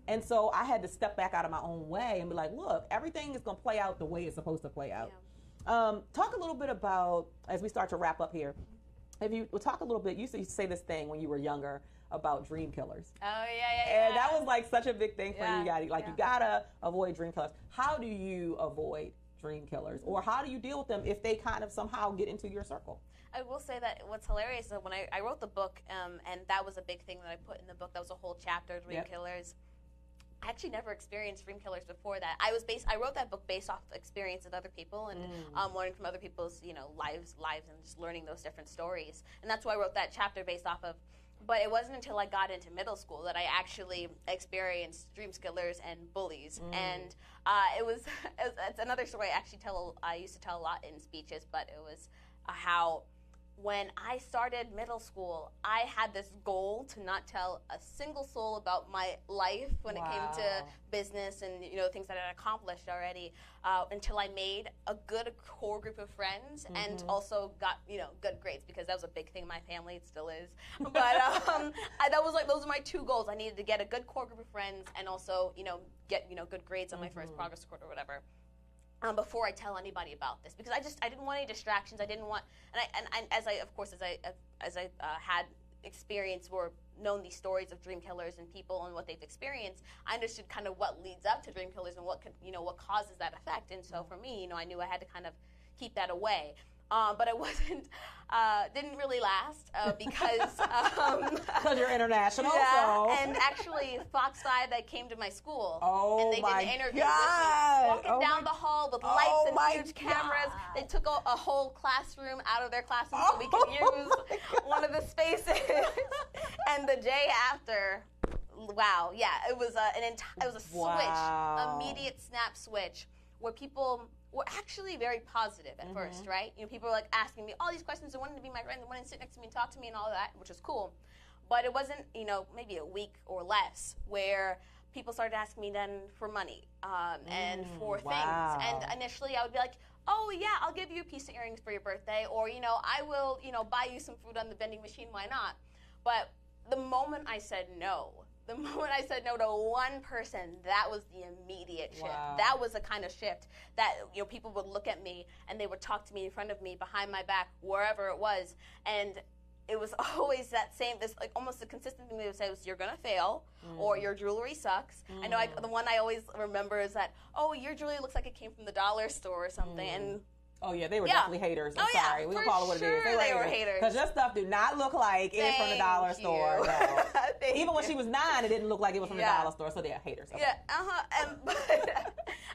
And so I had to step back out of my own way and be like, look, everything is going to play out the way it's supposed to play out. Talk a little bit about, as we start to wrap up here, if you will talk a little bit, you used to say this thing when you were younger about dream killers. Oh, yeah. And that was like such a big thing for you. You gotta avoid dream killers. How do you avoid dream killers? Or how do you deal with them if they kind of somehow get into your circle? I will say that what's hilarious is that when I wrote the book, and that was a big thing that I put in the book, that was a whole chapter, dream killers. I actually never experienced dream killers before that. I wrote that book based off experience of other people and learning from other people's lives and just learning those different stories. And that's why I wrote that chapter based off of. But it wasn't until I got into middle school that I actually experienced dream killers and bullies. And it's another story I used to tell a lot in speeches, but it was how when I started middle school, I had this goal to not tell a single soul about my life when it came to business and things that I had accomplished already, until I made a good core group of friends and also got good grades, because that was a big thing in my family. It still is. But that was like, those are my two goals. I needed to get a good core group of friends and also get good grades on my first progress report or whatever. Before I tell anybody about this, because I didn't want any distractions. I didn't want, and as I had experience or known these stories of dream killers and people and what they've experienced, I understood kind of what leads up to dream killers and what causes that effect. And so for me, I knew I had to kind of keep that away. But it didn't really last because you're international. Yeah, and actually Fox 5 that came to my school, and they did an interview with me, walking down the hall with lights and huge cameras. They took a whole classroom out of their classroom so we could use one of the spaces. And the day after, it was a switch, immediate snap switch, where people were actually very positive at first, right? People were like asking me all these questions and wanting to be my friend and wanting to sit next to me and talk to me and all that, which was cool. But it wasn't, maybe a week or less where people started asking me then for money and for things. And initially I would be like, oh yeah, I'll give you a piece of earrings for your birthday, or I will, buy you some food on the vending machine, why not? But the moment I said no to one person, that was the immediate shift. That was the kind of shift that people would look at me and they would talk to me in front of me, behind my back, wherever it was, and it was always this like almost a consistent thing they would say was, you're gonna fail, or your jewelry sucks. I know the one I always remember is that, oh, your jewelry looks like it came from the dollar store or something, and oh, yeah, they were definitely haters. I'm sorry. We'll call it what it is. They were haters. Because your stuff did not look like it from the dollar store. No. Even when she was 9, it didn't look like it was from the dollar store, so they're haters. Okay. Yeah, but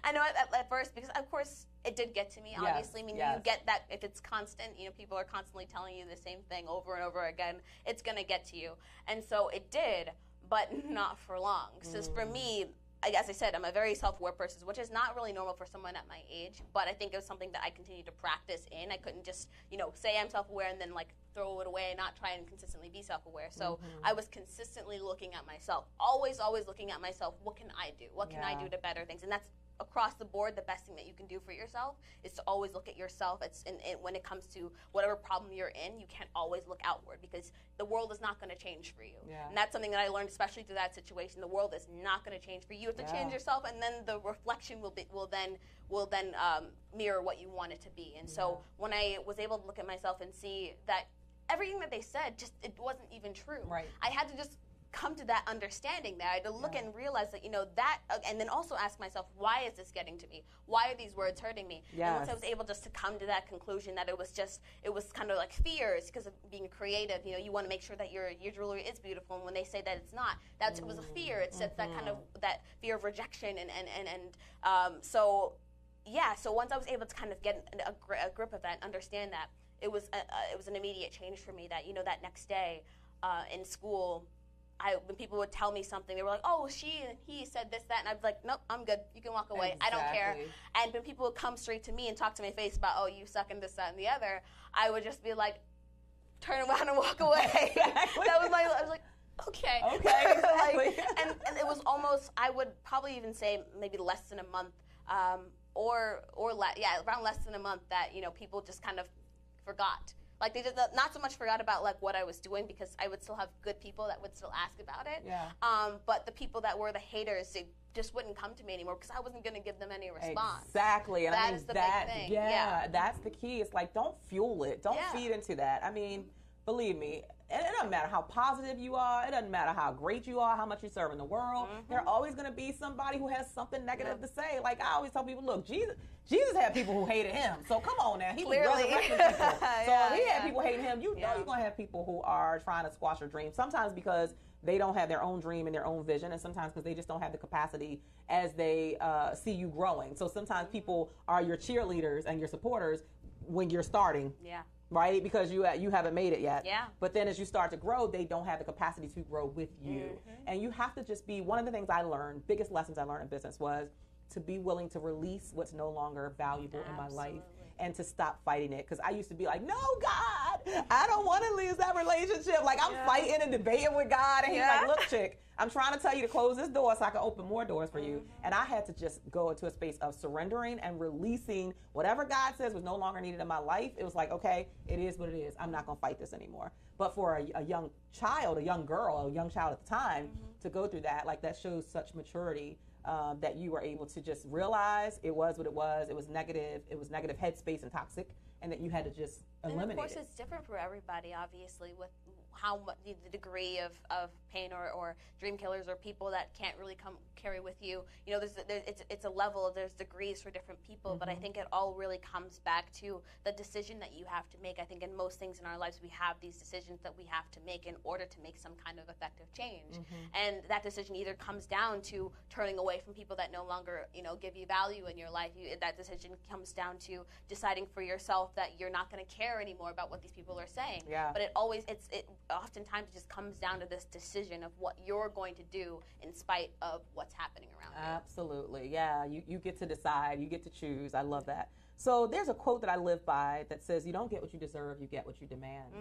I know at first, because, of course, it did get to me, obviously. You get that if it's constant, people are constantly telling you the same thing over and over again, it's going to get to you. And so it did, but not for long. So for me, as I said, I'm a very self-aware person, which is not really normal for someone at my age, but I think it was something that I continued to practice in. I couldn't just, say I'm self-aware and then like throw it away and not try and consistently be self-aware. So I was consistently looking at myself, always looking at myself. What can I do? What can I do to better things? And that's across the board, the best thing that you can do for yourself is to always look at yourself. It's when it comes to whatever problem you're in, you can't always look outward because the world is not going to change for you. Yeah. And that's something that I learned, especially through that situation. The world is not going to change for you. You have to change yourself, and then the reflection will then mirror what you want it to be. And so when I was able to look at myself and see that everything that they said, it wasn't even true. Right. I had to just come to that understanding there. I had to look and realize that, and then also ask myself, why is this getting to me? Why are these words hurting me? Yes. And once I was able just to come to that conclusion that it was kind of like fears because of being creative. You want to make sure that your jewelry is beautiful, and when they say that it's not, it was a fear. It's that kind of that fear of rejection, so once I was able to kind of get a grip of that, and understand that, it was an immediate change for me. That that next day in school, when people would tell me something, they were like, "Oh, she and he said this, that," and I'd be like, "Nope, I'm good. You can walk away. I don't care." And when people would come straight to me and talk to my face about, "Oh, you suck and this, that, and the other," I would just be like, turn around and walk away. That was I was like, okay. Exactly. and it was almost, I would probably even say maybe less than a month, around less than a month that people just kind of forgot. Like they just not so much forgot about like what I was doing, because I would still have good people that would still ask about it. Yeah. But the people that were the haters, they just wouldn't come to me anymore because I wasn't going to give them any response. Exactly. And that is the big thing. Yeah, that's the key. It's like, don't fuel it. Don't feed into that. I mean, believe me, and it doesn't matter how positive you are. It doesn't matter how great you are, how much you serve in the world. There's always going to be somebody who has something negative to say. Like I always tell people, look, Jesus had people who hated him. So come on now. He was resurrecting people. So if he had people hating him, you're going to have people who are trying to squash your dream. Sometimes because they don't have their own dream and their own vision, and sometimes because they just don't have the capacity as they see you growing. So sometimes people are your cheerleaders and your supporters when you're starting. Yeah. Right? Because you haven't made it yet. Yeah. But then as you start to grow, they don't have the capacity to grow with you. And you have to just be, one of the things I learned, biggest lessons I learned in business was to be willing to release what's no longer valuable in my life and to stop fighting it. Because I used to be like, no, God, I don't want to lose that relationship. Like I'm fighting and debating with God. And he's like, look, chick, I'm trying to tell you to close this door so I can open more doors for you. And I had to just go into a space of surrendering and releasing whatever God says was no longer needed in my life. It was like, okay, it is what it is. I'm not going to fight this anymore. But for a young child, a young girl, a young child at the time to go through that, like that shows such maturity. That you were able to just realize it was what it was. It was negative headspace and toxic, and that you had to just eliminate it. And of course, it's different for everybody, obviously, with how much the degree of pain or dream killers or people that can't really carry with you. It's a level. There's degrees for different people, but I think it all really comes back to the decision that you have to make. I think in most things in our lives, we have these decisions that we have to make in order to make some kind of effective change. And that decision either comes down to turning away from people that no longer, give you value in your life. That decision comes down to deciding for yourself that you're not going to care anymore about what these people are saying. Yeah. But oftentimes it just comes down to this decision of what you're going to do in spite of what's happening around you. Absolutely. Yeah, you get to decide. You get to choose. I love that. So there's a quote that I live by that says, you don't get what you deserve, you get what you demand.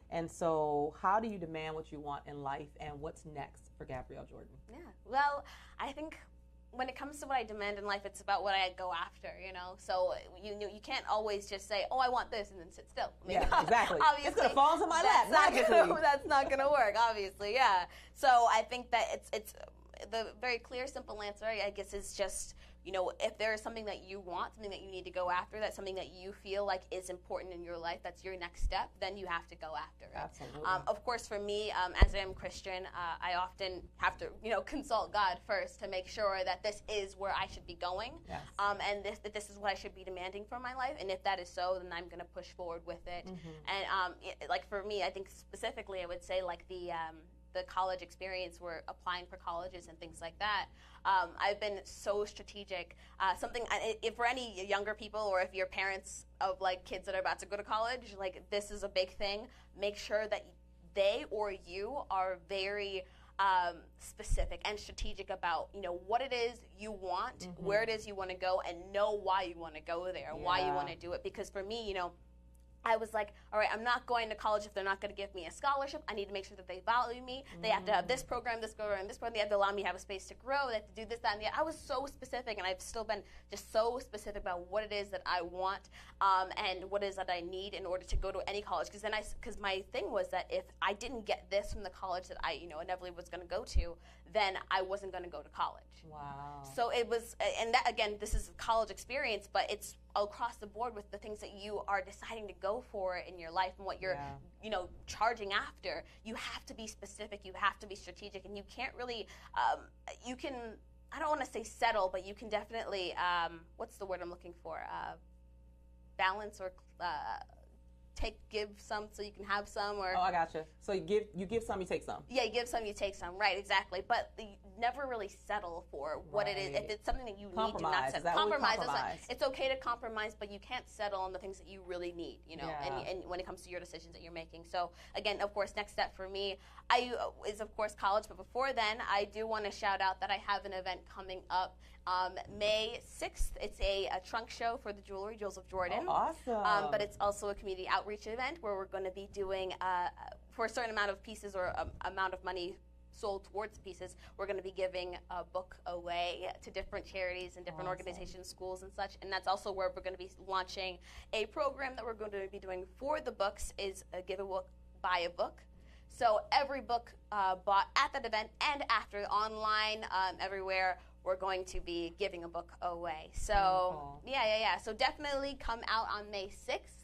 And so how do you demand what you want in life, and what's next for Gabrielle Jordan? Yeah. Well, I think when it comes to what I demand in life, it's about what I go after, So you can't always just say, "Oh, I want this," and then sit still. I mean, yeah, exactly. Obviously, it's gonna fall into my lap. That's not gonna work. Obviously, yeah. So I think that it's the very clear, simple answer, I guess, is just, if there is something that you want, something that you need to go after, that's something that you feel like is important in your life, that's your next step, then you have to go after it. Absolutely. Of course, for me, as I am Christian, I often have to, consult God first to make sure that this is where I should be going, yes. And that this is what I should be demanding from my life. And if that is so, then I'm going to push forward with it. And like for me, I think specifically, I would say like the college experience, where applying for colleges and things like that, I've been so strategic. If for any younger people, or if you're parents of like kids that are about to go to college, like this is a big thing. Make sure that they or you are very specific and strategic about, what it is you want, where it is you want to go, and know why you want to go there, why you want to do it. Because for me, I was like, all right, I'm not going to college if they're not going to give me a scholarship. I need to make sure that they value me. They have to have this program, this program, this program. They have to allow me to have a space to grow. They have to do this, that, and the other. I was so specific, and I've still been just so specific about what it is that I want and what it is that I need in order to go to any college. Because my thing was that if I didn't get this from the college that I, inevitably was going to go to, then I wasn't going to go to college. Wow. So it was, and that, again, this is a college experience, but it's across the board with the things that you are deciding to go for in your life and what you're, charging after. You have to be specific, you have to be strategic, and you can't really, I don't want to say settle, but you can definitely, what's the word I'm looking for? Balance or give some so you can have some, or I gotcha. So you give some, you take some. Yeah, you give some, you take some. Right, exactly. But you never really settle for what it is. If it's something that you need, do not settle. Compromise. It's okay to compromise, but you can't settle on the things that you really need. And when it comes to your decisions that you're making. So again, of course, next step for me is of course college. But before then, I do want to shout out that I have an event coming up. May 6th, it's a trunk show for the jewelry, Jewels of Jordan. Oh, awesome. But it's also a community outreach event where we're going to be doing, for a certain amount of pieces or amount of money sold towards pieces, we're going to be giving a book away to different charities and different organizations, schools and such. And that's also where we're going to be launching a program that we're going to be doing for the books is give a book, buy a book. So every book bought at that event and after, online, everywhere, we're going to be giving a book away. So, yeah. So definitely come out on May 6th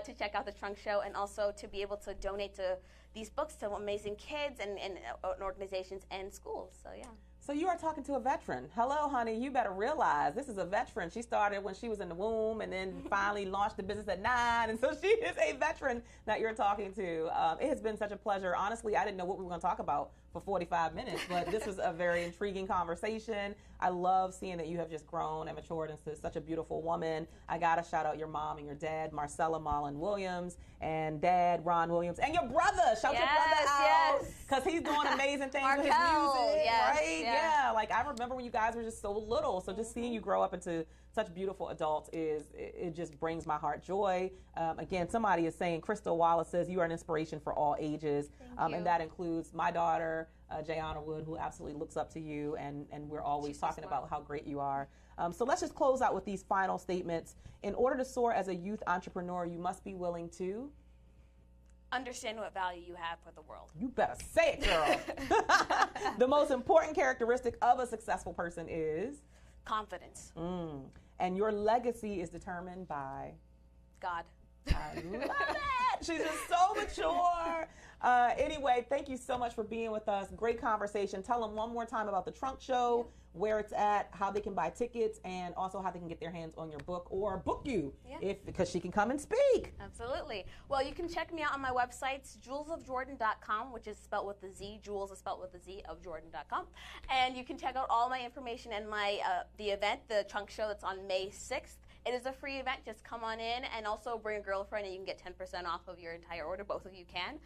to check out the trunk show and also to be able to donate to these books to amazing kids and organizations and schools. So, yeah. So you are talking to a veteran. Hello, honey. You better realize this is a veteran. She started when she was in the womb and then finally launched the business at 9. And so she is a veteran that you're talking to. It has been such a pleasure. Honestly, I didn't know what we were going to talk about for 45 minutes, but this was a very intriguing conversation. I love seeing that you have just grown and matured into such a beautiful woman. I got to shout out your mom and your dad, Marcella Marlon Williams, and dad, Ron Williams, and your brother. Shout your brother out because he's doing amazing things with his music, right? Yeah, like I remember when you guys were just so little, so just seeing you grow up into such beautiful adults it just brings my heart joy. Again, somebody is saying, Crystal Wallace says you are an inspiration for all ages, and that includes my daughter, Jayana Wood, who absolutely looks up to you, and we're always talking about how great you are. So let's just close out with these final statements. In order to soar as a youth entrepreneur, you must be willing to understand what value you have for the world. You better say it, girl. The most important characteristic of a successful person is confidence. And your legacy is determined by God. I love it. She's just so mature. Anyway, thank you so much for being with us. Great conversation. Tell them one more time about the trunk show, where it's at, how they can buy tickets, and also how they can get their hands on your book or book you because she can come and speak. Absolutely. Well, you can check me out on my websites, jewelsofjordan.com, which is spelled with the Z. Jewels is spelled with the Z of Jordan.com. And you can check out all my information and my the event, the trunk show that's on May 6th. It is a free event. Just come on in and also bring a girlfriend and you can get 10% off of your entire order. Both of you can.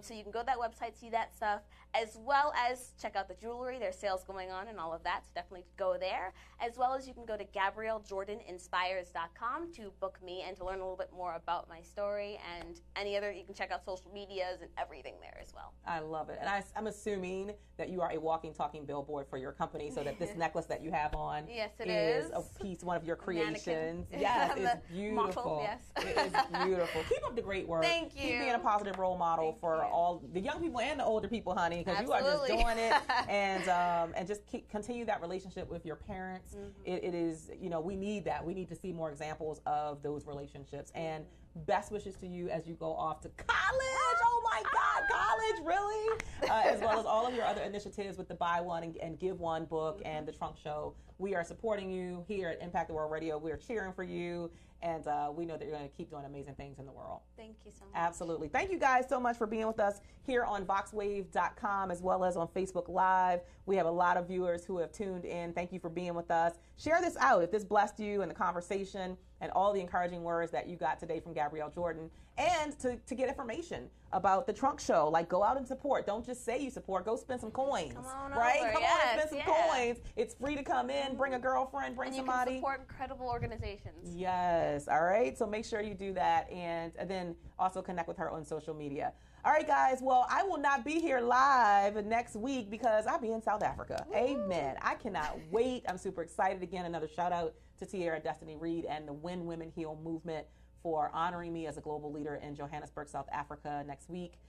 So you can go to that website, see that stuff, as well as check out the jewelry. There's sales going on and all of that. So definitely go there. As well as you can go to GabrielleJordanInspires.com to book me and to learn a little bit more about my story and any other. You can check out social medias and everything there as well. I love it. And I'm assuming that you are a walking, talking billboard for your company so that this necklace that you have on yes, it is a piece, one of your creations. Yes, it's beautiful. Model, yes. It is beautiful. Keep up the great work. Thank you. Keep being a positive role model for all the young people and the older people, honey, because you are just doing it. And just continue that relationship with your parents. It is, we need that. We need to see more examples of those relationships. And best wishes to you as you go off to college. Oh my God, college, really? As well as all of your other initiatives with the Buy One and Give One book and the Trunk Show. We are supporting you here at Impact the World Radio. We are cheering for you, and we know that you're going to keep doing amazing things in the world. Thank you so much. Absolutely. Thank you guys so much for being with us here on VoxWave.com as well as on Facebook Live. We have a lot of viewers who have tuned in. Thank you for being with us. Share this out if this blessed you in the conversation. and all the encouraging words that you got today from Gabrielle Jordan, and to get information about the Trunk Show. Like, go out and support. Don't just say you support. Go spend some coins. Come on right? over. Come Yes, on and spend some coins. It's free to come in. Bring a girlfriend. Bring and somebody. You can support incredible organizations. Yes. All right. So make sure you do that, and then also connect with her on social media. All right, guys. Well, I will not be here live next week because I'll be in South Africa. Woo. Amen. I cannot wait. I'm super excited. Again, another shout out to Tierra Destiny Reed and the When Women Heal movement for honoring me as a global leader in Johannesburg, South Africa next week,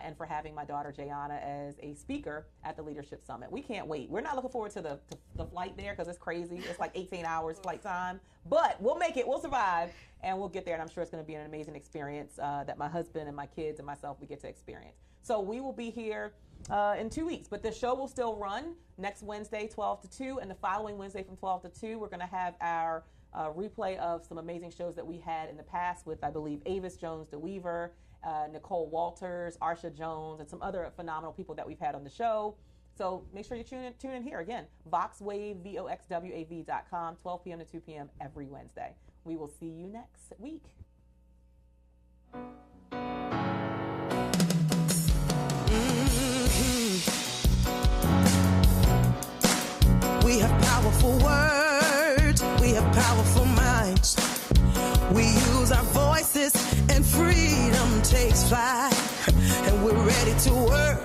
and for having my daughter Jayana as a speaker at the Leadership Summit. We can't wait. We're not looking forward to the flight there because it's crazy. It's like 18 hours flight time, but we'll make it. We'll survive, and we'll get there, and I'm sure it's going to be an amazing experience that my husband and my kids and myself, we get to experience. So we will be here in 2 weeks, but the show will still run next Wednesday, 12 to 2, and the following Wednesday from 12 to 2, we're going to have our replay of some amazing shows that we had in the past with, I believe, Avis Jones DeWeaver, Nicole Walters, Arsha Jones, and some other phenomenal people that we've had on the show. So make sure you tune in here. Again, VoxWave, VoxWav.com, 12 p.m. to 2 p.m. every Wednesday. We will see you next week. We have powerful words, we have powerful minds. We use our voices and freedom takes flight. And we're ready to work,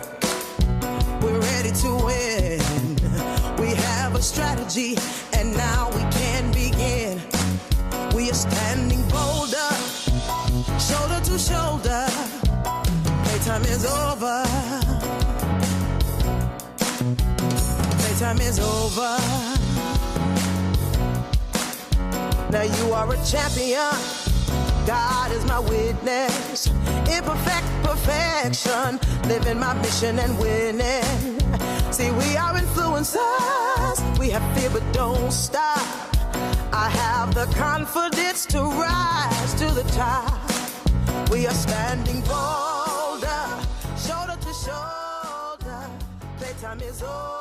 we're ready to win. We have a strategy and now we can begin. We are standing bolder, shoulder to shoulder. Playtime is over. Time is over. Now you are a champion. God is my witness. Imperfect perfection. Living my mission and winning. See, we are influencers. We have fear but don't stop. I have the confidence to rise to the top. We are standing bolder, shoulder to shoulder. Playtime is over.